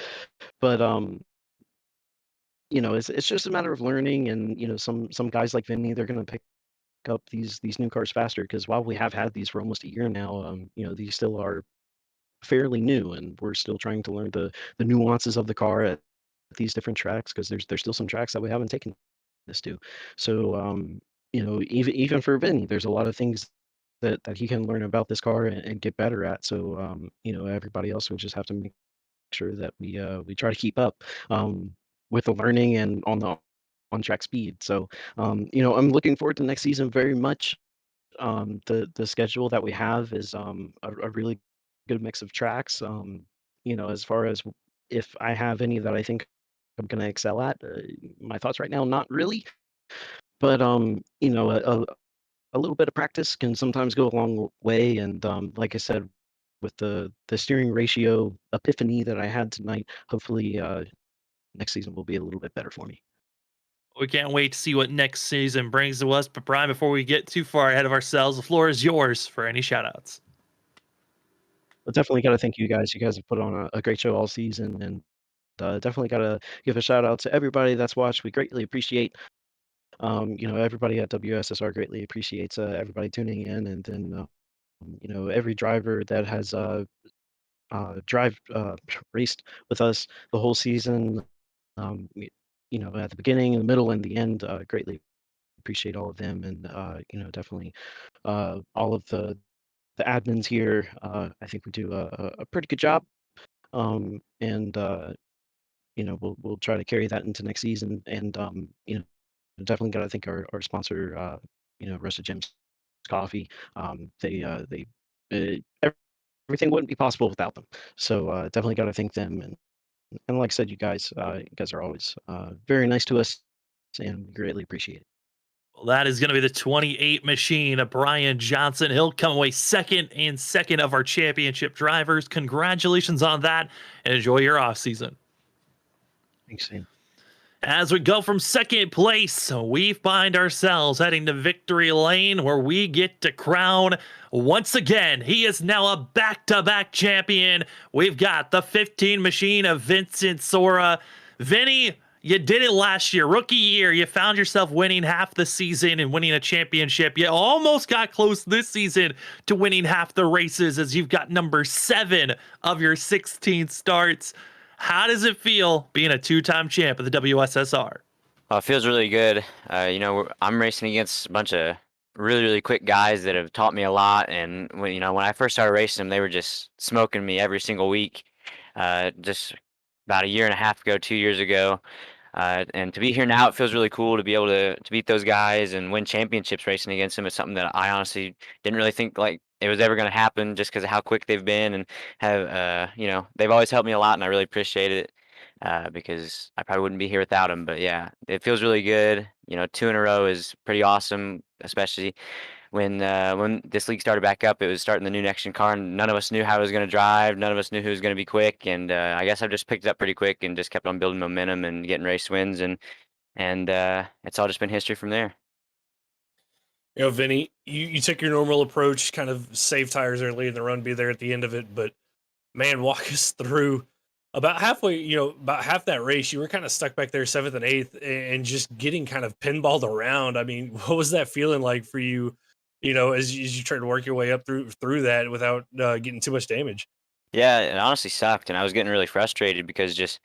Speaker 4: but it's just a matter of learning, and some guys like Vinny, they're going to pick up these new cars faster because while we have had these for almost a year now, these still are fairly new, and we're still trying to learn the nuances of the car at these different tracks because there's still some tracks that we haven't taken this to. So even for Vinny, there's a lot of things that he can learn about this car and get better at. So everybody else will just have to make sure that we try to keep up with the learning and on track speed. So I'm looking forward to next season very much. The schedule that we have is a really good mix of tracks. As far as if I have any that I think I'm going to excel at, my thoughts right now, not really. But a little bit of practice can sometimes go a long way. And like I said, with the steering ratio epiphany that I had tonight, hopefully next season will be a little bit better for me.
Speaker 1: We can't wait to see what next season brings to us. But Brian, before we get too far ahead of ourselves, the floor is yours for any shout outs.
Speaker 4: But definitely got to thank you guys. You guys have put on a great show all season, and definitely got to give a shout out to everybody that's watched. We greatly appreciate, everybody at WSSR greatly appreciates everybody tuning in, and then every driver that has drive raced with us the whole season. At the beginning, the middle, and the end, greatly appreciate all of them, and definitely all of the admins here. I think we do a pretty good job, and we'll try to carry that into next season. And definitely got to thank our sponsor, Roasted Gems Coffee. They everything wouldn't be possible without them. So definitely got to thank them. And like I said, you guys are always very nice to us, and we greatly appreciate it.
Speaker 1: Well, that is going to be the 28 machine of Brian Johnson. He'll come away second of our championship drivers. Congratulations on that, and enjoy your off season.
Speaker 4: Thanks, Sam.
Speaker 1: As we go from second place, we find ourselves heading to victory lane where we get to crown once again. He is now a back-to-back champion. We've got the 15 machine of Vincent Sora. Vinny, you did it last year, rookie year. You found yourself winning half the season and winning a championship. You almost got close this season to winning half the races as you've got number 7 of your 16 starts. How does it feel being a 2-time champ of the WSSR?
Speaker 5: It feels really good. I'm racing against a bunch of really, really quick guys that have taught me a lot. And when I first started racing them, they were just smoking me every single week. Just about a year and a half ago, 2 years ago. And to be here now, it feels really cool to be able to beat those guys and win championships racing against them. It's something that I honestly didn't really think like it was ever going to happen just because of how quick they've been and have, they've always helped me a lot, and I really appreciate it because I probably wouldn't be here without them. But yeah, it feels really good. 2 in a row is pretty awesome, especially when this league started back up. It was starting the new next gen car, and none of us knew how it was going to drive. None of us knew who was going to be quick, and I guess I've just picked it up pretty quick and just kept on building momentum and getting race wins, and it's all just been history from there.
Speaker 2: Vinny, you took your normal approach, kind of save tires early in the run, be there at the end of it. But man, walk us through about halfway, about half that race, you were kind of stuck back there 7th and 8th and just getting kind of pinballed around. I mean, what was that feeling like for you, as you tried to work your way up through that without getting too much damage?
Speaker 5: Yeah, it honestly sucked, and I was getting really frustrated because just,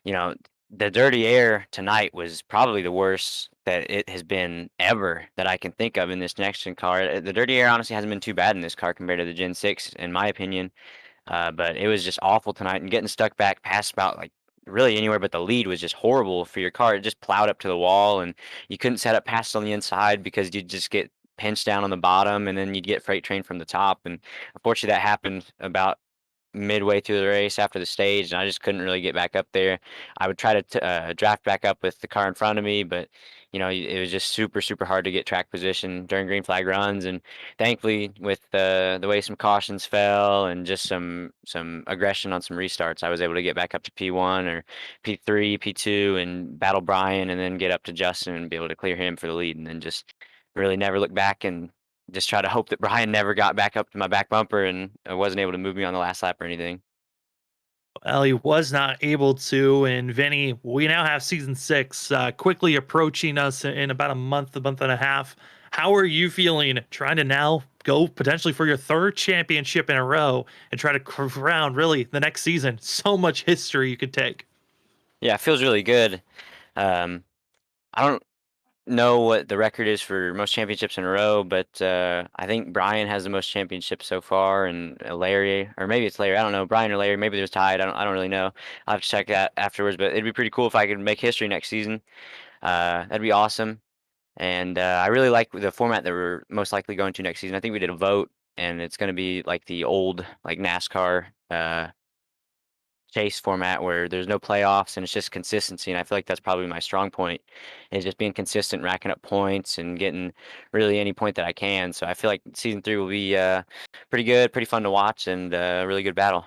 Speaker 5: you know, the dirty air tonight was probably the worst that it has been ever that I can think of in this next gen car. The dirty air honestly hasn't been too bad in this car compared to the Gen 6, in my opinion. But it was just awful tonight, and getting stuck back past about like really anywhere but the lead was just horrible for your car. It just plowed up to the wall, and you couldn't set up passes on the inside because you'd just get pinched down on the bottom, and then you'd get freight train from the top. And unfortunately, that happened about midway through the race after the stage, and I just couldn't really get back up there. I would try to draft back up with the car in front of me, but it was just super, super hard to get track position during green flag runs. And thankfully, with the way some cautions fell and just some aggression on some restarts, I was able to get back up to P1 or P3, P2, and battle Brian, and then get up to Justin and be able to clear him for the lead, and then just really never look back and just try to hope that Brian never got back up to my back bumper and wasn't able to move me on the last lap or anything.
Speaker 1: Well, he was not able to. And Vinny, we now have season 6 quickly approaching us in about a month and a half. How are you feeling trying to now go potentially for your 3rd championship in a row and try to crown really the next season? So much history you could take.
Speaker 5: Yeah, it feels really good. Um, I don't know what the record is for most championships in a row, but I think Brian has the most championships so far, and Larry, or maybe it's Larry. I don't know. Brian or Larry, maybe they're tied. I don't really know. I'll have to check that afterwards. But it'd be pretty cool if I could make history next season. That'd be awesome. And I really like the format that we're most likely going to next season. I think we did a vote, and it's going to be like the old like NASCAR chase format where there's no playoffs and it's just consistency. And I feel like that's probably my strong point, is just being consistent, racking up points and getting really any point that I can. So I feel like season 3 will be pretty good, pretty fun to watch, and a really good battle.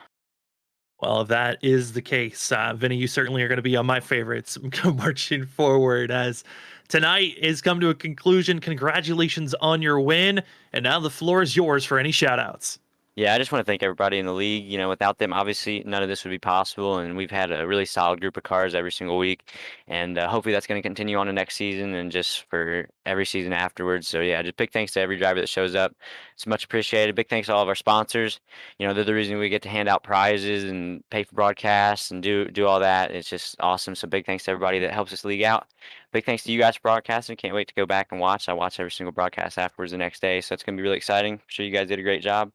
Speaker 1: Well, if that is the case, Vinny, you certainly are going to be on my favorites marching forward as tonight is come to a conclusion. Congratulations on your win. And now the floor is yours for any shout outs.
Speaker 5: Yeah, I just want to thank everybody in the league. Without them, obviously, none of this would be possible. And we've had a really solid group of cars every single week. And hopefully that's going to continue on the next season and just for every season afterwards. So, yeah, just big thanks to every driver that shows up. It's much appreciated. Big thanks to all of our sponsors. They're the reason we get to hand out prizes and pay for broadcasts and do all that. It's just awesome. So, big thanks to everybody that helps us league out. Big thanks to you guys for broadcasting. Can't wait to go back and watch. I watch every single broadcast afterwards the next day. So, it's going to be really exciting. I'm sure you guys did a great job.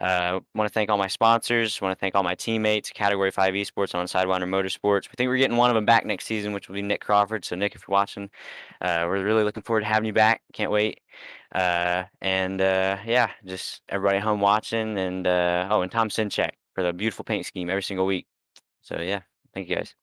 Speaker 5: Want to thank all my sponsors. Want to thank all my teammates. Category 5 Esports on Sidewinder Motorsports. We think we're getting one of them back next season, which will be Nick Crawford. So Nick, if you're watching, we're really looking forward to having you back. Can't wait. Yeah, just everybody at home watching, and and Tom Sinchek for the beautiful paint scheme every single week. So yeah, thank you guys.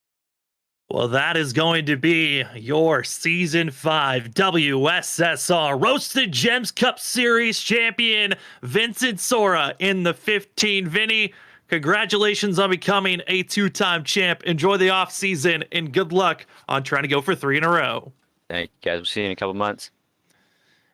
Speaker 1: Well, that is going to be your Season 5 WSSR Roasted Gems Cup Series champion, Vincent Sora in the 15. Vinny, congratulations on becoming a 2-time champ. Enjoy the off season and good luck on trying to go for 3 in a row.
Speaker 5: Thank you guys. We'll see you in a couple months.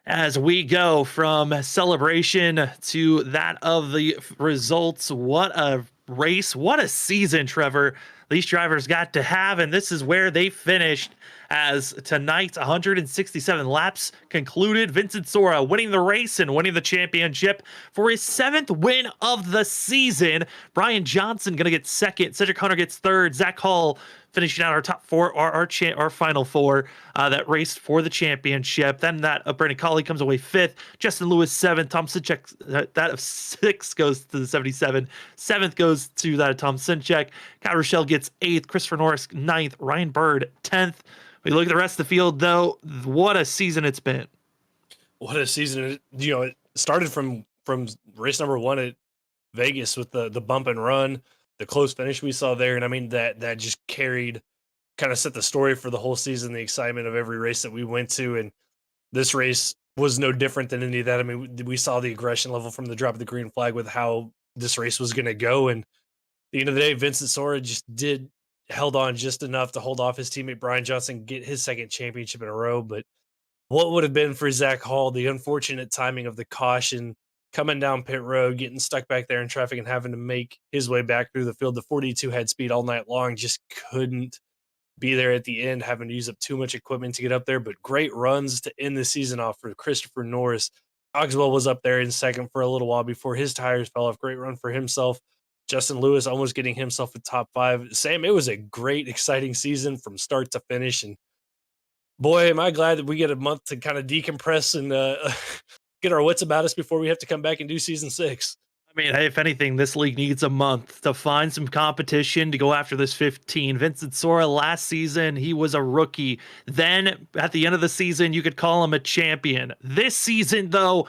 Speaker 1: As we go from celebration to that of the results, what a race, what a season, Trevor, these drivers got to have, and this is where they finished as tonight's 167 laps concluded. Vincent Sora winning the race and winning the championship for his 7th win of the season. Brian Johnson going to get 2nd. Cedric Hunter gets 3rd. Zach Hall finishing out our top 4, our final 4 that raced for the championship. Then that Brandon Colley comes away 5th. Justin Lewis 7th. Tom Sinchek, that of 6 goes to the 77. 7th goes to that of Tom Sinchek. Kyle Rochelle gets 8th. Christopher Norris 9th. Ryan Bird 10th. We look at the rest of the field, though. What a season it's been.
Speaker 2: What a season. It started from race number 1 at Vegas with the bump and run, the close finish we saw there. And I mean, that just kind of set the story for the whole season, the excitement of every race that we went to. And this race was no different than any of that. I mean, we saw the aggression level from the drop of the green flag with how this race was going to go. And at the end of the day, Vincent Sora just held on just enough to hold off his teammate Brian Johnson, get his 2nd championship in a row. But what would have been for Zach Hall, the unfortunate timing of the caution coming down pit road, getting stuck back there in traffic and having to make his way back through the field. The 42 had speed all night long, just couldn't be there at the end, having to use up too much equipment to get up there. But great runs to end the season off for Christopher Norris. Cogswell was up there in 2nd for a little while before his tires fell off. Great run for himself. Justin Lewis almost getting himself a top 5. Sam, it was a great, exciting season from start to finish. And boy, am I glad that we get a month to kind of decompress and get our wits about us before we have to come back and do season 6.
Speaker 1: I mean, hey, if anything, this league needs a month to find some competition to go after this 15. Vincent Sora last season, he was a rookie. Then at the end of the season, you could call him a champion. This season, though,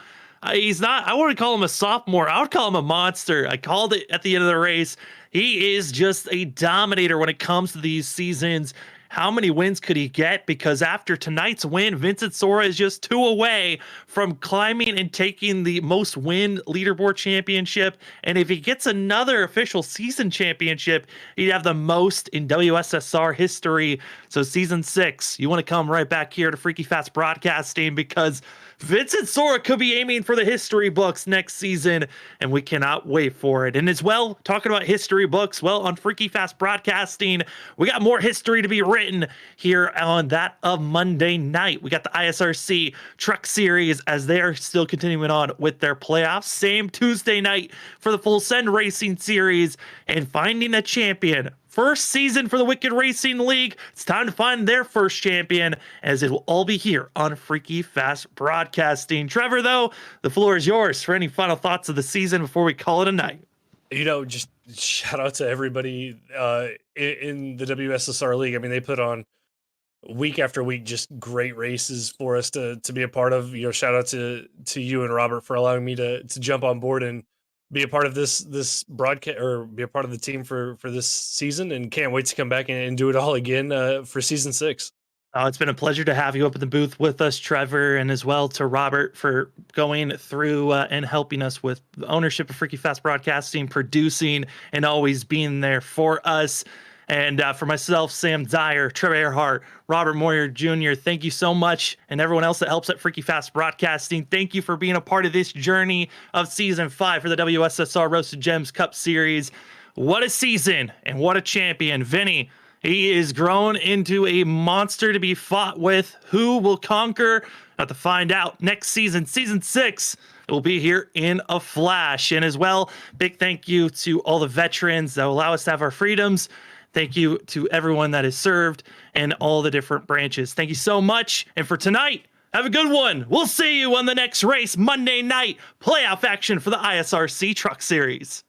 Speaker 1: he's not, I wouldn't call him a sophomore. I would call him a monster. I called it at the end of the race. He is just a dominator when it comes to these seasons. How many wins could he get? Because after tonight's win, Vincent Sora is just 2 away from climbing and taking the most win leaderboard championship. And if he gets another official season championship, he'd have the most in WSSR history. So season 6, you want to come right back here to Freaky Fast Broadcasting, because Vincent Sora could be aiming for the history books next season, and we cannot wait for it. And as well, talking about history books, well, on Freaky Fast Broadcasting, we got more history to be written here on that of Monday night. We got the ISRC Truck Series as they are still continuing on with their playoffs. Same Tuesday night for the Full Send Racing Series and finding a champion. First season for the Wicked Racing League. It's time to find their first champion, as it will all be here on Freaky Fast Broadcasting. Trevor, though, the floor is yours for any final thoughts of the season before we call it a night.
Speaker 2: Just shout out to everybody in the WSSR League. I mean, they put on week after week just great races for us to be a part of. Shout out to you and Robert for allowing me to jump on board and be a part of this broadcast, or be a part of the team for this season, and can't wait to come back and do it all again for season 6.
Speaker 1: It's been a pleasure to have you up in the booth with us, Trevor, and as well to Robert for going through and helping us with the ownership of Freaky Fast Broadcasting, producing, and always being there for us. And for myself, Sam Dyer, Trevor Earhart, Robert Moyer Jr., thank you so much. And everyone else that helps at Freaky Fast Broadcasting, thank you for being a part of this journey of Season 5 for the WSSR Roasted Gems Cup Series. What a season and what a champion. Vinny, he is grown into a monster to be fought with. Who will conquer? Have to find out next season, Season 6. It will be here in a flash. And as well, big thank you to all the veterans that allow us to have our freedoms. Thank you to everyone that has served in all the different branches. Thank you so much. And for tonight, have a good one. We'll see you on the next race Monday night. Playoff action for the ISRC Truck Series.